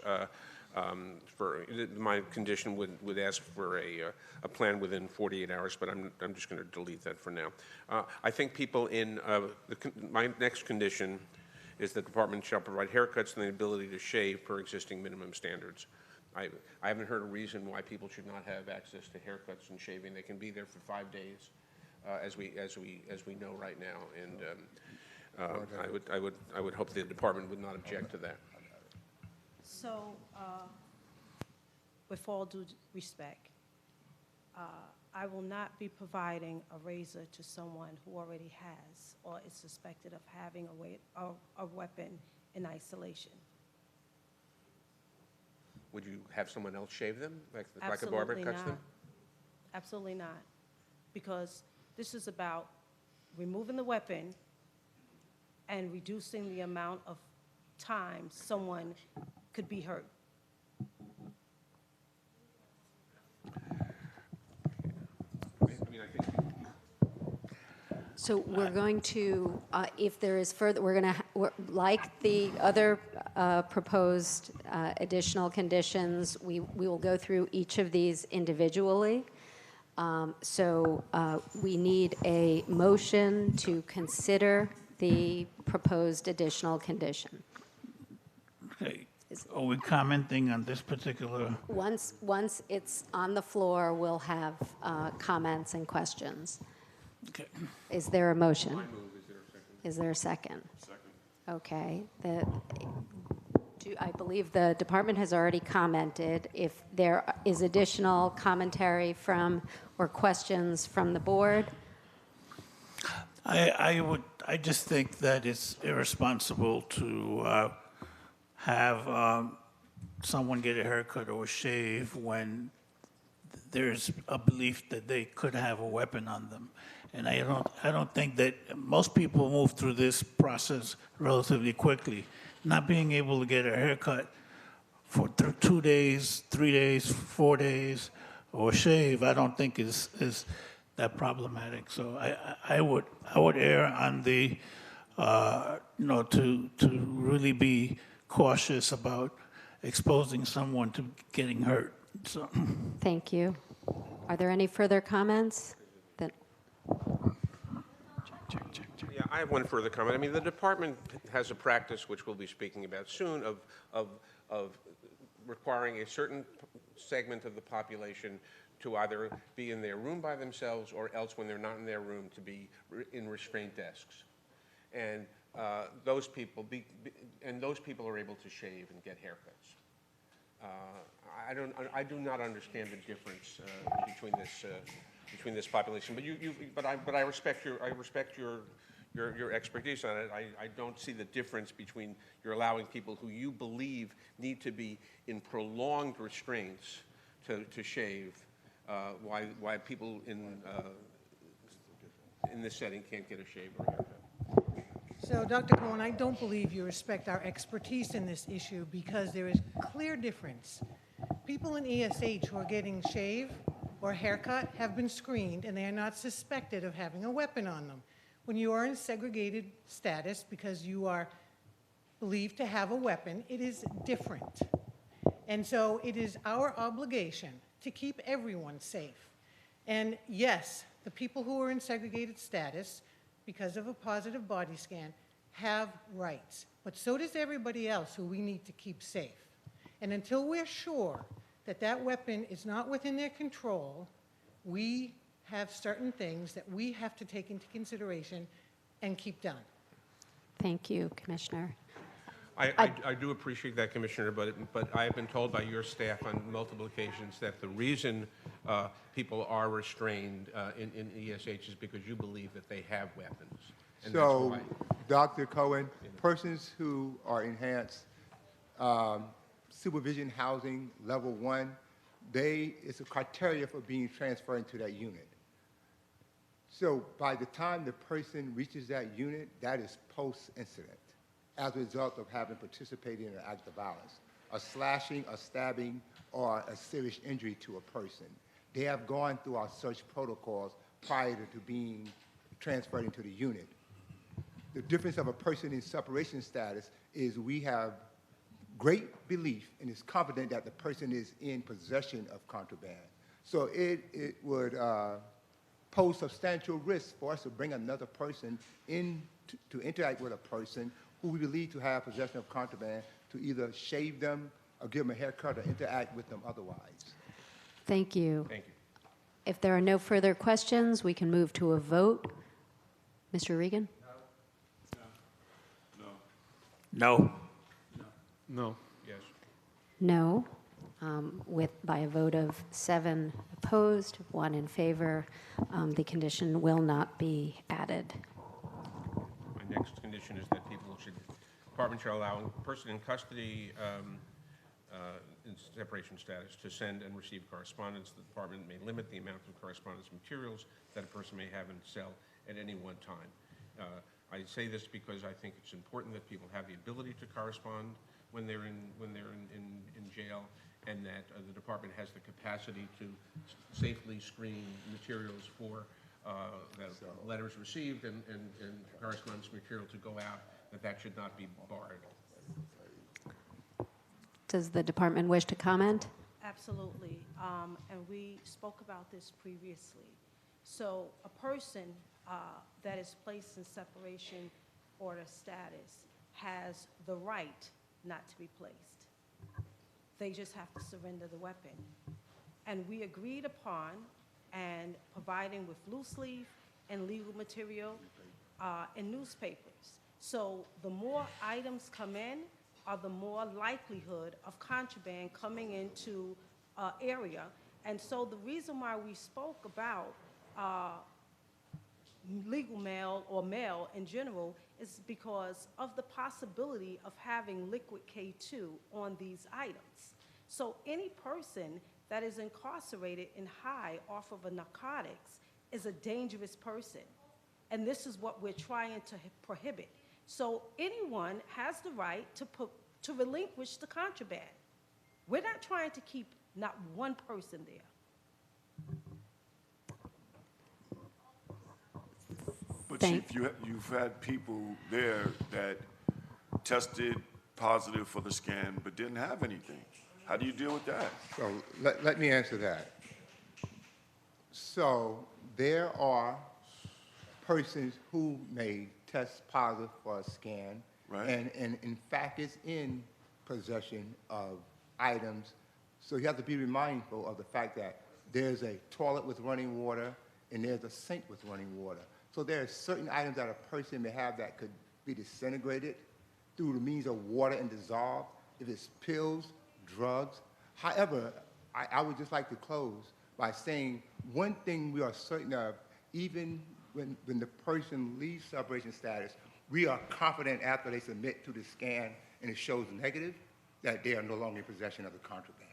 My condition would ask for a plan within 48 hours, but I'm just going to delete that for now. I think people in, my next condition is the department shall provide haircuts and the ability to shave per existing minimum standards. I haven't heard a reason why people should not have access to haircuts and shaving. They can be there for 5 days, as we know right now, and I would hope the department would not object to that. So, with all due respect, I will not be providing a razor to someone who already has or is suspected of having a weapon in isolation. Would you have someone else shave them, like a barber cuts them? Absolutely not, because this is about removing the weapon and reducing the amount of time someone could be hurt. So we're going to, if there is further, we're going to, like the other proposed additional conditions, we will go through each of these individually. So we need a motion to consider the proposed additional condition. Okay. Are we commenting on this particular? Once it's on the floor, we'll have comments and questions. Okay. Is there a motion? I move, is there a second? Is there a second? Second. Okay. I believe the department has already commented. If there is additional commentary from or questions from the board, I just think that it's irresponsible to have someone get a haircut or a shave when there's a belief that they could have a weapon on them. And I don't think that most people move through this process relatively quickly. Not being able to get a haircut for 2 days, 3 days, 4 days, or shave, I don't think is that problematic. So I would err on the to really be cautious about exposing someone to getting hurt. So. thank you. Are there any further comments? Yeah, I have one further comment. I mean, the department has a practice, which we'll be speaking about soon, of requiring a certain segment of the population to either be in their room by themselves or else when they're not in their room to be in restraint desks. And those people are able to shave and get haircuts. I do not understand the difference between this population. But I respect your expertise on it. I don't see the difference between you're allowing people who you believe need to be in prolonged restraints to shave, why people in this setting can't get a shave or a haircut. So, Dr. Cohen, I don't believe you respect our expertise in this issue because there is clear difference. People in ESH who are getting shave or haircut have been screened and they are not suspected of having a weapon on them. When you are in segregated status because you are believed to have a weapon, it is different. And so it is our obligation to keep everyone safe. And yes, the people who are in segregated status because of a positive body scan have rights, but so does everybody else who we need to keep safe. And until we're sure that that weapon is not within their control, we have certain things that we have to take into consideration and keep done. Thank you, Commissioner. I do appreciate that, Commissioner, but I have been told by your staff on multiple occasions that the reason people are restrained in ESH is because you believe that they have weapons. And so, that's why. Dr. Cohen, persons who are enhanced supervision housing level 1, it's a criteria for being transferred into that unit. So by the time the person reaches that unit, that is post-incident as a result of having participated in an act of violence, a slashing, a stabbing, or a serious injury to a person. They have gone through our search protocols prior to being transferred into the unit. The difference of a person in separation status is we have great belief and is confident that the person is in possession of contraband. So it would pose substantial risk for us to bring another person in to interact with a person who we believe to have possession of contraband, to either shave them or give them a haircut or interact with them otherwise. Thank you. Thank you. If there are no further questions, we can move to a vote. Mr. Regan? No. No. Yes. No. By a vote of 7 opposed, 1 in favor, the condition will not be added. My next condition is that department shall allow a person in custody in separation status to send and receive correspondence. The department may limit the amount of correspondence materials that a person may have in cell at any one time. I say this because I think it's important that people have the ability to correspond when they're in jail, and that the department has the capacity to safely screen materials for letters received and correspondence material to go out, that should not be barred. Does the department wish to comment? Absolutely. And we spoke about this previously. So a person that is placed in separation order status has the right not to be placed. They just have to surrender the weapon. And we agreed upon and providing with loose leaf and legal material and newspapers. So the more items come in, are the more likelihood of contraband coming into area. And so the reason why we spoke about legal mail or mail in general is because of the possibility of having liquid K2 on these items. So any person that is incarcerated and high off of a narcotics is a dangerous person. And this is what we're trying to prohibit. So anyone has the right to relinquish the contraband. We're not trying to keep not one person there. But Chief, you've had people there that tested positive for the scan but didn't have anything. How do you deal with that? So let me answer that. So there are persons who may test positive for a scan, right, and in fact is in possession of items. So you have to be mindful of the fact that there's a toilet with running water and there's a sink with running water. So there are certain items that a person may have that could be disintegrated through the means of water and dissolved, if it's pills, drugs. However, I would just like to close by saying one thing we are certain of, even when the person leaves separation status, we are confident after they submit to the scan and it shows negative that they are no longer in possession of the contraband.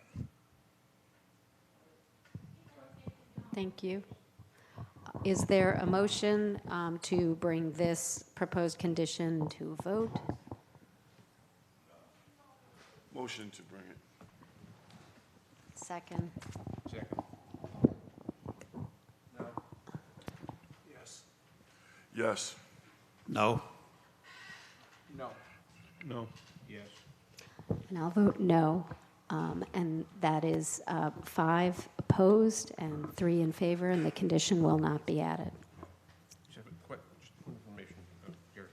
Thank you. Is there a motion to bring this proposed condition to a vote? Motion to bring it. Second. Second. No. Yes. Yes. No. No. No. Yes. And I'll vote no. And that is 5 opposed and 3 in favor, and the condition will not be added. Just have a just information here.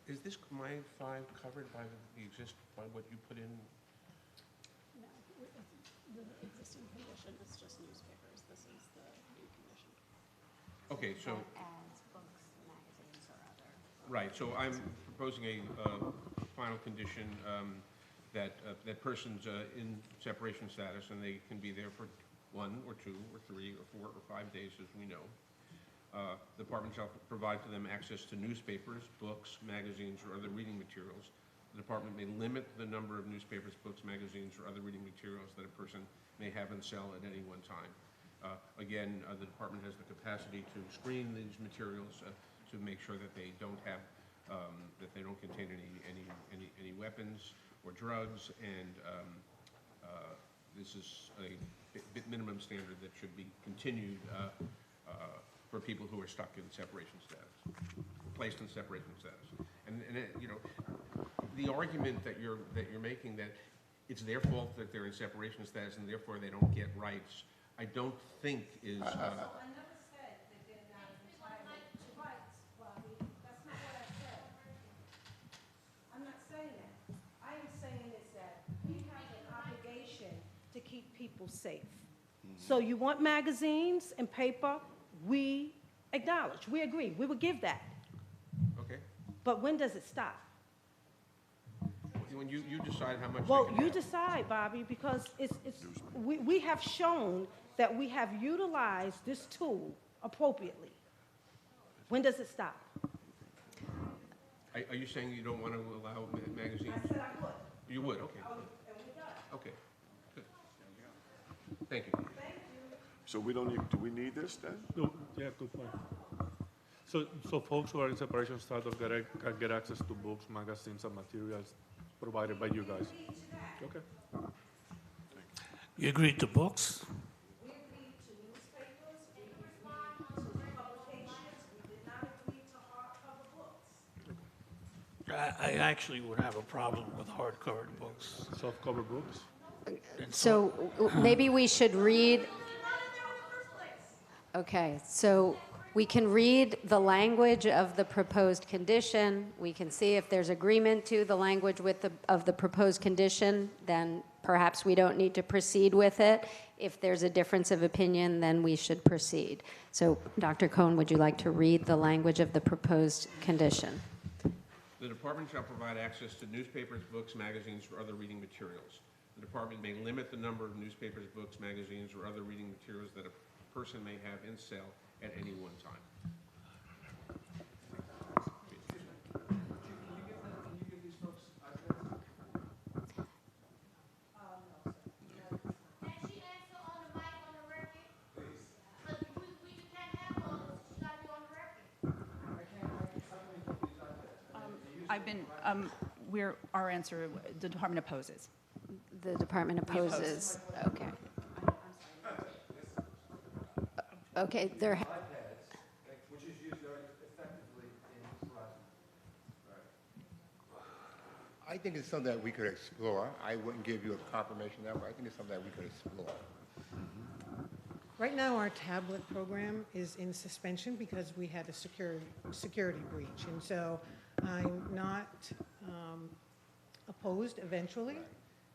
Is this my 5 covered by by what you put in? No, the existing condition is just newspapers. This is the new condition. Okay, so. Ads, books, magazines, or other. Right, so I'm proposing a final condition that persons in separation status, and they can be there for 1 or 2 or 3 or 4 or 5 days, as we know. The department shall provide to them access to newspapers, books, magazines, or other reading materials. The department may limit the number of newspapers, books, magazines, or other reading materials that a person may have and sell at any one time. Again, the department has the capacity to screen these materials to make sure that they don't have, that they don't contain any weapons or drugs, and this is a minimum standard that should be continued for people who are stuck in separation status, placed in separation status. And you know, the argument that you're making that it's their fault that they're in separation status and therefore they don't get rights, I don't think is. I never said that they're not entitled to rights, Bobby. That's not what I said. I'm not saying that. I am saying is that we have an obligation to keep people safe. So you want magazines and paper, we acknowledge, we agree, we would give that. Okay. But when does it stop? When you decide how much. Well, you decide, Bobby, because we have shown that we have utilized this tool appropriately. When does it stop? Are you saying you don't want to allow magazines? I said I would. You would, okay. Okay, good. Thank you. Thank you. So we don't need, do we need this then? No, yeah, good point. So folks who are in separation status can get access to books, magazines, and materials provided by you guys. Okay. You agreed to books? We agreed to newspapers, we agreed to publications, we did not agree to hardcover books. I actually would have a problem with hardcover books. Softcover books? So maybe we should read. Okay, so We can read the language of the proposed condition. We can see if there's agreement to the language of the proposed condition, then perhaps we don't need to proceed with it. If there's a difference of opinion, then we should proceed. So, Dr. Cohn, would you like to read the language of the proposed condition? The department shall provide access to newspapers, books, magazines, or other reading materials. The department may limit the number of newspapers, books, magazines, or other reading materials that a person may have in sale at any one time. Our answer, the department opposes. The department opposes. Okay. Okay, there. Which is used very effectively in Horizon. I think it's something that we could explore. I wouldn't give you a confirmation of that, but I think it's something that we could explore. Right now, our tablet program is in suspension because we had a security breach. And so I'm not opposed eventually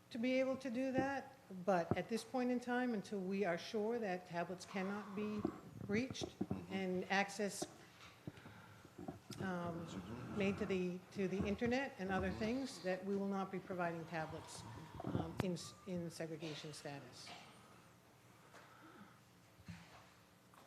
to be able to do that. But at this point in time, until we are sure that tablets cannot be breached and access made to the internet and other things, that we will not be providing tablets in segregation status.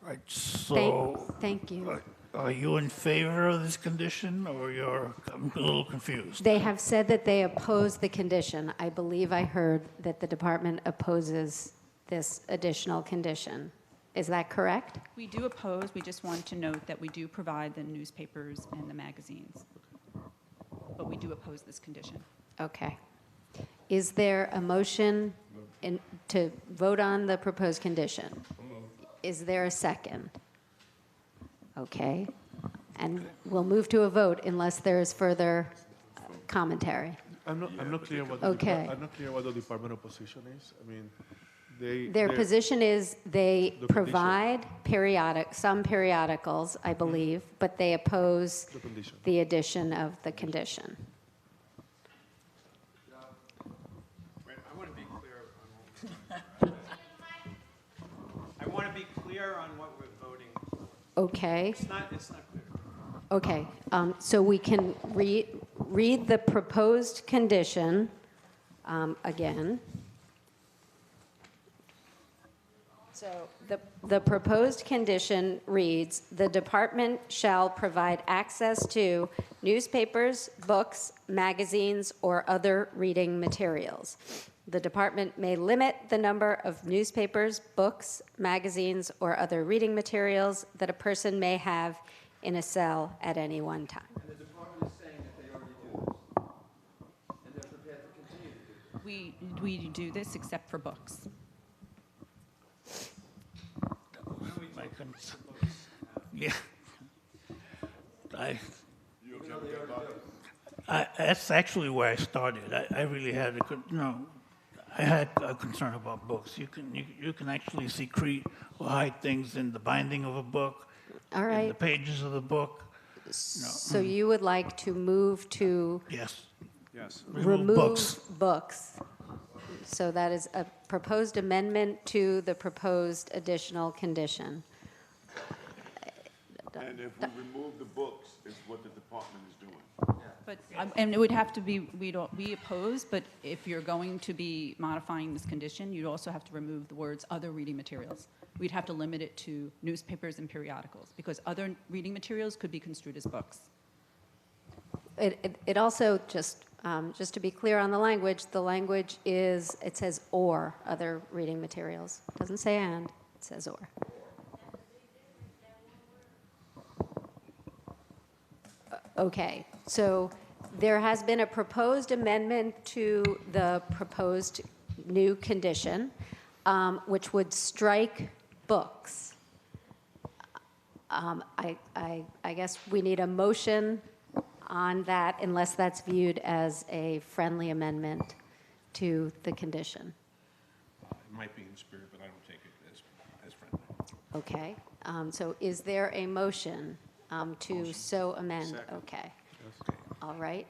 Right, so. Thank you. Are you in favor of this condition, or I'm a little confused? They have said that they oppose the condition. I believe I heard that the department opposes this additional condition. Is that correct? We do oppose. We just want to note that we do provide the newspapers and the magazines. But we do oppose this condition. Okay. Is there a motion to vote on the proposed condition? Is there a second? Okay. And we'll move to a vote unless there is further commentary. I'm not clear what Okay. I'm not clear what the department opposition is. I mean, Their position is they provide some periodicals, I believe, but they oppose the addition of the condition. I want to be clear on what we're voting for. Okay. It's not clear. Okay. So we can read the proposed condition again. So the proposed condition reads, the department shall provide access to newspapers, books, magazines, or other reading materials. The department may limit the number of newspapers, books, magazines, or other reading materials that a person may have in a cell at any one time. And the department is saying that they already do this. And they're prepared to continue to do this. We do this except for books. Yeah. That's actually where I started. I really had I had a concern about books. You can actually secrete or hide things in the binding of a book, All right. in the pages of the book. So you would like to move to Yes. remove books. So that is a proposed amendment to the proposed additional condition. And if we remove the books, it's what the department is doing. But, and it would have to be, we oppose, but if you're going to be modifying this condition, you'd also have to remove the words other reading materials. We'd have to limit it to newspapers and periodicals, because other reading materials could be construed as books. It also, just to be clear on the language is, it says or other reading materials. It doesn't say and, it says or. Okay, so there has been a proposed amendment to the proposed new condition, which would strike books. I guess we need a motion on that unless that's viewed as a friendly amendment to the condition. It might be in spirit, but I don't take it as friendly. Okay. So is there a motion to so amend? Okay. All right.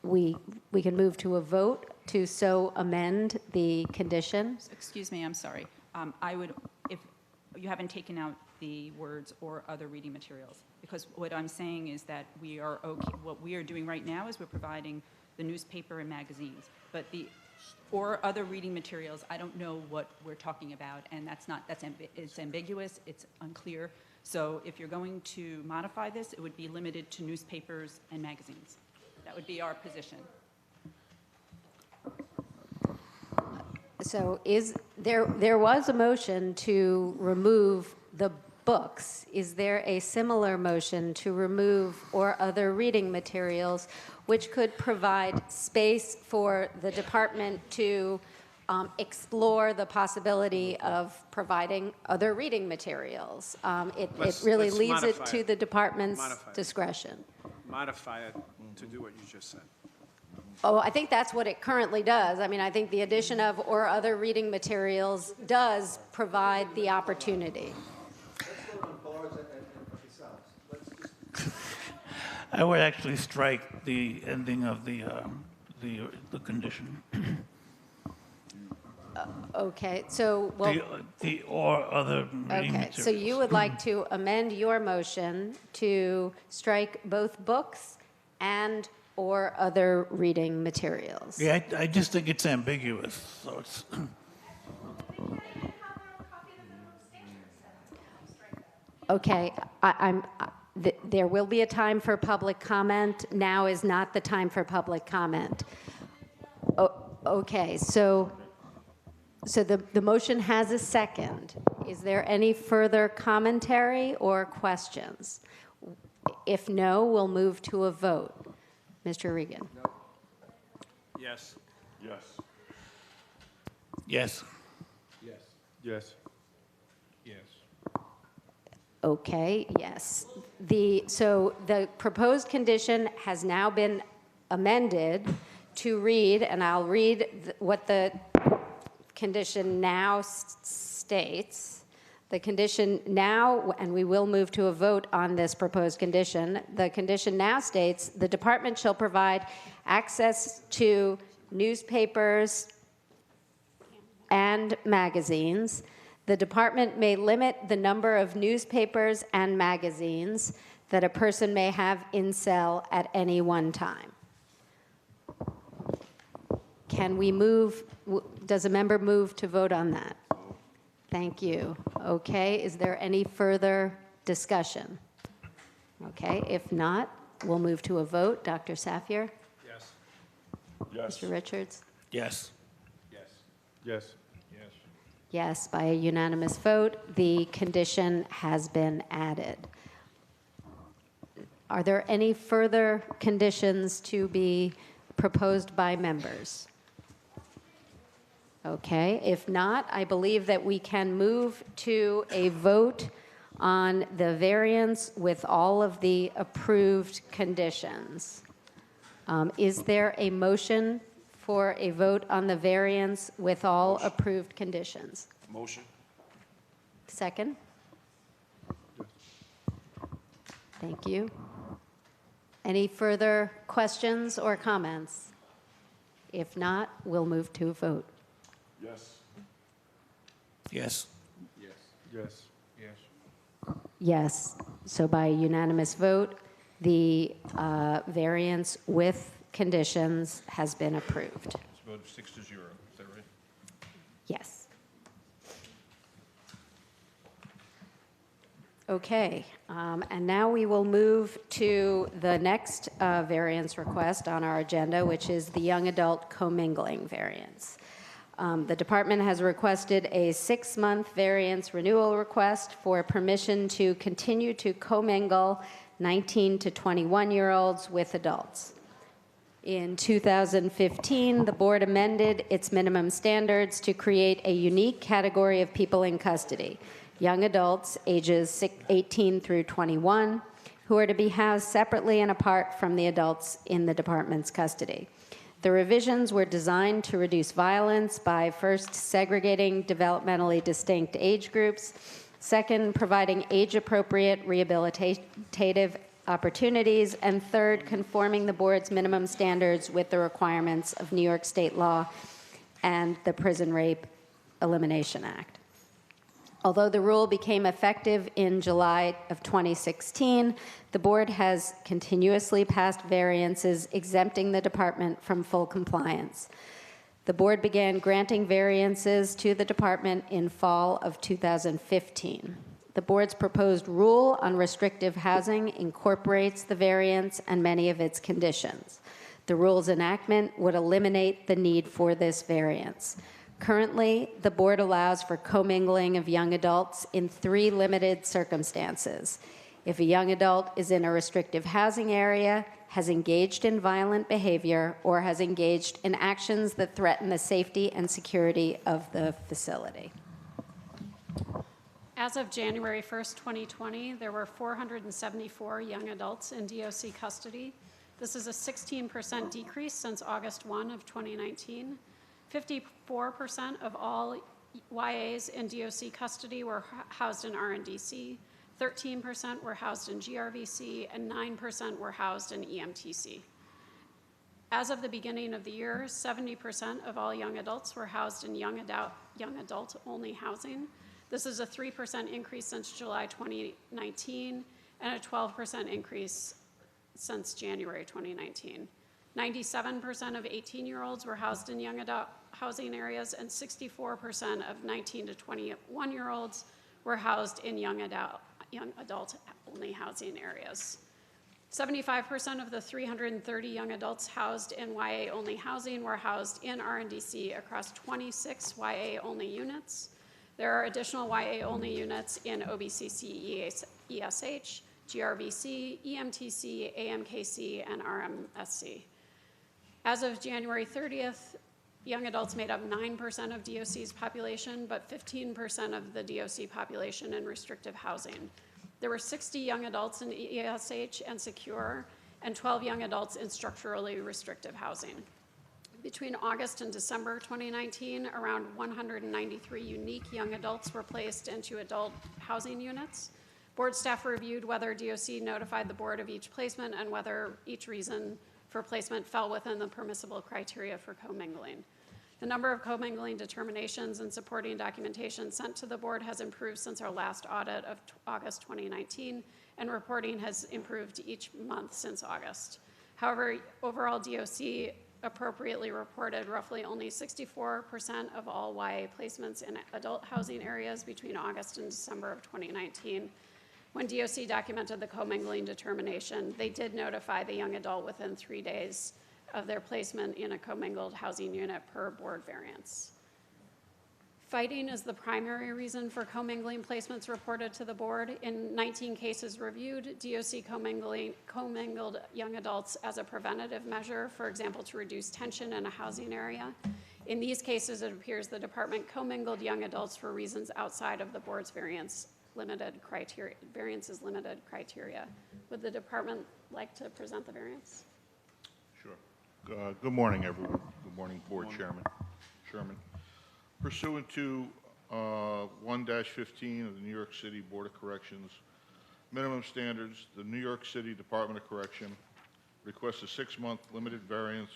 We can move to a vote to so amend the condition. Excuse me, I'm sorry. I would, if you haven't taken out the words or other reading materials, because what I'm saying is that we are okay, what we are doing right now is we're providing the newspaper and magazines, but the or other reading materials, I don't know what we're talking about, and it's ambiguous, it's unclear. So if you're going to modify this, it would be limited to newspapers and magazines. That would be our position. So there was a motion to remove the books. Is there a similar motion to remove or other reading materials which could provide space for the department to explore the possibility of providing other reading materials? It really let's leaves it modify to it. the department's Modify it. discretion. Modify it to do what you just said. Oh, I think that's what it currently does. I mean, I think the addition of or other reading materials does provide the opportunity. I would actually strike the ending of the condition. Okay, so, well, The or other reading okay, materials. so you would like to amend your motion to strike both books and or other reading materials? Yeah, I just think it's ambiguous, so it's... Okay, there will be a time for public comment. Now is not the time for public comment. Okay, so the motion has a second. Is there any further commentary or questions? If no, we'll move to a vote. Mr. Regan? Yes. Yes. Yes. Yes. Yes. Yes. Okay, yes. So the proposed condition has now been amended to read, and I'll read what the condition now states. The condition now, and we will move to a vote on this proposed condition, the condition now states, the department shall provide access to newspapers and magazines. The department may limit the number of newspapers and magazines that a person may have in cell at any one time. Can we move, does a member move to vote on that? Thank you. Okay, is there any further discussion? Okay, if not, we'll move to a vote. Dr. Safier? Yes. Yes. Mr. Richards? Yes. Yes. Yes. Yes. Yes, by a unanimous vote, the condition has been added. Are there any further conditions to be proposed by members? Okay, if not, I believe that we can move to a vote on the variance with all of the approved conditions. Is there a motion for a vote on the variance with all approved conditions? Motion? Second? Thank you. Any further questions or comments? If not, we'll move to a vote. Yes. Yes. Yes. Yes. Yes. Yes. So by unanimous vote, the variance with conditions has been approved. It's a vote of 6-0, is that right? Yes. Okay, and now we will move to the next variance request on our agenda, which is the young adult commingling variance. The department has requested a 6-month variance renewal request for permission to continue to commingle 19 to 21-year-olds with adults. In 2015, the board amended its minimum standards to create a unique category of people in custody, young adults ages 18 through 21, who are to be housed separately and apart from the adults in the department's custody. The revisions were designed to reduce violence by first segregating developmentally distinct age groups Second, providing age-appropriate rehabilitative opportunities. And third, conforming the board's minimum standards with the requirements of New York State law and the Prison Rape Elimination Act. Although the rule became effective in July of 2016, the board has continuously passed variances exempting the department from full compliance. The board began granting variances to the department in fall of 2015. The board's proposed rule on restrictive housing incorporates the variance and many of its conditions. The rule's enactment would eliminate the need for this variance. Currently, the board allows for commingling of young adults in 3 limited circumstances. If a young adult is in a restrictive housing area, has engaged in violent behavior, or has engaged in actions that threaten the safety and security of the facility. As of January 1st, 2020, there were 474 young adults in DOC custody. This is a 16% decrease since August 1 of 2019. 54% of all YAs in DOC custody were housed in RNDC, 13% were housed in GRVC, and 9% were housed in EMTC. As of the beginning of the year, 70% of all young adults were housed in young adult-only housing. This is a 3% increase since July 2019 and a 12% increase since January 2019. 97% of 18-year-olds were housed in young adult housing areas, and 64% of 19 to 21-year-olds were housed in young adult-only housing areas. 75% of the 330 young adults housed in YA-only housing were housed in RNDC across 26 YA-only units. There are additional YA-only units in OBCC, ESH, GRVC, EMTC, AMKC, and RMSC. As of January 30th, young adults made up 9% of DOC's population, but 15% of the DOC population in restrictive housing. There were 60 young adults in ESH and secure, and 12 young adults in structurally restrictive housing. Between August and December 2019, around 193 unique young adults were placed into adult housing units. Board staff reviewed whether DOC notified the board of each placement and whether each reason for placement fell within the permissible criteria for commingling. The number of commingling determinations and supporting documentation sent to the board has improved since our last audit of August 2019, and reporting has improved each month since August. However, overall DOC appropriately reported roughly only 64% of all YA placements in adult housing areas between August and December of 2019. When DOC documented the commingling determination, they did notify the young adult within 3 days of their placement in a commingled housing unit per board variance. Fighting is the primary reason for commingling placements reported to the board. In 19 cases reviewed, DOC commingled young adults as a preventative measure, for example, to reduce tension in a housing area. In these cases, it appears the department commingled young adults for reasons outside of the board's variance's limited criteria. Would the department like to present the variance? Sure. Good morning, everyone. Good morning, Board Chairman. Pursuant to 1-15 of the New York City Board of Corrections minimum standards, the New York City Department of Correction requests a 6-month limited variance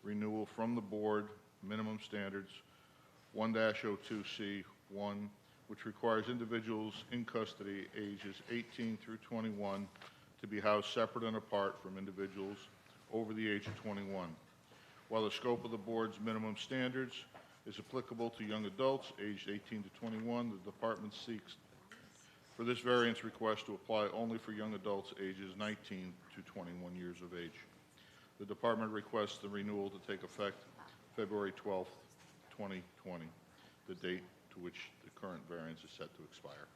renewal from the board minimum standards 1-02C1, which requires individuals in custody ages 18 through 21 to be housed separate and apart from individuals over the age of 21. While the scope of the board's minimum standards is applicable to young adults aged 18 to 21, the department seeks for this variance request to apply only for young adults ages 19 to 21 years of age. The department requests the renewal to take effect February 12th, 2020, the date to which the current variance is set to expire.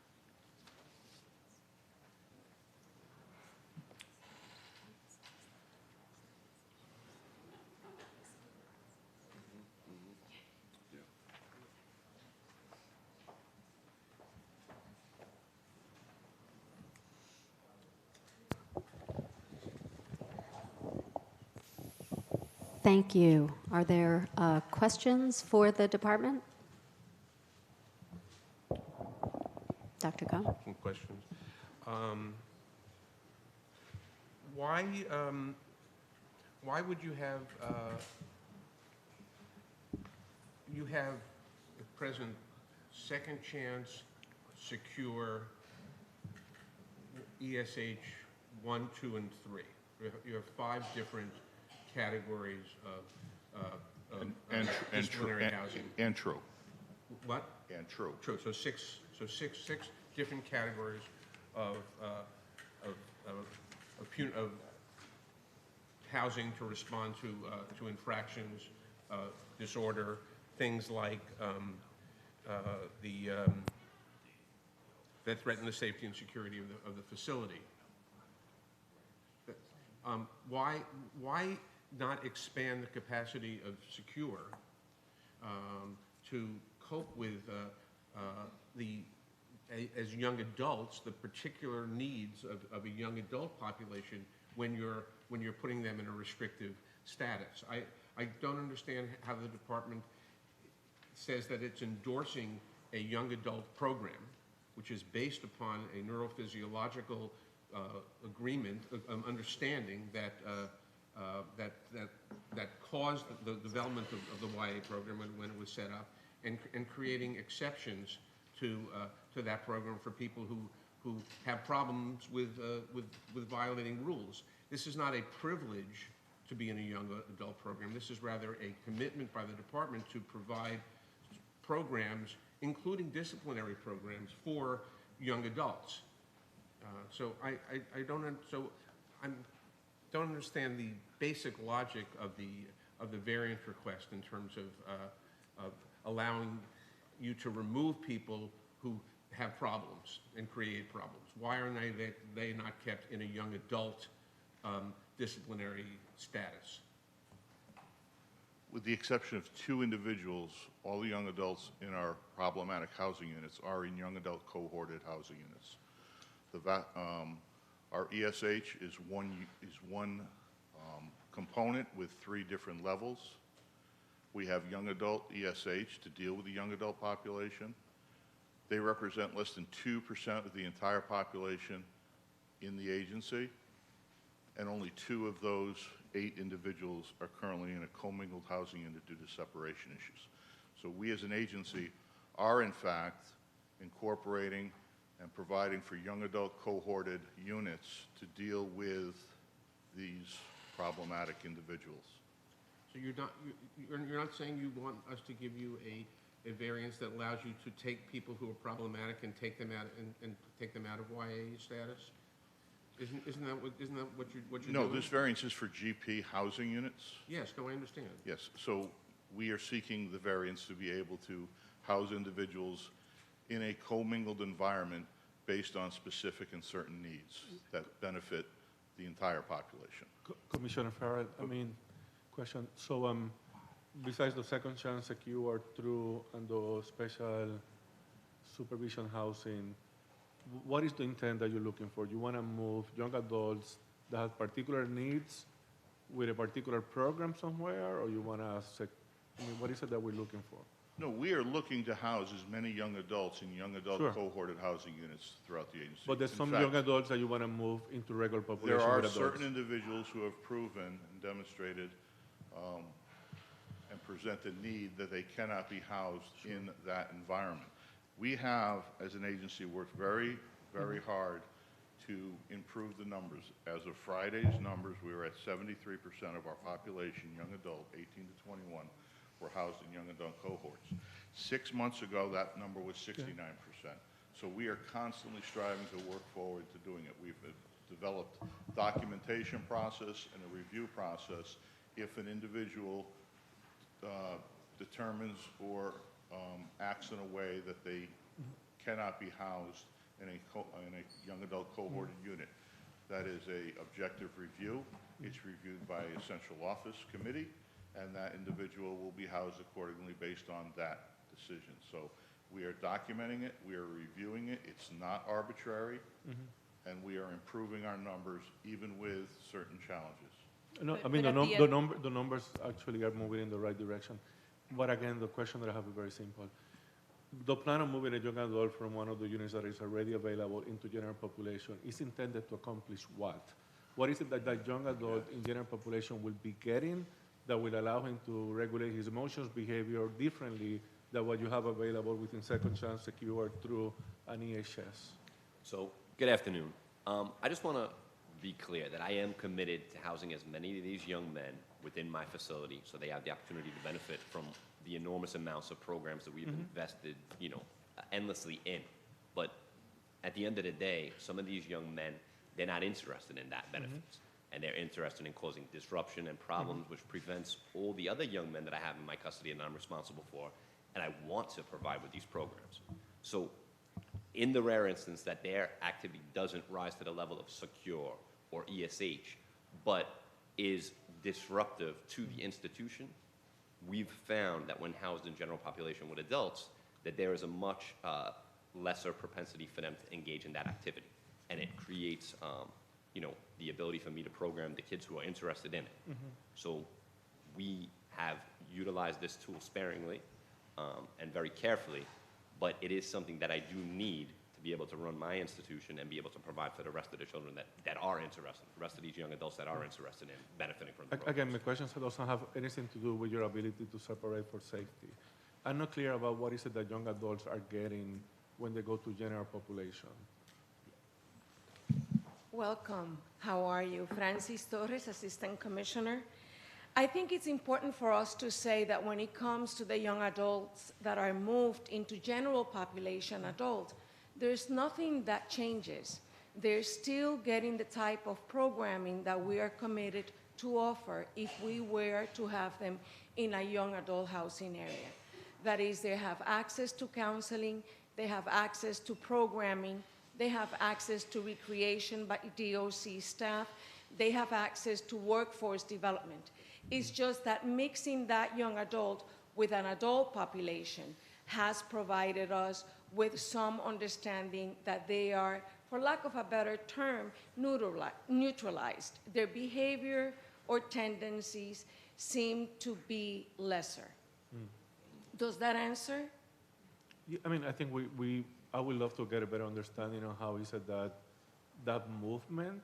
Thank you. Are there questions for the department? Dr. Cohn? Some questions. Why would you have at present second chance, secure, ESH 1, 2, and 3? You have 5 different categories of disciplinary housing. And true. What? And true. True. So six different categories of housing to respond to infractions, disorder, things like that threaten the safety and security of the facility. Why not expand the capacity of secure to cope with as young adults, the particular needs of a young adult population when you're putting them in a restrictive status? I don't understand how the department says that it's endorsing a young adult program, which is based upon a neurophysiological agreement, understanding that that caused the development of the YA program when it was set up, and creating exceptions to that program for people who have problems with violating rules. This is not a privilege to be in a young adult program. This is rather a commitment by the department to provide programs, including disciplinary programs, for young adults. So I don't understand the basic logic of the variance request in terms of allowing you to remove people who have problems and create problems. Why are they not kept in a young adult disciplinary status? With the exception of 2 individuals, all the young adults in our problematic housing units are in young adult cohorted housing units. Our ESH is one component with 3 different levels. We have young adult ESH to deal with the young adult population. They represent less than 2% of the entire population in the agency, and only 2 of those 8 individuals are currently in a commingled housing unit due to separation issues. So we as an agency are in fact incorporating and providing for young adult cohorted units to deal with these problematic individuals. So you're not saying you want us to give you a variance that allows you to take people who are problematic and take them out and take them out of YA status? Isn't that what you're doing? No, this variance is for GP housing units. Yes, no, I understand. Yes, so we are seeking the variance to be able to house individuals in a commingled environment based on specific and certain needs that benefit the entire population. Commissioner Farrell, question. So besides the second chance, secure, true, and the special supervision housing, what is the intent that you're looking for? You want to move young adults that have particular needs with a particular program somewhere, or you want to, what is it that we're looking for? No, we are looking to house as many young adults in young adult cohorted housing units throughout the agency. But there's some young adults that you want to move into regular population. There are with adults. certain individuals who have proven and demonstrated and present a need that they cannot be housed in that environment. We have, as an agency, worked very, very hard to improve the numbers. As of Friday's numbers, we were at 73% of our population, young adult, 18 to 21, were housed in young adult cohorts. 6 months ago, that number was 69%. So we are constantly striving to work forward to doing it. We've developed documentation process and a review process. If an individual determines or acts in a way that they cannot be housed in a young adult cohorted unit, that is a objective review. It's reviewed by a central office committee, and that individual will be housed accordingly based on that decision. So we are documenting it, we are reviewing it, it's not arbitrary, and we are improving our numbers even with certain challenges. No, But- I mean, but the numbers actually are moving in the right direction. But again, the question that I have is very simple. the plan of moving a young adult from one of the units that is already available into general population is intended to accomplish what? What is it that that young adult in general population will be getting that will allow him to regulate his emotions, behavior differently than what you have available within Second Chance Secure through an EHS? So, good afternoon. I just want to be clear that I am committed to housing as many of these young men within my facility so they have the opportunity to benefit from the enormous amounts of programs that we've invested, endlessly in. But at the end of the day, some of these young men, they're not interested in that benefits. And they're interested in causing disruption and problems, which prevents all the other young men that I have in my custody and I'm responsible for, and I want to provide with these programs. So in the rare instance that their activity doesn't rise to the level of secure or ESH, but is disruptive to the institution, we've found that when housed in general population with adults, that there is a much lesser propensity for them to engage in that activity. And it creates, the ability for me to program the kids who are interested in it. So we have utilized this tool sparingly and very carefully, but it is something that I do need to be able to run my institution and be able to provide for the rest of the children that are interested, the rest of these young adults that are interested in benefiting from the program. Again, my question doesn't have anything to do with your ability to separate for safety. I'm not clear about what is it that young adults are getting when they go to general population. Welcome. How are you? Francis Torres, Assistant Commissioner. I think it's important for us to say that when it comes to the young adults that are moved into general population adults, there's nothing that changes. They're still getting the type of programming that we are committed to offer if we were to have them in a young adult housing area. That is, they have access to counseling, they have access to programming, they have access to recreation by DOC staff, they have access to workforce development. It's just that mixing that young adult with an adult population has provided us with some understanding that they are, for lack of a better term, neutralized. Their behavior or tendencies seem to be lesser. Does that answer? Yeah, I mean, I think I would love to get a better understanding on how is it that that movement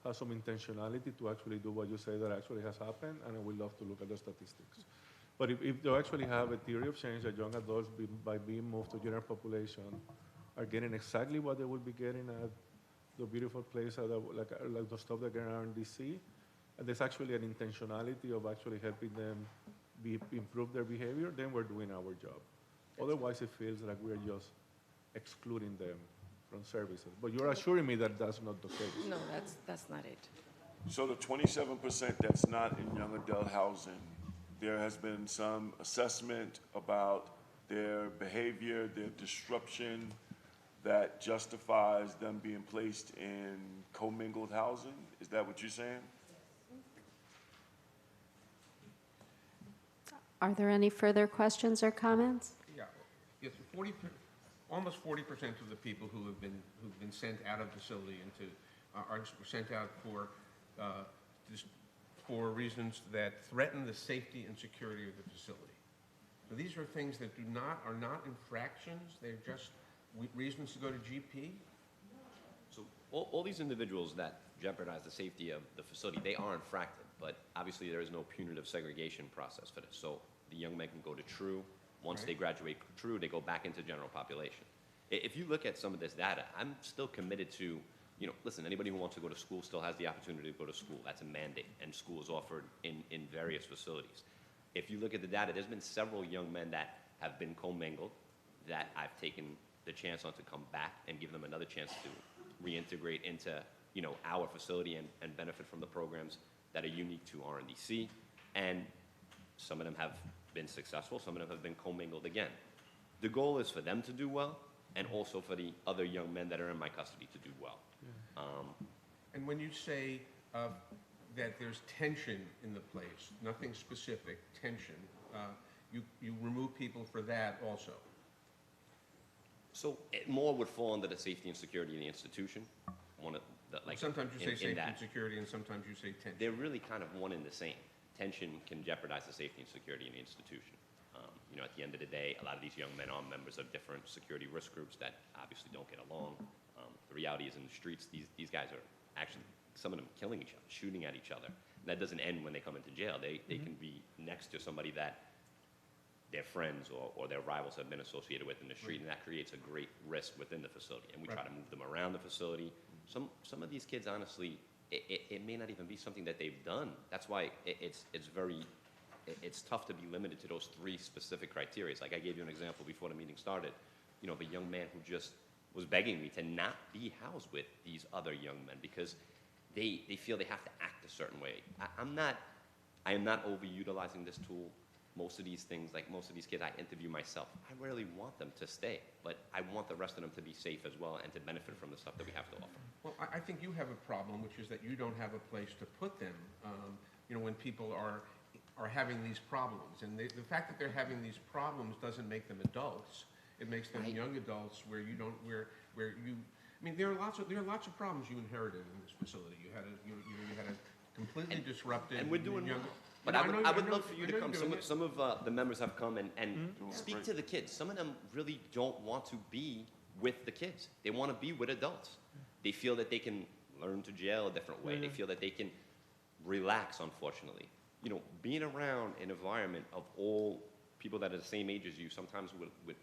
has some intentionality to actually do what you say that actually has happened, and I would love to look at the statistics. But if they actually have a theory of change that young adults, by being moved to general population, are getting exactly what they would be getting at the beautiful place, like the stuff that get around DC, and there's actually an intentionality of actually helping them improve their behavior, then we're doing our job. Otherwise, it feels like we're just excluding them from services. But you're assuring me that that's not the case. No, that's not it. So the 27% that's not in young adult housing, there has been some assessment about their behavior, their disruption that justifies them being placed in commingled housing? Is that what you're saying? Are there any further questions or comments? Yeah, yes, almost 40% of the people who've been sent out of facility are sent out for reasons that threaten the safety and security of the facility. So these are things that are not infractions. They're just reasons to go to GP. So all these individuals that jeopardize the safety of the facility, they are infracted, but obviously there is no punitive segregation process for this. So the young men can go to TRU. Once they graduate TRU, they go back into general population. If you look at some of this data, I'm still committed to, listen, anybody who wants to go to school still has the opportunity to go to school. That's a mandate, and school is offered in various facilities. If you look at the data, there's been several young men that have been commingled that I've taken the chance on to come back and give them another chance to reintegrate into, our facility and benefit from the programs that are unique to RNDC. And some of them have been successful, some of them have been commingled again. The goal is for them to do well, and also for the other young men that are in my custody to do well. Yeah. And when you say that there's tension in the place, nothing specific, tension, you remove people for that also? So it more would fall under the safety and security of the institution. Sometimes you say safety and security, and sometimes you say tension. They're really kind of one and the same. Tension can jeopardize the safety and security in the institution. At the end of the day, a lot of these young men are members of different security risk groups that obviously don't get along. The reality is in the streets, these guys are actually, some of them killing each other, shooting at each other. And that doesn't end when they come into jail. They can be next to somebody that their friends or their rivals have been associated with in the street, and that creates a great risk within the facility. And we try to move them around the facility. Some of these kids, honestly, it may not even be something that they've done. That's why it's tough to be limited to those 3 specific criteria. Like I gave you an example before the meeting started, of a young man who just was begging me to not be housed with these other young men because they feel they have to act a certain way. I am not overutilizing this tool. Most of these things, like most of these kids I interview myself, I rarely want them to stay, but I want the rest of them to be safe as well and to benefit from the stuff that we have to offer. Well, I think you have a problem, which is that you don't have a place to put them, when people are having these problems. And the fact that they're having these problems doesn't make them adults. It makes them young adults where you don't, where you, I mean, there are lots of problems you inherited in this facility. You had a completely disrupted. And we're doing young, well. But I would love for you to come. Some of the members have come and speak to the kids. Some of them really don't want to be with the kids. They want to be with adults. They feel that they can learn to jail a different way. They feel that they can relax, unfortunately. Being around an environment of all people that are the same age as you sometimes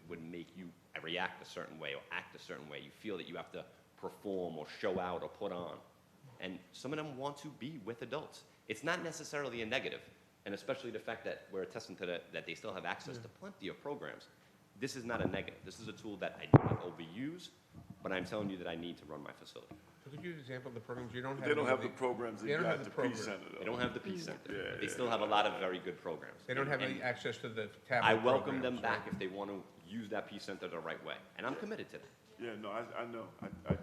would make you react a certain way or act a certain way. You feel that you have to perform or show out or put on. And some of them want to be with adults. It's not necessarily a negative, and especially the fact that we're attesting to that they still have access to plenty of programs. This is not a negative. This is a tool that I do not overuse, but I'm telling you that I need to run my facility. So could you give an example of the programs you don't have? They don't have the programs they got at the Peace Center, though. They don't have the Peace Center. They still have a lot of very good programs. They don't have any access to the tablet I welcome programs, them back if they want to use that Peace Center the right way, and I'm committed to that. Yeah, no, I know. I'm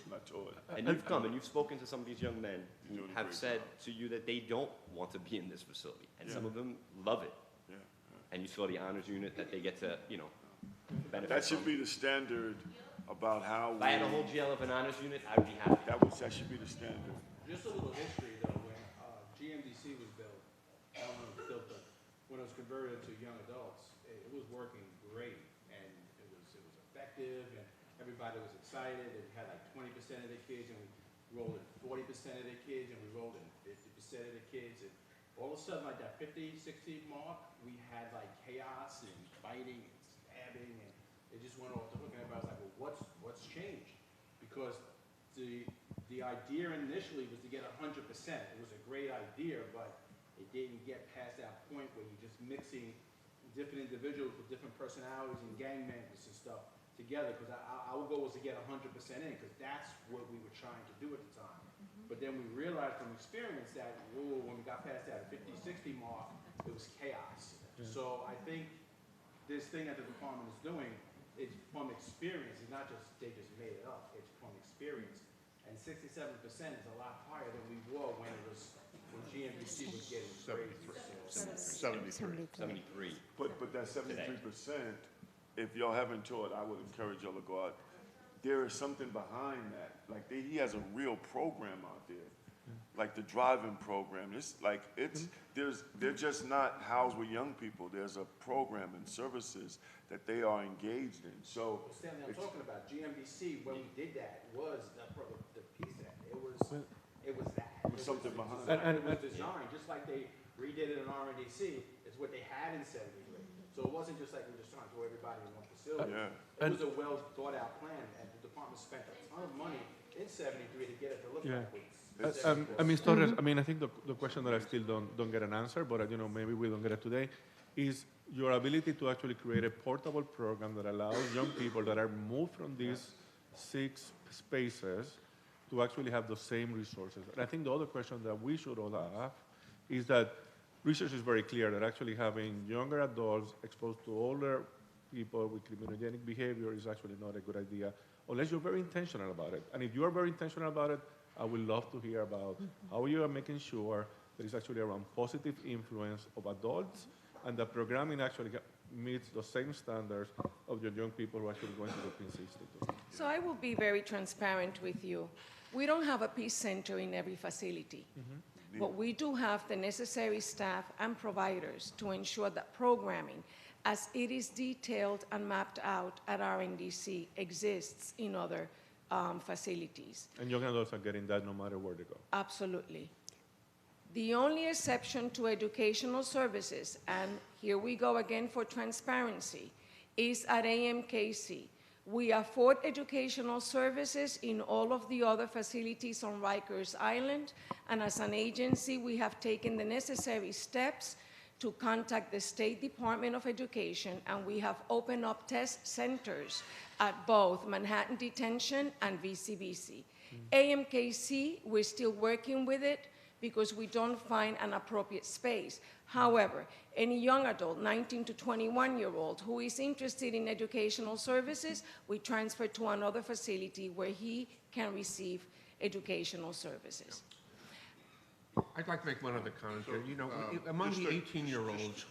not told. And you've come and you've spoken to some of these young men who have said to you that they don't want to be in this facility, and some of them love it. Yeah. And you saw the honors unit that they get to, benefit That should from. be the standard about how If I had a whole jail of an honors unit, I would be happy. That should be the standard. Just a little history, though, when GMDC was built, I don't know if it was built, but when it was converted to young adults, it was working great, and it was effective, and everybody was excited, and we had like 20% of the kids, and we rolled in 40% of the kids, and we rolled in 50% of the kids, and all of a sudden, like that 50, 60 mark, we had like chaos and fighting and stabbing, and it just went off the hook, and everybody was like, well, what's changed? Because the idea initially was to get 100%. It was a great idea, but it didn't get past that point where you're just mixing different individuals with different personalities and gang members and stuff together. Because our goal was to get 100% in, because that's what we were trying to do at the time. But then we realized from experience that when we got past that 50, 60 mark, it was chaos. So I think this thing that the department is doing, it's from experience. It's not just they just made it up. It's from experience. And 67% is a lot higher than we were when GMBC was getting crazy. 73. But that 73%, if y'all haven't taught, I would encourage y'all to go out. There is something behind that. Like he has a real program out there, like the driving program. They're just not housed with young people. There's a program and services that they are engaged in. So Stanley, I'm talking about GMBC. When we did that, was the piece that it was that. It was something behind it. It was designed just like they redid it in RNDC. It's what they had in 73. So it wasn't just like we're just trying to throw everybody in one facility. It was a well thought out plan, and the department spent a ton of money in 73 to get it to look like this. I mean, Torres, I think the question that I still don't get an answer, but maybe we don't get it today, is your ability to actually create a portable program that allows young people that are moved from these 6 spaces to actually have the same resources. And I think the other question that we should all have is that research is very clear that actually having younger adults exposed to older people with criminogenic behavior is actually not a good idea unless you're very intentional about it. And if you are very intentional about it, I would love to hear about how you are making sure that it's actually around positive influence of adults and the programming actually meets the same standards of your young people who are actually going to the Peace Institute. So I will be very transparent with you. We don't have a peace center in every facility. But we do have the necessary staff and providers to ensure that programming, as it is detailed and mapped out at RNDC, exists in other facilities. And young adults are getting that no matter where they go. Absolutely. The only exception to educational services, and here we go again for transparency, is at AMKC. We afford educational services in all of the other facilities on Rikers Island, and as an agency, we have taken the necessary steps to contact the State Department of Education, and we have opened up test centers at both Manhattan Detention and VCBC. AMKC, we're still working with it because we don't find an appropriate space. However, any young adult, 19 to 21-year-old, who is interested in educational services, we transfer to another facility where he can receive educational services. I'd like to make one other comment here. You know, So, among the just to- 18-year-olds,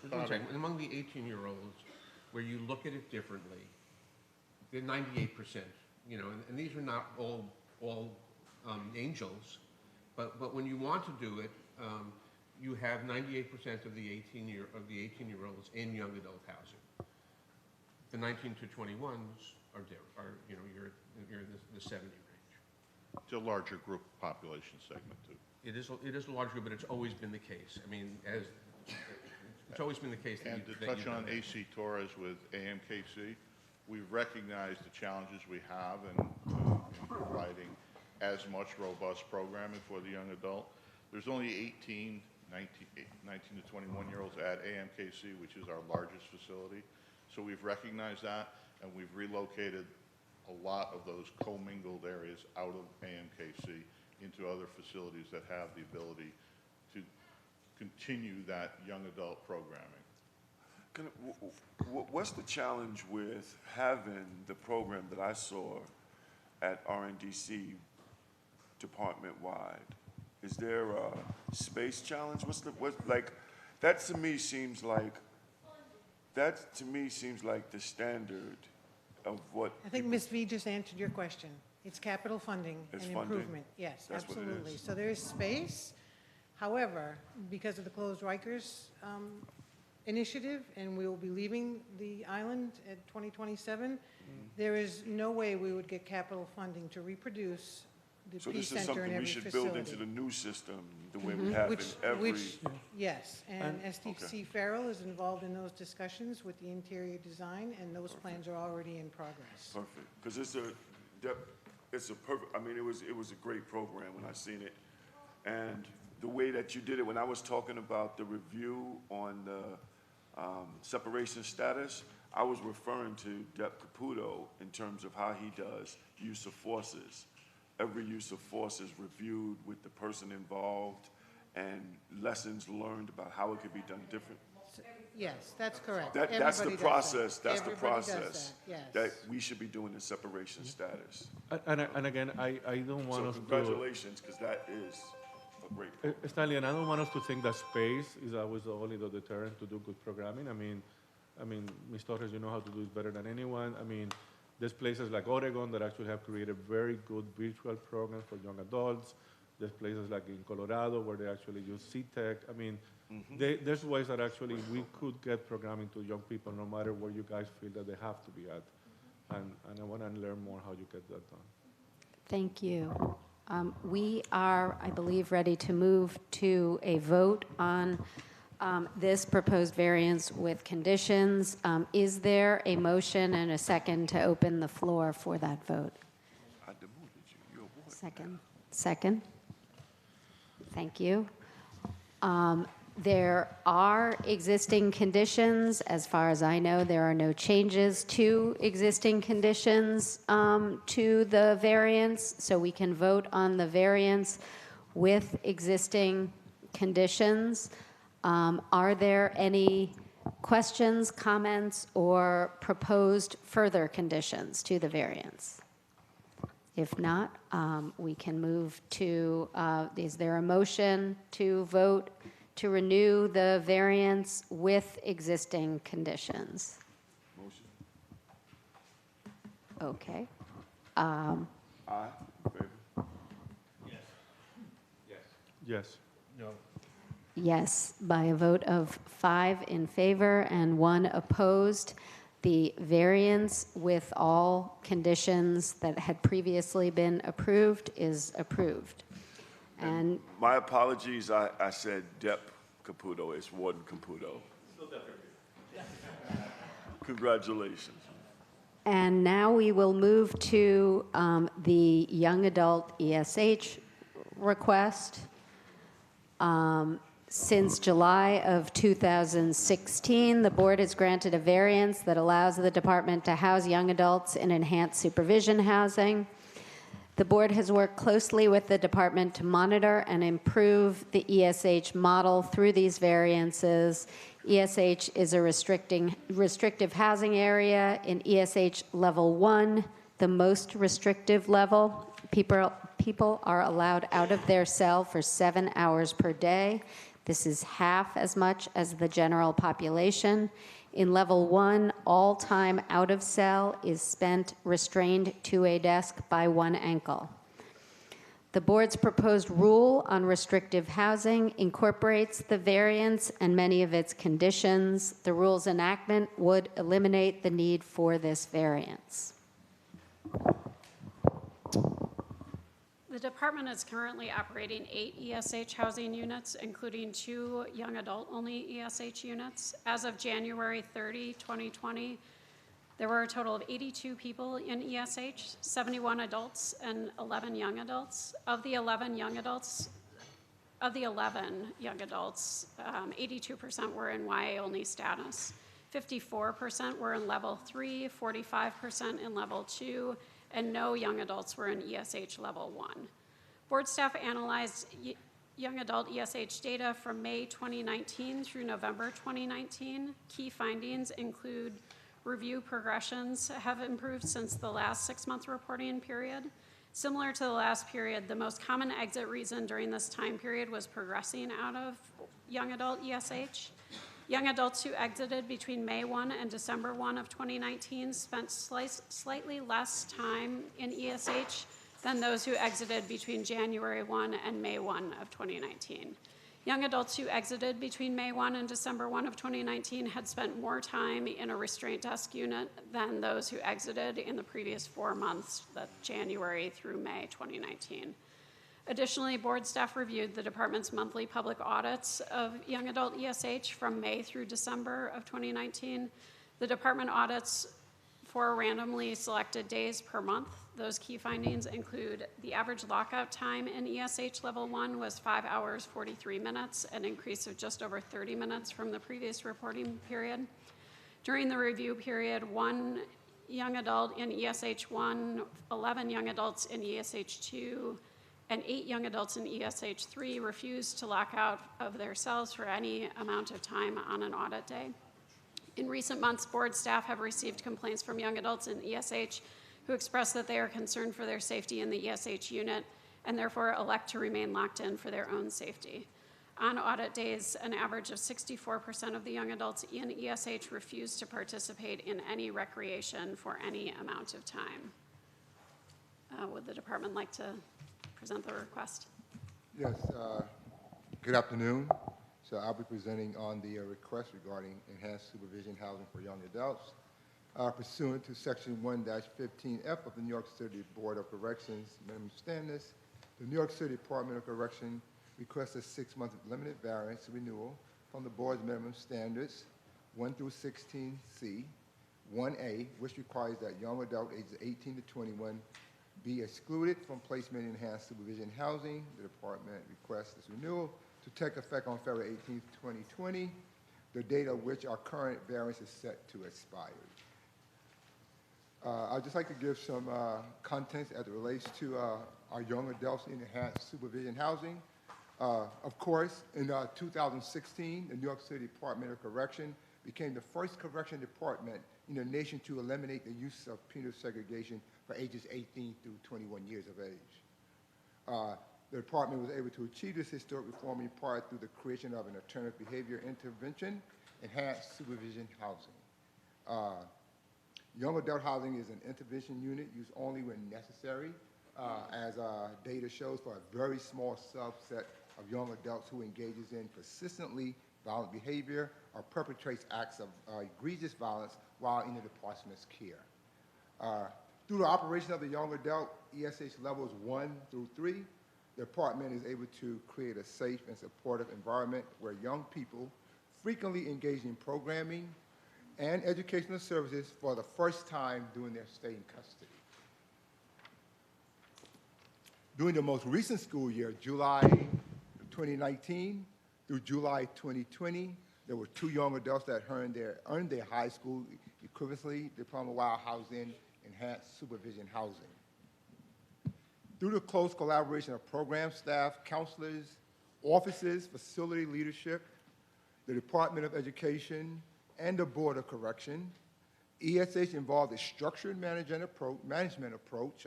among the 18-year-olds, where you look at it differently, they're 98%. You know, and these are not all angels, but when you want to do it, you have 98% of the 18-year-olds in young adult housing. The 19 to 21s are you know, you're in the 70 range. It's a larger group population segment, too. It is a large group, but it's always been the case. I mean, it's always been the case. And to touch on AC Torres with AMKC, we recognize the challenges we have in providing as much robust programming for the young adult. There's only 19 to 21-year-olds at AMKC, which is our largest facility. So we've recognized that, and we've relocated a lot of those commingled areas out of AMKC into other facilities that have the ability to continue that young adult programming. What's the challenge with having the program that I saw at RNDC department-wide? Is there a space challenge? That to me seems like the standard of what. I think Ms. V just answered your question. It's capital funding It's and funding. improvement. Yes, That's what it absolutely. is. So there is space. However, because of the closed Rikers initiative, and we will be leaving the island at 2027, there is no way we would get capital funding to reproduce the So peace this is center in something we every should facility. build into the new system, the way we have in every. Yes, and And- STC okay. Farrell is involved in those discussions with the interior design, and those plans are already in progress. Perfect, because it's a perfect, I mean, it was a great program when I seen it. And the way that you did it, when I was talking about the review on the separation status, I was referring to Dep Caputo in terms of how he does use of forces. Every use of force is reviewed with the person involved and lessons learned about how it could be done different. Yes, that's correct. That's the Everybody does that. process, that's the Everybody does process that, yes. that we should be doing in separation status. And again, I don't want So us to. congratulations, because that is a great program. Stanley, and I don't want us to think that space is always the only deterrent to do good programming. I mean, Ms. Torres, you know how to do it better than anyone. I mean, there's places like Oregon that actually have created very good virtual programs for young adults. There's places like in Colorado where they actually use CTEC. I mean, there's ways that actually we could get programming to young people no matter where you guys feel that they have to be at. And I want to learn more how you get that done. Thank you. We are, I believe, ready to move to a vote on this proposed variance with conditions. Is there a motion and a second to open the floor for that vote? I demoted you. You're a boy. Second. Second. Thank you. There are existing conditions. As far as I know, there are no changes to existing conditions to the variance, so we can vote on the variance with existing conditions. Are there any questions, comments, or proposed further conditions to the variance? If not, we can move to, is there a motion to vote to renew the variance with existing conditions? Motion. Okay. Aye, in favor? Yes. No. Yes, by a vote of 5 in favor and 1 opposed, the variance with all conditions that had previously been approved is approved. And My apologies, I said Dep Caputo, it's Warden Caputo. Congratulations. And now we will move to the young adult ESH request. Since July of 2016, the board has granted a variance that allows the department to house young adults in enhanced supervision housing. The board has worked closely with the department to monitor and improve the ESH model through these variances. ESH is a restrictive housing area in ESH level 1, the most restrictive level. People are allowed out of their cell for 7 hours per day. This is half as much as the general population. In level 1, all time out of cell is spent restrained to a desk by one ankle. The board's proposed rule on restrictive housing incorporates the variance and many of its conditions. The rule's enactment would eliminate the need for this variance. The department is currently operating 8 ESH housing units, including 2 young adult-only ESH units. As of January 30, 2020, there were a total of 82 people in ESH, 71 adults and 11 young adults. Of the 11 young adults, 82% were in YA-only status. 54% were in level 3, 45% in level 2, and no young adults were in ESH level 1. Board staff analyzed young adult ESH data from May 2019 through November 2019. Key findings include review progressions have improved since the last 6-month reporting period. Similar to the last period, the most common exit reason during this time period was progressing out of young adult ESH. Young adults who exited between May 1 and December 1 of 2019 spent slightly less time in ESH than those who exited between January 1 and May 1 of 2019. Young adults who exited between May 1 and December 1 of 2019 had spent more time in a restraint desk unit than those who exited in the previous 4 months, that's January through May 2019. Additionally, board staff reviewed the department's monthly public audits of young adult ESH from May through December of 2019. The department audits for randomly selected days per month. Those key findings include the average lockout time in ESH level 1 was 5 hours, 43 minutes, an increase of just over 30 minutes from the previous reporting period. During the review period, 1 young adult in ESH 1, 11 young adults in ESH 2, and 8 young adults in ESH 3 refused to lock out of their cells for any amount of time on an audit day. In recent months, board staff have received complaints from young adults in ESH who express that they are concerned for their safety in the ESH unit and therefore elect to remain locked in for their own safety. On audit days, an average of 64% of the young adults in ESH refused to participate in any recreation for any amount of time. Would the department like to present the request? Yes, good afternoon. So I'll be presenting on the request regarding enhanced supervision housing for young adults. Pursuant to Section 1-15F of the New York City Board of Corrections minimum standards, the New York City Department of Correction requests a 6-month limited variance renewal from the board's minimum standards 1 through 16C, 1A, which requires that young adult ages 18 to 21 be excluded from placement in enhanced supervision housing. The department requests this renewal to take effect on February 18, 2020, the date of which our current variance is set to expire. I'd just like to give some context as it relates to our young adults in enhanced supervision housing. Of course, in 2016, the New York City Department of Correction became the first correction department in the nation to eliminate the use of penal segregation for ages 18 through 21 years of age. The department was able to achieve this historic reform in part through the creation of an alternative behavior intervention, enhanced supervision housing. Young adult housing is an intervention unit used only when necessary, as data shows, for a very small subset of young adults who engages in persistently violent behavior or perpetrates acts of egregious violence while in the department's care. Through the operation of the young adult ESH levels 1 through 3, the department is able to create a safe and supportive environment where young people frequently engage in programming and educational services for the first time during their stay in custody. During the most recent school year, July 2019 through July 2020, there were 2 young adults that earned their high school equivalency diploma while housed in enhanced supervision housing. Through the close collaboration of program staff, counselors, offices, facility leadership, the Department of Education, and the Board of Correction, ESH involved a structured management approach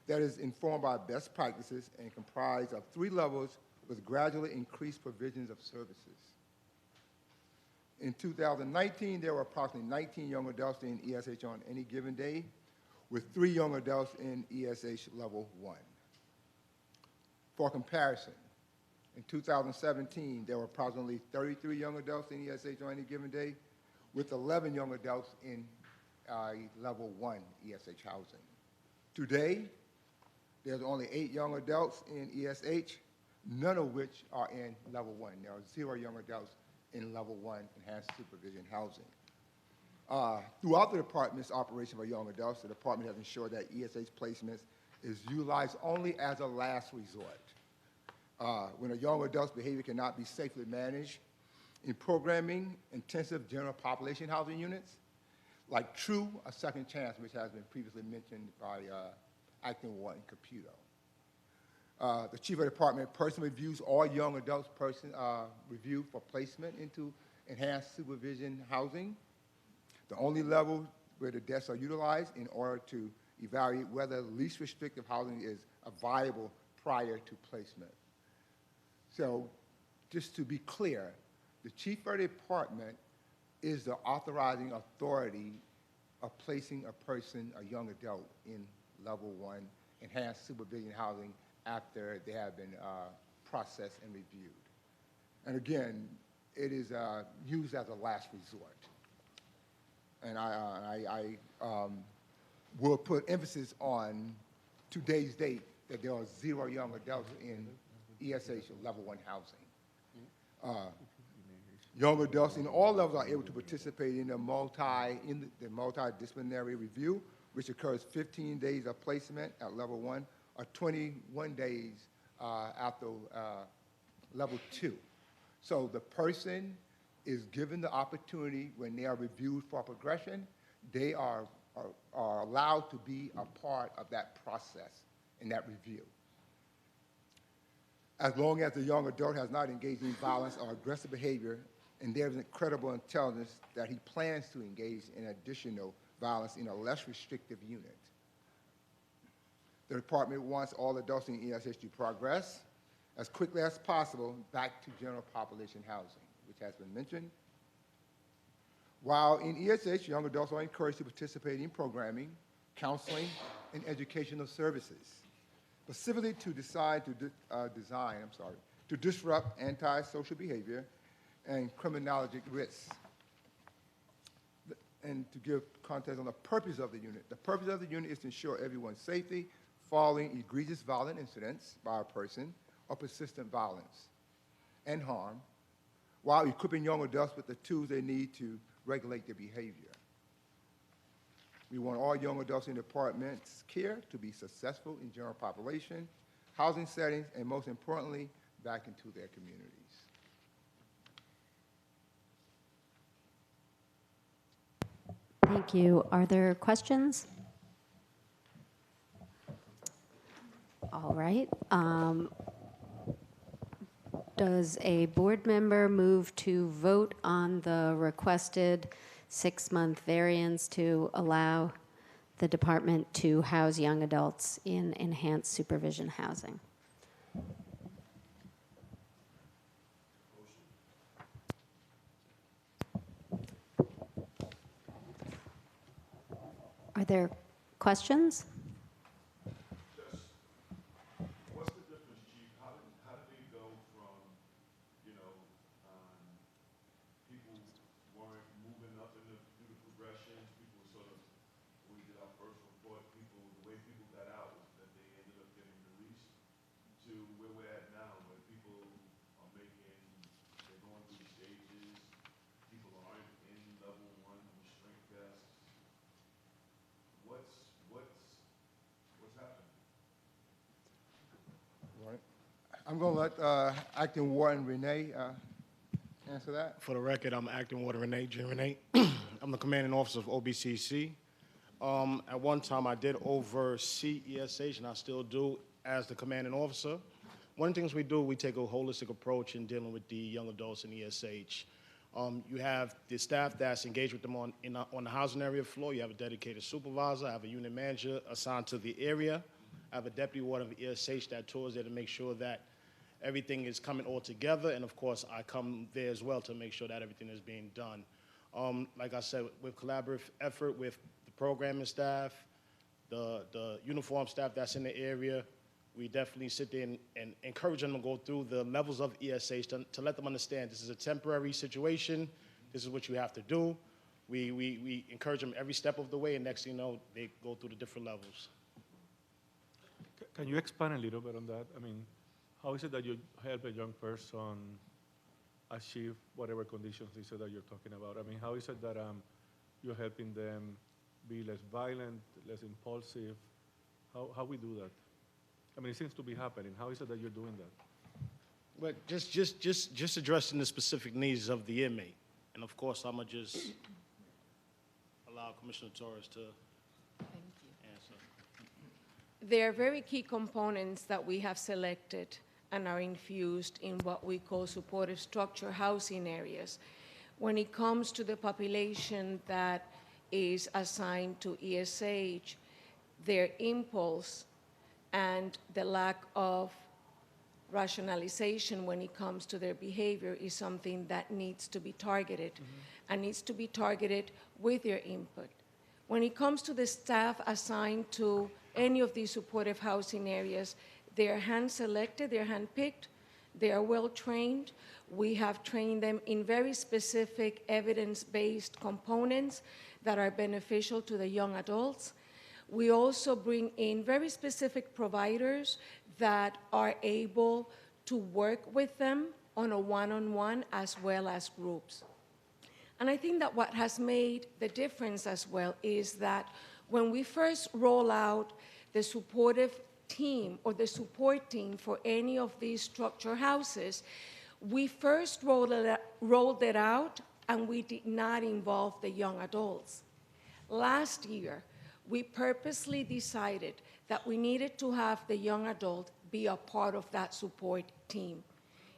that is informed by best practices and comprised of 3 levels with gradually increased provisions of services. In 2019, there were approximately 19 young adults in ESH on any given day, with 3 young adults in ESH level 1. For comparison, in 2017, there were approximately 33 young adults in ESH on any given day, with 11 young adults in level 1 ESH housing. Today, there's only 8 young adults in ESH, none of which are in level 1. There are 0 young adults in level 1 enhanced supervision housing. Throughout the department's operation for young adults, the department has ensured that ESH placements is utilized only as a last resort. When a young adult's behavior cannot be safely managed in programming intensive general population housing units, like True, a second chance, which has been previously mentioned by Acting Warden Caputo. The chief of the department personally reviews all young adults reviewed for placement into enhanced supervision housing, the only level where the desks are utilized in order to evaluate whether least restrictive housing is viable prior to placement. So just to be clear, the chief of the department is the authorizing authority of placing a person, a young adult, in level 1 enhanced supervision housing after they have been processed and reviewed. And again, it is used as a last resort. And I will put emphasis on today's date that there are 0 young adults in ESH level 1 housing. Young adults in all levels are able to participate in the multidisciplinary review, which occurs 15 days of placement at level 1 or 21 days after level 2. So the person is given the opportunity when they are reviewed for progression, they are allowed to be a part of that process in that review. As long as the young adult has not engaged in violence or aggressive behavior, and there is incredible intelligence that he plans to engage in additional violence in a less restrictive unit. The department wants all adults in ESH to progress as quickly as possible back to general population housing, which has been mentioned. While in ESH, young adults are encouraged to participate in programming, counseling, and educational services, specifically to to disrupt antisocial behavior and criminologic risks. And to give context on the purpose of the unit. The purpose of the unit is to ensure everyone's safety following egregious violent incidents by a person or persistent violence and harm, while equipping young adults with the tools they need to regulate their behavior. We want all young adults in the department's care to be successful in general population, housing settings, and most importantly, back into their communities. Thank you. Are there questions? All right. Does a board member move to vote on the requested 6-month variance to allow the department to house young adults in enhanced supervision housing? Are there questions? What's the difference, Chief? How did they go I'm going to let Acting Warden Renee answer that. For the record, I'm Acting Warden Renee, Jim Renee. I'm the commanding officer of OBCC. At one time, I did oversee ESH, and I still do as the commanding officer. One of the things we do, we take a holistic approach in dealing with the young adults in ESH. You have the staff that's engaged with them on the housing area floor. You have a dedicated supervisor. I have a unit manager assigned to the area. I have a deputy warden of ESH that tours there to make sure that everything is coming all together. And of course, I come there as well to make sure that everything is being done. Like I said, with collaborative effort with the programming staff, the uniform staff that's in the area, we definitely sit there and encourage them to go through the levels of ESH to let them understand this is a temporary situation, this is what you have to do. We encourage them every step of the way, and next thing you know, they go through the different levels. Can you expand a little bit on that? I mean, how is it that you help a young person achieve whatever conditions they said that you're talking about? I mean, how is it that you're helping them be less violent, less impulsive? How we do that? I mean, it seems to be happening. How is it that you're doing that? But just addressing the specific needs of the inmate. And of course, I'm gonna just allow Commissioner Torres to answer. There are very key components that we have selected and are infused in what we call supportive structure housing areas. When it comes to the population that is assigned to ESH, their impulse and the lack of rationalization when it comes to their behavior is something that needs to be targeted and needs to be targeted with their input. When it comes to the staff assigned to any of these supportive housing areas, they are hand-selected, they're hand-picked, they are well-trained. We have trained them in very specific evidence-based components that are beneficial to the young adults. We also bring in very specific providers that are able to work with them on a one-on-one as well as groups. And I think that what has made the difference as well is that when we first roll out the supportive team or the support team for any of these structure houses, we first rolled it out and we did not involve the young adults. Last year, we purposely decided that we needed to have the young adult be a part of that support team.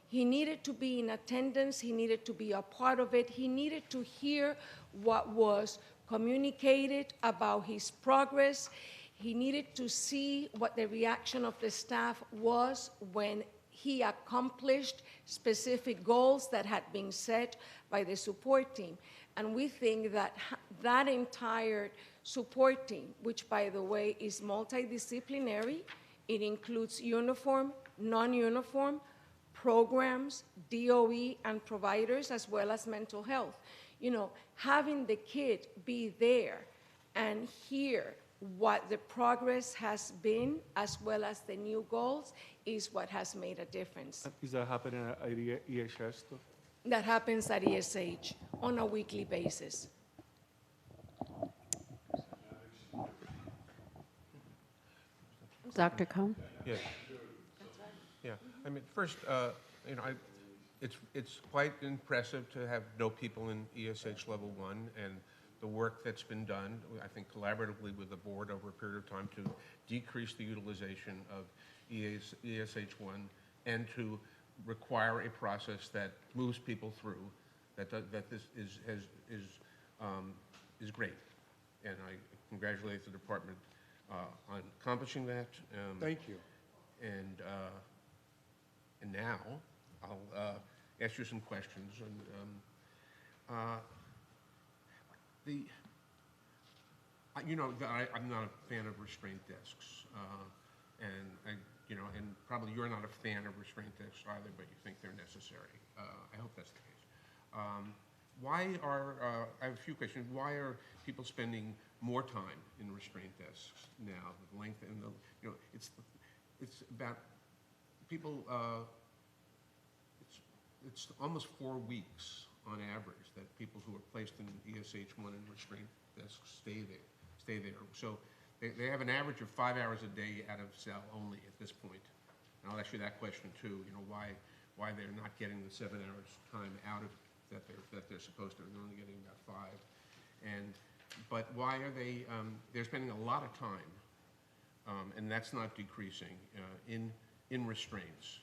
He needed to be in attendance, he needed to be a part of it, he needed to hear what was communicated about his progress, he needed to see what the reaction of the staff was when he accomplished specific goals that had been set by the support team. And we think that that entire support team, which by the way is multidisciplinary, it includes uniform, non-uniform, programs, DOE, and providers, as well as mental health. You know, having the kid be there and hear what the progress has been, as well as the new goals, is what has made a difference. Is that happening at EHS too? That happens at ESH on a weekly basis. Dr. Cohn? Yeah. Yeah. I mean, first, you know, it's quite impressive to have no people in ESH level 1 and the work that's been done, I think collaboratively with the board over a period of time to decrease the utilization of ESH1 and to require a process that moves people through, that this is great. And I congratulate the department on accomplishing that. Thank you. And now I'll ask you some questions. You know, I'm not a fan of restraint desks, and probably you're not a fan of restraint desks either, but you think they're necessary. I hope that's the case. Why are I have a few questions. Why are people spending more time in restraint desks now? The length and it's about people. It's almost 4 weeks on average that people who are placed in ESH1 and restraint desks stay there. So they have an average of 5 hours a day out of cell only at this point. And I'll ask you that question too, you know, why they're not getting the 7 hours time out of that they're supposed to, they're only getting about 5. But why are they, they're spending a lot of time, and that's not decreasing, in restraints.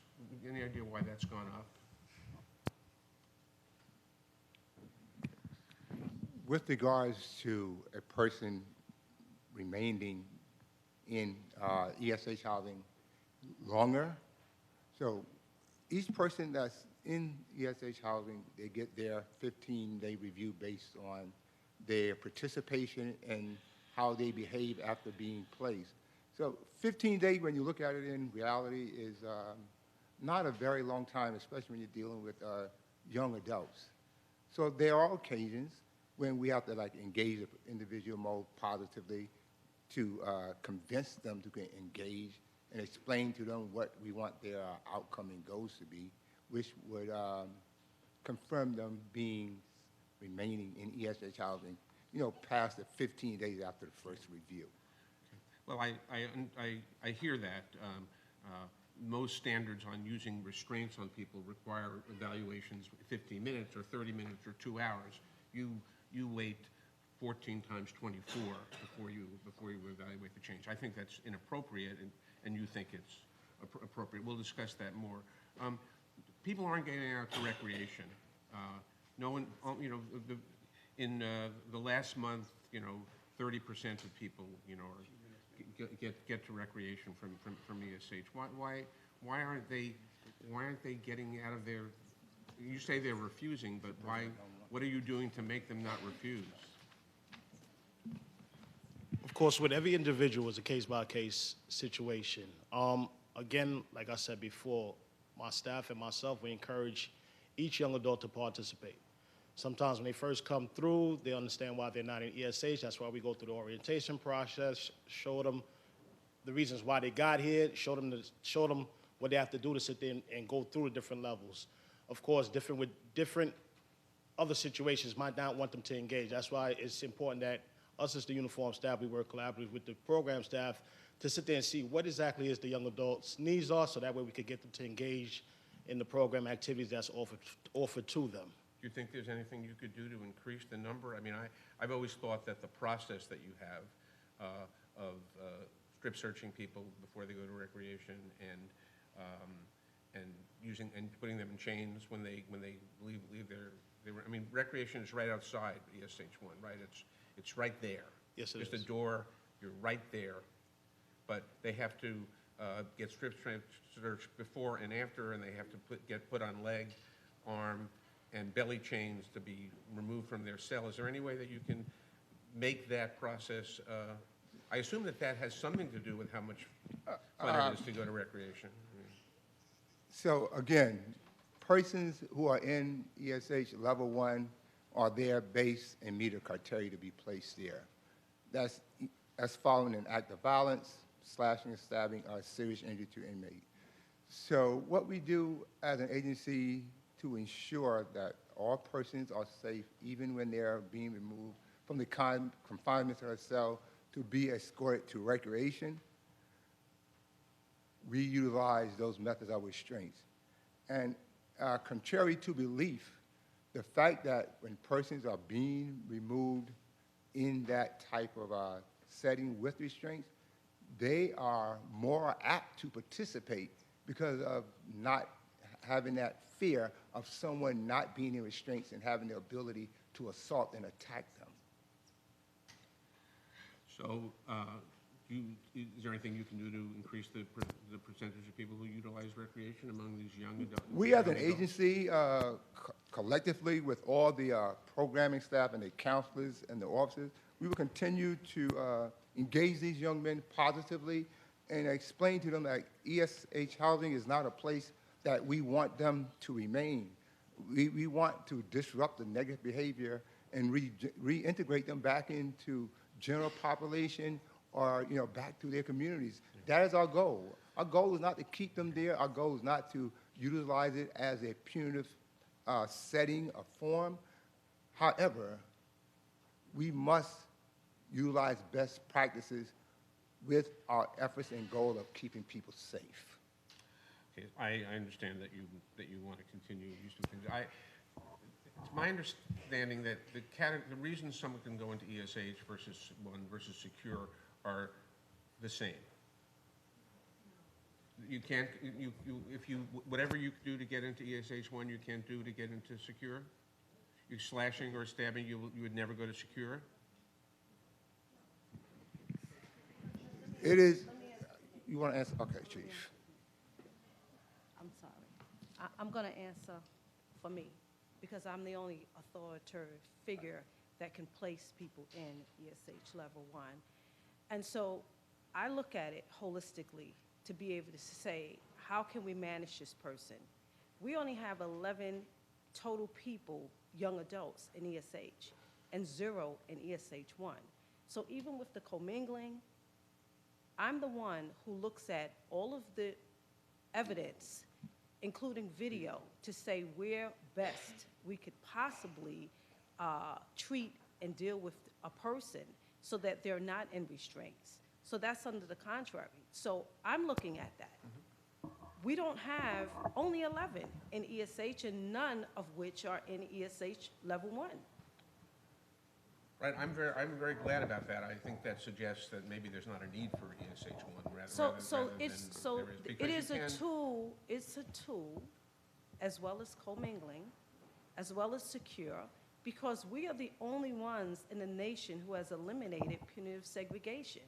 Any idea why that's gone up? With regards to a person remaining in ESH housing longer, so each person that's in ESH housing, they get their 15-day review based on their participation and how they behave after being placed. So 15 days, when you look at it in reality, is not a very long time, especially when you're dealing with young adults. So there are occasions when we have to engage the individual more positively to convince them to engage and explain to them what we want their outcome and goals to be, which would confirm them remaining in ESH housing, past the 15 days after the first review. Well, I hear that. Most standards on using restraints on people require evaluations 15 minutes or 30 minutes or 2 hours. You wait 14 times 24 before you evaluate the change. I think that's inappropriate, and you think it's appropriate. We'll discuss that more. People aren't getting out to recreation. No one, in the last month, 30% of people, get to recreation from ESH. Why aren't they getting out of their? You say they're refusing, but why? What are you doing to make them not refuse? Of course, with every individual, it's a case-by-case situation. Again, like I said before, my staff and myself, we encourage each young adult to participate. Sometimes when they first come through, they understand why they're not in ESH. That's why we go through the orientation process, show them the reasons why they got here, show them what they have to do to sit there and go through the different levels. Of course, different other situations might not want them to engage. That's why it's important that us as the uniform staff, we work collaboratively with the program staff to sit there and see what exactly is the young adults' needs are, so that way we could get them to engage in the program activities that's offered to them. Do you think there's anything you could do to increase the number? I mean, I've always thought that the process that you have of strip searching people before they go to recreation and putting them in chains when they leave their I mean, recreation is right outside ESH1, right? It's right there. Yes, it is. Just a door. You're right there, but they have to get strip searched before and after, and they have to get put on leg, arm, and belly chains to be removed from their cell. Is there any way that you can make that process? I assume that has something to do with how much fun it is to go to recreation. So again, persons who are in ESH level 1 are there based and meet a criteria to be placed there. That's following an act of violence, slashing, stabbing, or serious injury to inmate. So what we do as an agency to ensure that all persons are safe, even when they're being removed from the confinement of a cell to be escorted to recreation, we utilize those methods of restraints. And contrary to belief, the fact that when persons are being removed in that type of setting with restraints, they are more apt to participate because of not having that fear of someone not being in restraints and having the ability to assault and attack them. So is there anything you can do to increase the percentage of people who utilize recreation among these young adults? We as an agency, collectively with all the programming staff and the counselors and the officers, we will continue to engage these young men positively and explain to them that ESH housing is not a place that we want them to remain. We want to disrupt the negative behavior and reintegrate them back into general population or back to their communities. That is our goal. Our goal is not to keep them there. Our goal is not to utilize it as a punitive setting or form. However, we must utilize best practices with our efforts and goal of keeping people safe. Okay, I understand that you want to continue using things. It's my understanding that the reasons someone can go into ESH versus secure are the same. You can't, whatever you do to get into ESH1, you can't do to get into secure? You're slashing or stabbing, you would never go to secure? It is, you want to answer? Okay, Chief. I'm sorry. I'm going to answer for me, because I'm the only authoritative figure that can place people in ESH level 1. And so I look at it holistically to be able to say, how can we manage this person? We only have 11 total people, young adults, in ESH, and 0 in ESH1. So even with the commingling, I'm the one who looks at all of the evidence, including video, to say where best we could possibly treat and deal with a person so that they're not in restraints. So that's under the contrary. So I'm looking at that. We don't have only 11 in ESH, and none of which are in ESH level 1. Right, I'm very glad about that. I think that suggests that maybe there's not a need for ESH1 rather than It is a tool. It's a tool, as well as commingling, as well as secure, because we are the only ones in the nation who has eliminated punitive segregation.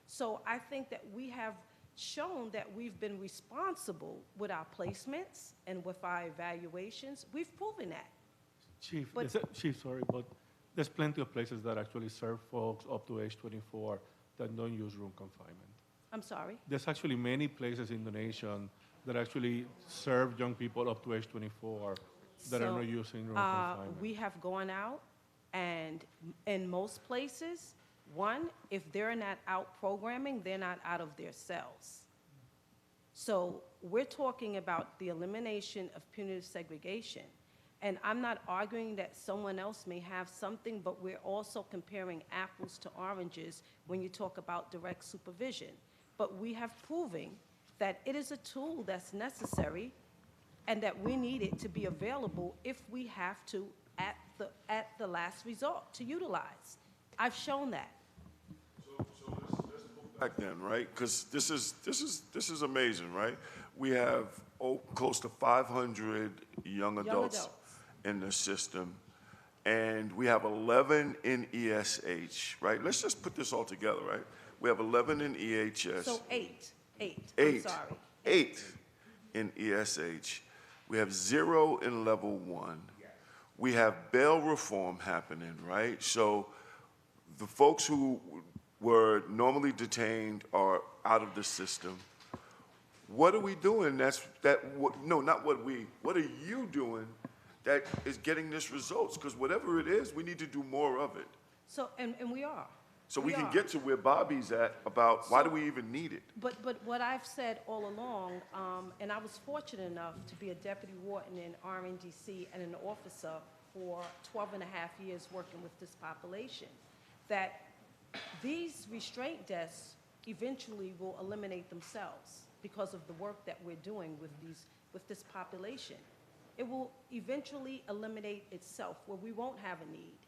So I think that we have shown that we've been responsible with our placements and with our evaluations. We've proven that. Chief, But- Chief, sorry, but there's plenty of places that actually serve folks up to age 24 that don't use room confinement. I'm sorry? There's actually many places in the nation that actually serve young people up to age 24 that are not using room confinement. We have gone out, and in most places, one, if they're not out programming, they're not out of their cells. So we're talking about the elimination of punitive segregation. And I'm not arguing that someone else may have something, but we're also comparing apples to oranges when you talk about direct supervision. But we have proven that it is a tool that's necessary and that we need it to be available if we have to at the last resort to utilize. I've shown that. So let's go back then, right? Because this is amazing, right? We have close to 500 young adults in the system, and we have 11 in ESH, right? Let's just put this all together, right? We have 11 in EHS. So eight. I'm sorry. 8 in ESH. We have 0 in level 1. We have bail reform happening, right? So the folks who were normally detained are out of the system. What are we doing? What are you doing that is getting this results? Because whatever it is, we need to do more of it. So, and we are. So we can get to where Bobby's at about why do we even need it? But what I've said all along, and I was fortunate enough to be a deputy warden in RNDC and an officer for 12 and a half years working with this population, that these restraint desks eventually will eliminate themselves because of the work that we're doing with this population. It will eventually eliminate itself where we won't have a need.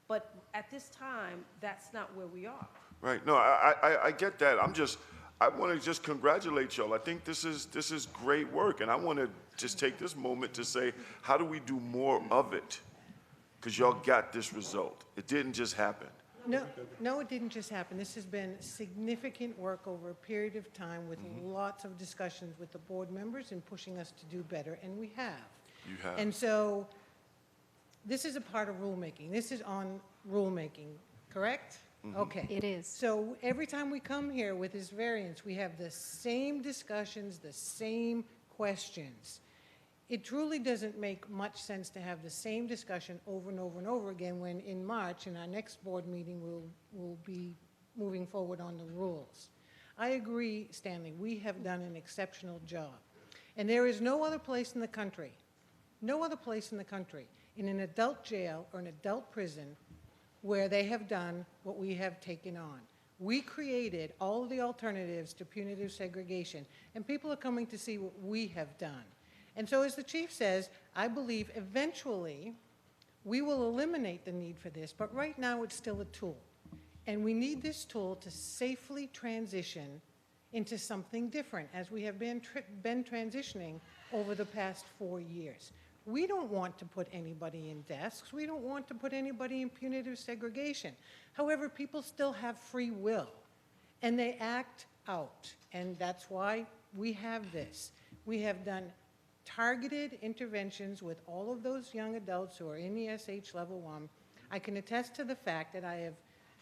But at this time, that's not where we are. Right. No, I get that. I want to just congratulate y'all. I think this is great work, and I want to just take this moment to say, how do we do more of it? Because y'all got this result. It didn't just happen. No, it didn't just happen. This has been significant work over a period of time with lots of discussions with the board members and pushing us to do better, and we have. You have. And so this is a part of rulemaking. This is on rulemaking, correct? Okay. It is. So every time we come here with this variance, we have the same discussions, the same questions. It truly doesn't make much sense to have the same discussion over and over and over again when in March, in our next board meeting, we'll be moving forward on the rules. I agree, Stanley, we have done an exceptional job. And there is no other place in the country, in an adult jail or an adult prison where they have done what we have taken on. We created all of the alternatives to punitive segregation, and people are coming to see what we have done. And so as the chief says, I believe eventually we will eliminate the need for this, but right now it's still a tool. And we need this tool to safely transition into something different, as we have been transitioning over the past 4 years. We don't want to put anybody in desks. We don't want to put anybody in punitive segregation. However, people still have free will, and they act out, and that's why we have this. We have done targeted interventions with all of those young adults who are in ESH level 1. I can attest to the fact that I have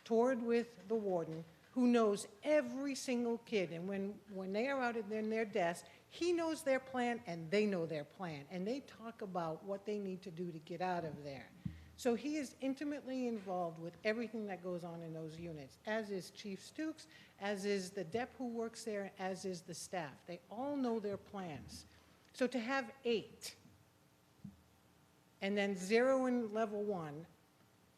toured with the warden who knows every single kid, and when they are out in their desk, he knows their plan and they know their plan, and they talk about what they need to do to get out of there. So he is intimately involved with everything that goes on in those units, as is Chief Stukes, as is the DEP who works there, as is the staff. They all know their plans. So to have 8 and then 0 in level 1,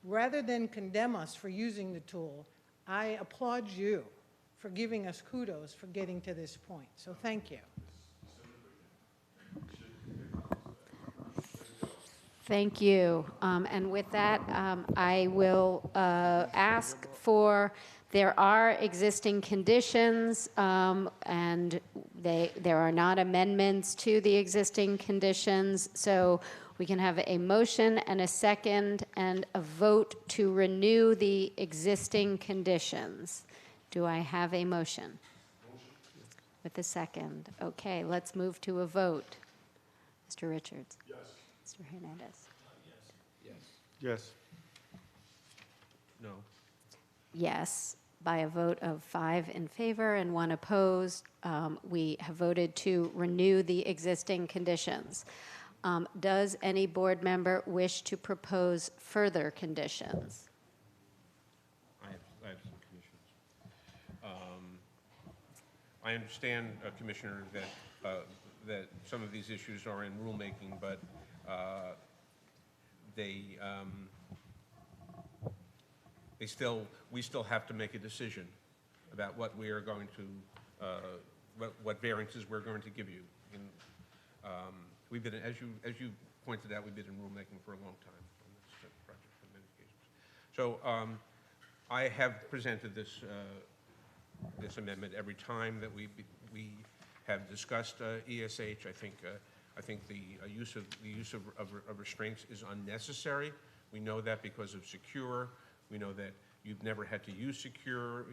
rather than condemn us for using the tool, I applaud you for giving us kudos for getting to this point. So thank you. Thank you. And with that, I will ask for, there are existing conditions, and there are not amendments to the existing conditions. So we can have a motion and a second and a vote to renew the existing conditions. Do I have a motion? With a second. Okay, let's move to a vote. Mr. Richards? Yes. Mr. Hernandez? Yes. No. Yes, by a vote of 5 in favor and 1 opposed, we have voted to renew the existing conditions. Does any board member wish to propose further conditions? I have some conditions. I understand, Commissioner, that some of these issues are in rulemaking, but we still have to make a decision about what we are going to, what variances we're going to give you. And, we've been, as you pointed out, we've been in rulemaking for a long time on this project on many occasions. So I have presented this this amendment every time that we have discussed ESH. I think the use of restraints is unnecessary. We know that because of Secure. We know that you've never had to use Secure,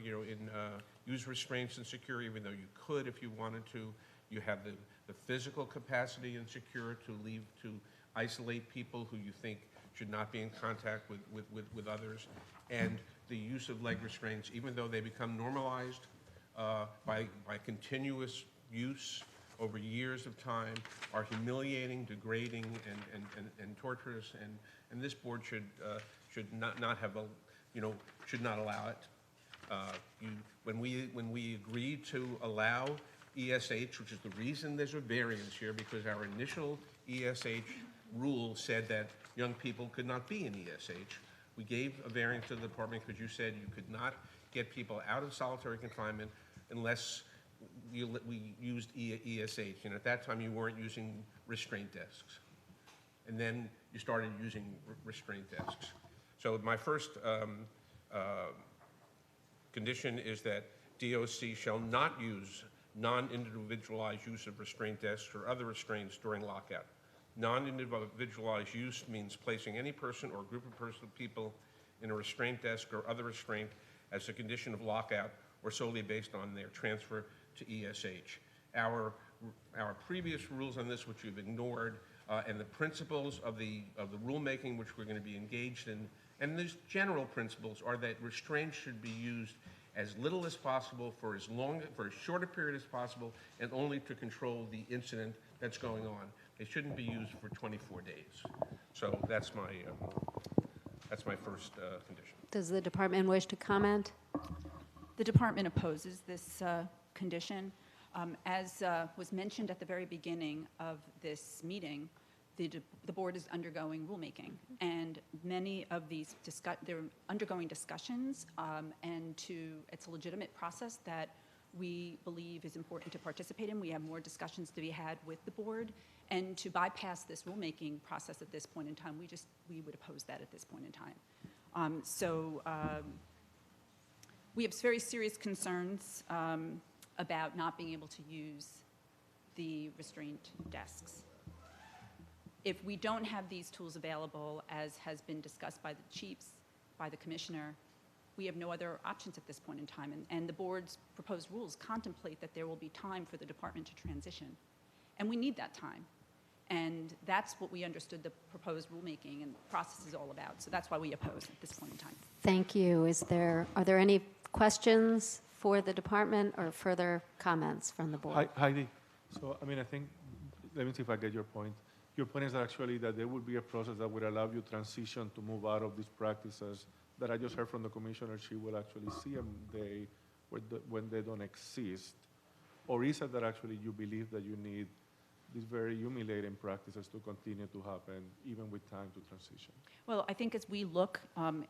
use restraints in Secure, even though you could if you wanted to. You have the physical capacity in Secure to isolate people who you think should not be in contact with others. And the use of leg restraints, even though they become normalized by continuous use over years of time, are humiliating, degrading, and torturous. And this board should not have a, should not allow it. When we agreed to allow ESH, which is the reason there's a variance here, because our initial ESH rule said that young people could not be in ESH. We gave a variance to the department because you said you could not get people out of solitary confinement unless we used ESH. And at that time, you weren't using restraint desks. And then you started using restraint desks. So my first condition is that DOC shall not use non-individualized use of restraint desks or other restraints during lockout. Non-individualized use means placing any person or group of people in a restraint desk or other restraint as a condition of lockout or solely based on their transfer to ESH. Our previous rules on this, which you've ignored, and the principles of the rulemaking which we're going to be engaged in, and these general principles are that restraints should be used as little as possible for as short a period as possible, and only to control the incident that's going on. They shouldn't be used for 24 days. So that's my first condition. Does the department wish to comment? The department opposes this condition. As was mentioned at the very beginning of this meeting, the board is undergoing rulemaking, and many of these they're undergoing discussions, and it's a legitimate process that we believe is important to participate in. We have more discussions to be had with the board, and to bypass this rulemaking process at this point in time, we would oppose that at this point in time. We have very serious concerns about not being able to use the restraint desks. If we don't have these tools available, as has been discussed by the chiefs, by the commissioner, we have no other options at this point in time. And the board's proposed rules contemplate that there will be time for the department to transition. And we need that time. And that's what we understood the proposed rulemaking and process is all about. So that's why we oppose at this point in time. Thank you. Are there any questions for the department or further comments from the board? Heidi, so, I mean, I think, let me see if I get your point. Your point is actually that there would be a process that would allow you transition to move out of these practices that I just heard from the commissioner. She will actually see them when they don't exist. Or is it that actually you believe that you need these very humiliating practices to continue to happen, even with time to transition? Well, I think as we look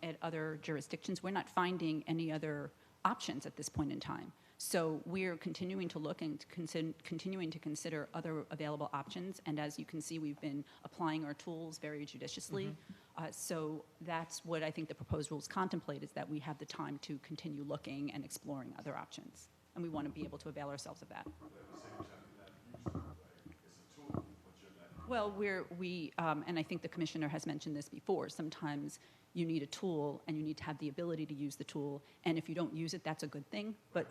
at other jurisdictions, we're not finding any other options at this point in time. So we're continuing to look and continuing to consider other available options. And as you can see, we've been applying our tools very judiciously. So that's what I think the proposed rules contemplate, is that we have the time to continue looking and exploring other options. And we want to be able to avail ourselves of that. Well, and I think the commissioner has mentioned this before, sometimes you need a tool and you need to have the ability to use the tool. And if you don't use it, that's a good thing. But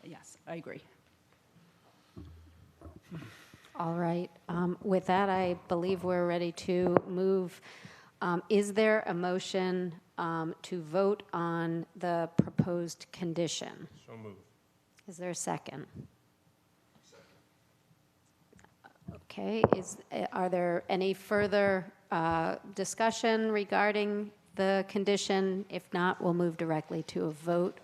yes, I agree. All right. With that, I believe we're ready to move. Is there a motion to vote on the proposed condition? So moved. Is there a second? Okay. Are there any further discussion regarding the condition? If not, we'll move directly to a vote.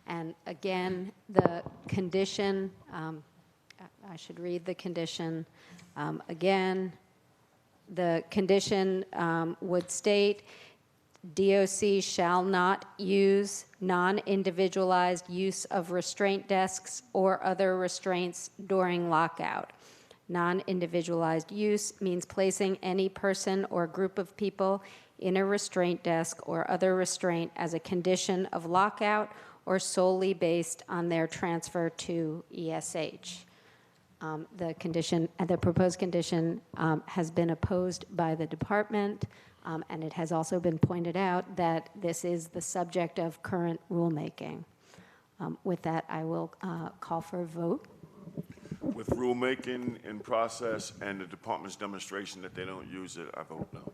And again, the condition, I should read the condition again. The condition would state, DOC shall not use non-individualized use of restraint desks or other restraints during lockout. Non-individualized use means placing any person or group of people in a restraint desk or other restraint as a condition of lockout or solely based on their transfer to ESH. The proposed condition has been opposed by the department, and it has also been pointed out that this is the subject of current rulemaking. With that, I will call for a vote. With rulemaking in process and the department's demonstration that they don't use it, I vote no.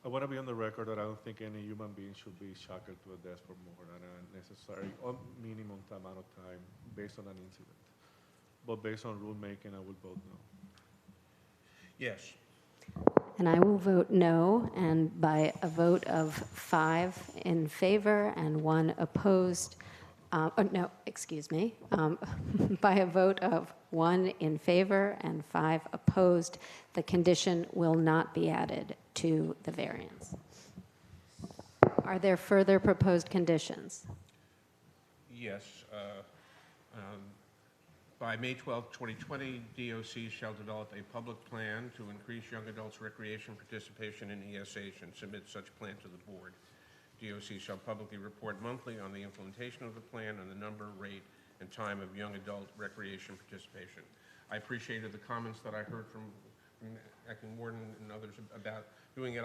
I want to be on the record that I don't think any human being should be shackled to a desk for more than a necessary or minimum amount of time based on an incident. But based on rulemaking, I would vote no. Yes. And I will vote no, and by a vote of 5 in favor and 1 opposed, no, excuse me, by a vote of 1 in favor and 5 opposed, the condition will not be added to the variance. Are there further proposed conditions? Yes. By May 12, 2020, DOC shall develop a public plan to increase young adults' recreation participation in ESH and submit such plan to the board. DOC shall publicly report monthly on the implementation of the plan and the number, rate, and time of young adult recreation participation. I appreciated the comments that I heard from Acting Warden and others about doing it.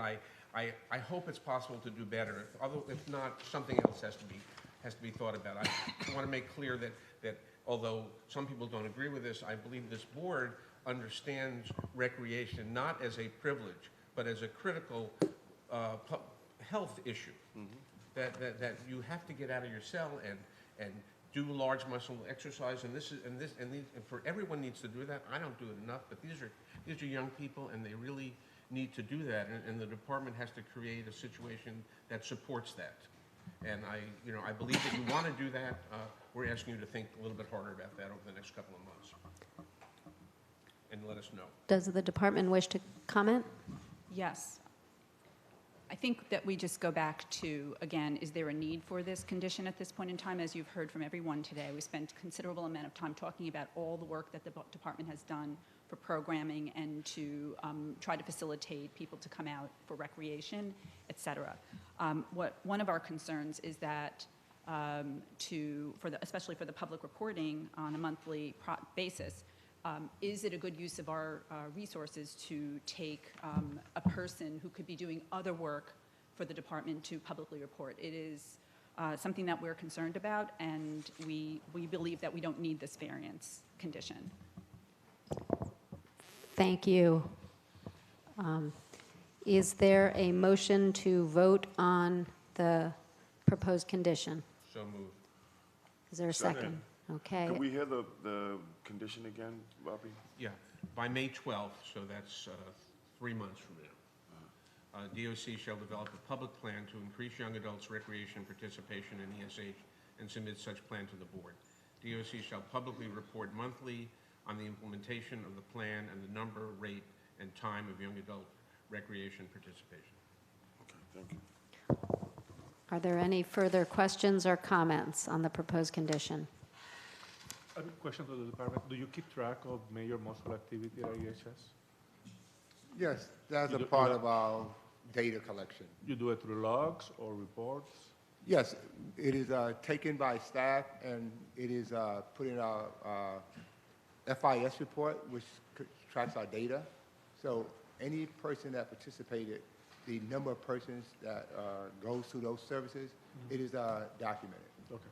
I hope it's possible to do better. If not, something else has to be thought about. I want to make clear that although some people don't agree with this, I believe this board understands recreation not as a privilege, but as a critical health issue. That you have to get out of your cell and do large muscle exercise, and for everyone needs to do that. I don't do it enough, but these are young people, and they really need to do that, and the department has to create a situation that supports that. And I believe that you want to do that. We're asking you to think a little bit harder about that over the next couple of months. and let us know. Does the department wish to comment? Yes. I think that we just go back to, again, is there a need for this condition at this point in time? As you've heard from everyone today, we spent a considerable amount of time talking about all the work that the department has done for programming and to try to facilitate people to come out for recreation, et cetera. One of our concerns is that especially for the public reporting on a monthly basis, is it a good use of our resources to take a person who could be doing other work for the department to publicly report? It is something that we're concerned about, and we believe that we don't need this variance condition. Thank you. Is there a motion to vote on the proposed condition? So moved. Is there a second? Okay. Can we hear the condition again, Bobby? Yeah, by May 12th, so that's 3 months from now. DOC shall develop a public plan to increase young adults' recreation participation in ESH and submit such plan to the board. DOC shall publicly report monthly on the implementation of the plan and the number, rate, and time of young adult recreation participation. Okay, thank you. Are there any further questions or comments on the proposed condition? I have a question to the department. Do you keep track of major muscle activity at EHS? Yes, that's You a do- part you of our data collection. You do it through logs or reports? Yes, it is taken by staff, and it is put in our FIS report, which tracks our data. So any person that participated, the number of persons that goes through those services, it is documented. Okay.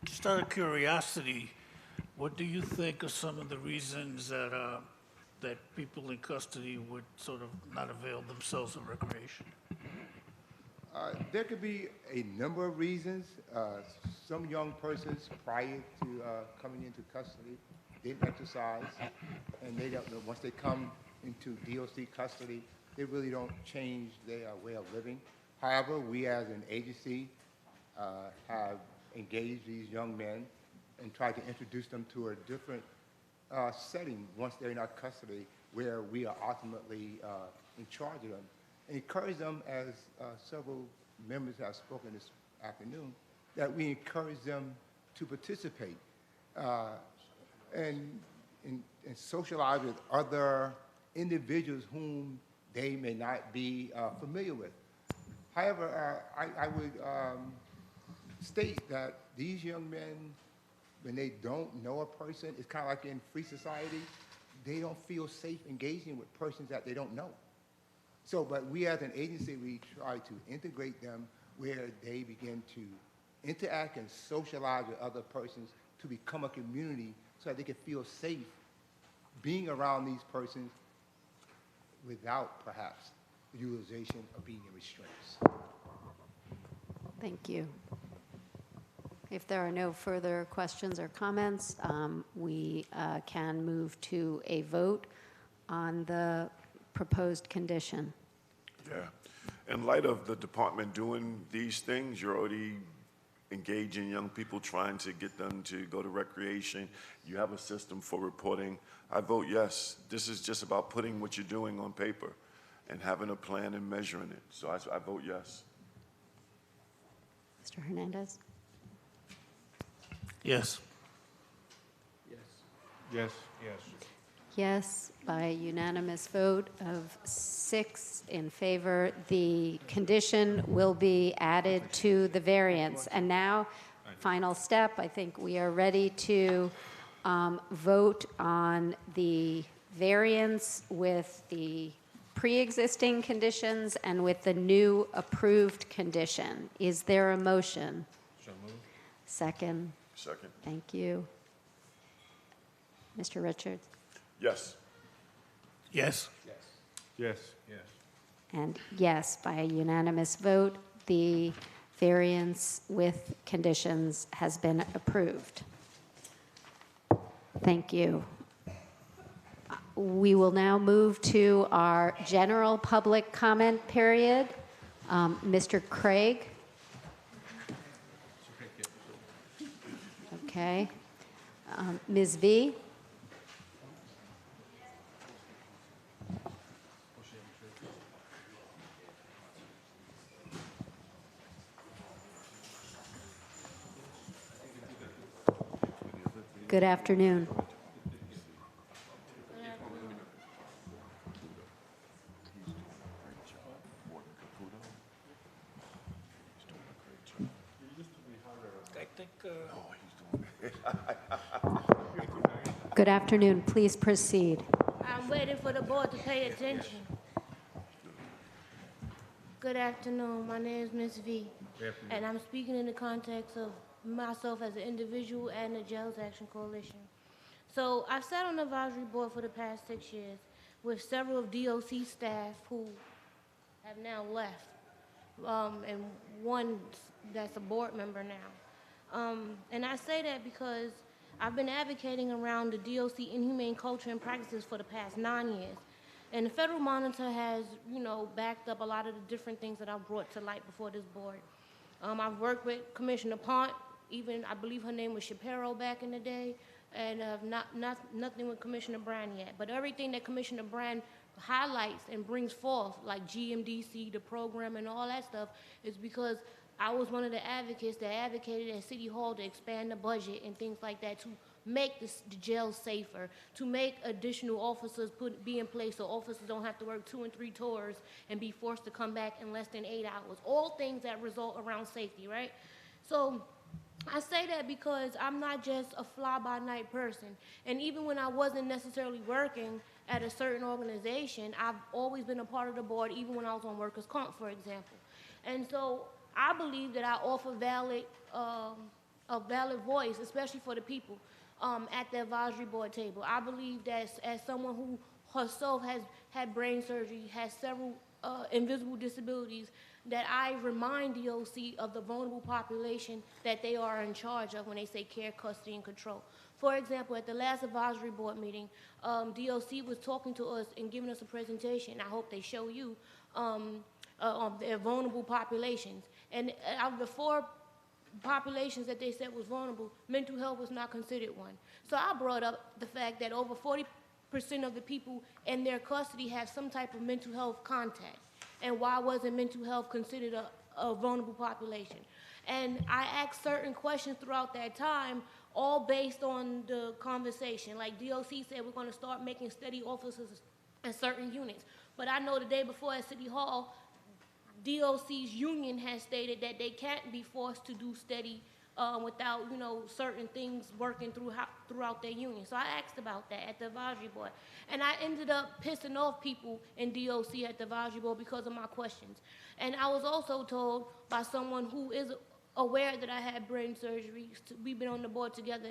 Just out of curiosity, what do you think are some of the reasons that that people in custody would sort of not avail themselves of recreation? There could be a number of reasons. Some young persons prior to coming into custody didn't exercise, and they don't know, once they come into DOC custody, they really don't change their way of living. However, we as an agency have engaged these young men and tried to introduce them to a different setting once they're in our custody, where we are ultimately in charge of them. And encourage them, as several members have spoken this afternoon, that we encourage them to participate and socialize with other individuals whom they may not be familiar with. However, I would state that these young men, when they don't know a person, it's kind of like in free society, they don't feel safe engaging with persons that they don't know. So, but we as an agency, we try to integrate them where they begin to interact and socialize with other persons to become a community so that they can feel safe being around these persons without perhaps the utilization of being in restraints. Thank you. If there are no further questions or comments, we can move to a vote on the proposed condition. Yeah. In light of the department doing these things, you're already engaging young people, trying to get them to go to recreation. You have a system for reporting. I vote yes. This is just about putting what you're doing on paper and having a plan and measuring it. So I vote yes. Mr. Hernandez? Yes. Yes. Yes. Yes. Yes, by unanimous vote of 6 in favor, the condition will be added to the variance. And now, final step, I think we are ready to vote on the variance with the pre-existing conditions and with the new approved condition. Is there a motion? So moved. Second. Second. Thank you. Mr. Richards? Yes. Yes. Yes. Yes. Yes. And yes, by a unanimous vote, the variance with conditions has been approved. Thank you. We will now move to our general public comment period. Mr. Craig? Okay. Ms. V? Good afternoon. Good afternoon. Please proceed. I'm waiting for the board to pay attention. Good afternoon. My name is Ms. V. And I'm speaking in the context of myself as an individual and the Jails Action Coalition. So I've sat on the advisory board for the past 6 years with several of DOC staff who have now left, and one that's a board member now. And I say that because I've been advocating around the DOC inhumane culture and practices for the past 9 years. And the Federal Monitor has, backed up a lot of the different things that I've brought to light before this board. I've worked with Commissioner Pont, even I believe her name was Shapiro back in the day, and nothing with Commissioner Brand yet. But everything that Commissioner Brand highlights and brings forth, like GMDC, the program, and all that stuff, is because I was one of the advocates that advocated at City Hall to expand the budget and things like that to make the jail safer, to make additional officers be in place so officers don't have to work 2 and 3 tours and be forced to come back in less than 8 hours. All things that result around safety, right? So I say that because I'm not just a fly-by-night person. And even when I wasn't necessarily working at a certain organization, I've always been a part of the board, even when I was on workers' comp, for example. And so I believe that I offer a valid voice, especially for the people at the advisory board table. I believe that as someone who herself has had brain surgery, has several invisible disabilities, that I remind DOC of the vulnerable population that they are in charge of when they say care, custody, and control. For example, at the last advisory board meeting, DOC was talking to us and giving us a presentation. I hope they show you on their vulnerable populations. And out of the 4 populations that they said was vulnerable, mental health was not considered one. So I brought up the fact that over 40% of the people in their custody have some type of mental health contact. And why wasn't mental health considered a vulnerable population? And I asked certain questions throughout that time, all based on the conversation. Like DOC said, we're going to start making steady officers in certain units. But I know the day before at City Hall, DOC's union has stated that they can't be forced to do steady without, certain things working throughout their union. So I asked about that at the advisory board. And I ended up pissing off people in DOC at the advisory board because of my questions. And I was also told by someone who is aware that I had brain surgery, we've been on the board together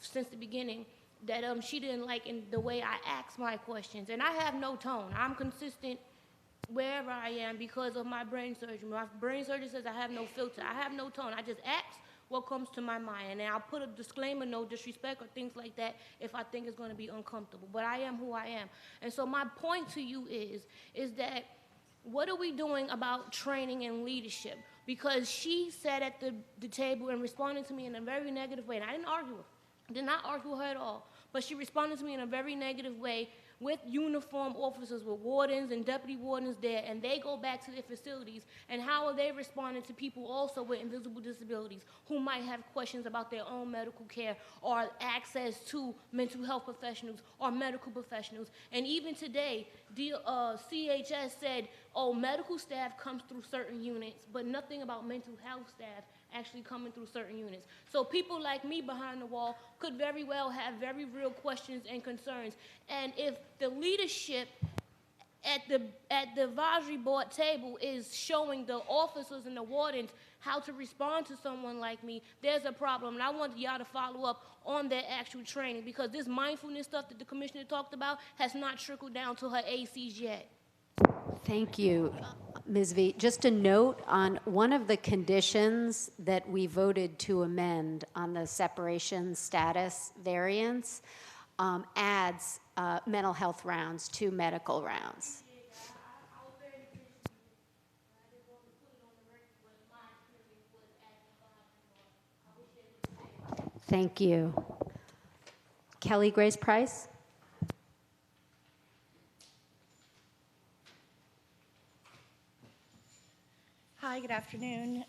since the beginning, that she didn't like in the way I asked my questions. And I have no tone. I'm consistent wherever I am because of my brain surgery. My brain surgery says I have no filter. I have no tone. I just ask what comes to my mind. And I'll put a disclaimer, no disrespect or things like that if I think it's going to be uncomfortable. But I am who I am. And so my point to you is that what are we doing about training and leadership? Because she sat at the table and responded to me in a very negative way. And I didn't argue with her. I did not argue with her at all. But she responded to me in a very negative way with uniformed officers, with wardens and deputy wardens there, and they go back to their facilities, and how are they responding to people also with invisible disabilities who might have questions about their own medical care or access to mental health professionals or medical professionals. And even today, CHS said, oh, medical staff comes through certain units, but nothing about mental health staff actually coming through certain units. So people like me behind the wall could very well have very real questions and concerns. And if the leadership at the advisory board table is showing the officers and the wardens how to respond to someone like me, there's a problem. And I want y'all to follow up on that actual training, because this mindfulness stuff that the commissioner talked about has not trickled down to her ACs yet. Thank you, Ms. V. Just a note on one of the conditions that we voted to amend on the separation status variance adds mental health rounds to medical rounds. Thank you. Kelly Grace Price. Hi, good afternoon.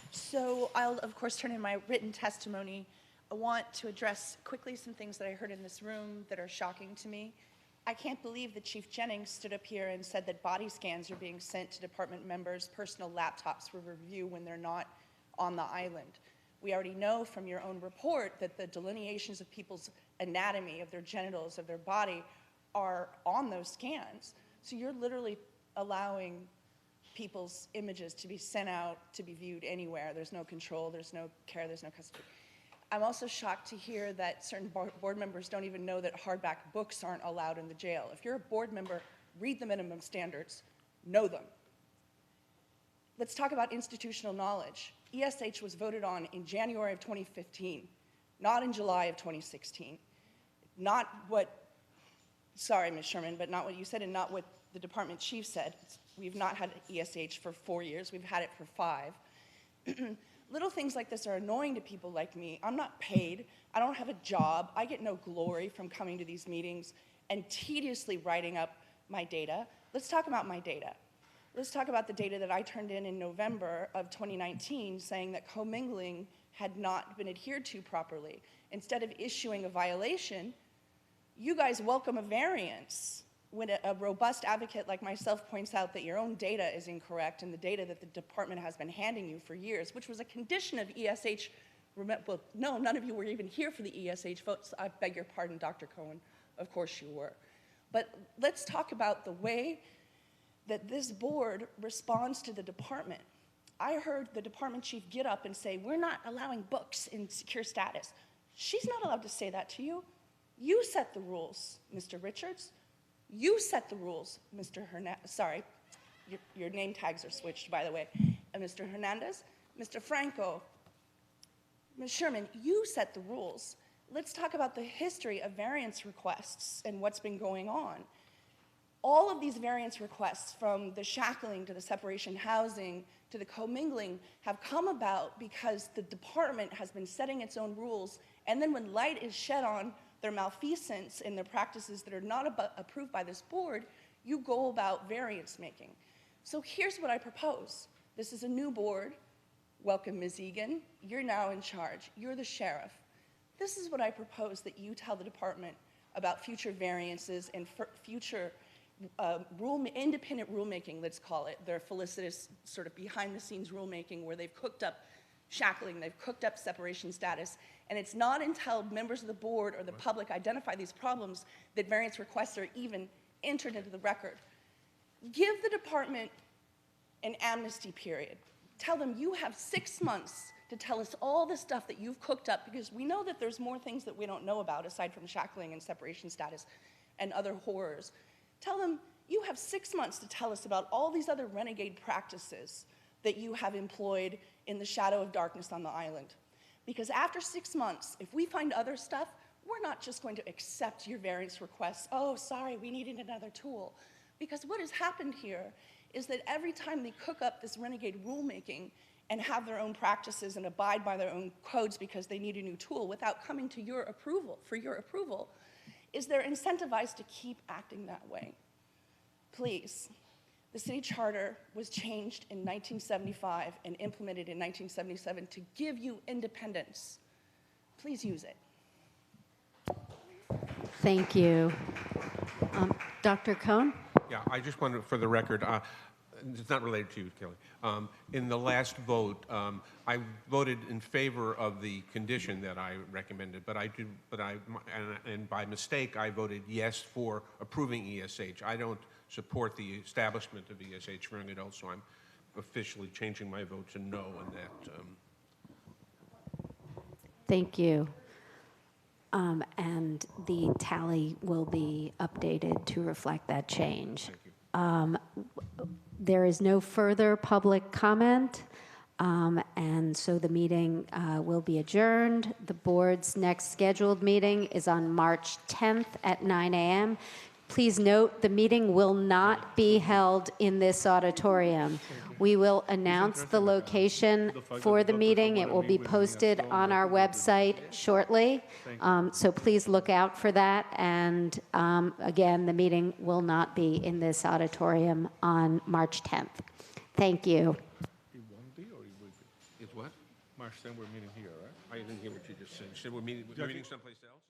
So I'll, of course, turn in my written testimony. I want to address quickly some things that I heard in this room that are shocking to me. I can't believe that Chief Jennings stood up here and said that body scans are being sent to department members' personal laptops for review when they're not on the island. We already know from your own report that the delineations of people's anatomy, of their genitals, of their body, are on those scans. So you're literally allowing people's images to be sent out to be viewed anywhere. There's no control, there's no care, there's no custody. I'm also shocked to hear that certain board members don't even know that hardback books aren't allowed in the jail. If you're a board member, read the minimum standards, know them. Let's talk about institutional knowledge. ESH was voted on in January of 2015, not in July of 2016. Not what, sorry, Ms. Sherman, but not what you said and not what the department chief said. We've not had ESH for 4 years, we've had it for 5. Little things like this are annoying to people like me. I'm not paid, I don't have a job, I get no glory from coming to these meetings and tediously writing up my data. Let's talk about my data. Let's talk about the data that I turned in November of 2019 saying that commingling had not been adhered to properly. Instead of issuing a violation, you guys welcome a variance when a robust advocate like myself points out that your own data is incorrect and the data that the department has been handing you for years, which was a condition of ESH, well, no, none of you were even here for the ESH votes. I beg your pardon, Dr. Cohen, of course you were. But let's talk about the way that this board responds to the department. I heard the department chief get up and say, we're not allowing books in secure status. She's not allowed to say that to you. You set the rules, Mr. Richards. You set the rules, Mr. Hernandez. Sorry, your name tags are switched, by the way. And Mr. Hernandez, Mr. Franco, Ms. Sherman, you set the rules. Let's talk about the history of variance requests and what's been going on. All of these variance requests, from the shackling to the separation housing to the commingling, have come about because the department has been setting its own rules, and then when light is shed on their malfeasance and their practices that are not approved by this board, you go about variance making. So here's what I propose. This is a new board. Welcome, Ms. Egan. You're now in charge. You're the sheriff. This is what I propose that you tell the department about future variances and future independent rulemaking, let's call it. Their felicitous sort of behind-the-scenes rulemaking where they've cooked up shackling, they've cooked up separation status, and it's not until members of the board or the public identify these problems that variance requests are even entered into the record. Give the department an amnesty period. Tell them you have 6 months to tell us all the stuff that you've cooked up, because we know that there's more things that we don't know about aside from shackling and separation status and other horrors. Tell them you have 6 months to tell us about all these other renegade practices that you have employed in the shadow of darkness on the island. Because after 6 months, if we find other stuff, we're not just going to accept your variance requests. Oh, sorry, we needed another tool. Because what has happened here is that every time they cook up this renegade rulemaking and have their own practices and abide by their own codes because they need a new tool without coming to your approval, for your approval, is they're incentivized to keep acting that way. Please, the city charter was changed in 1975 and implemented in 1977 to give you independence. Please use it. Thank you. Dr. Cohn? Yeah, I just wanted, for the record, it's not related to you, Kelly. In the last vote, I voted in favor of the condition that I recommended, and by mistake, I voted yes for approving ESH. I don't support the establishment of ESH for young adults, so I'm officially changing my vote to no on that. Thank you. And the tally will be updated to reflect that change. There is no further public comment, and so the meeting will be adjourned. The board's next scheduled meeting is on March 10th at 9 a.m. Please note, the meeting will not be held in this auditorium. We will announce the location for the meeting. It will be posted on our website shortly. So please look out for that. And again, the meeting will not be in this auditorium on March 10th. Thank you. It won't be or it will be? It's what? March 10th, we're meeting here, right? I didn't hear what you just said. You said we're meeting someplace else?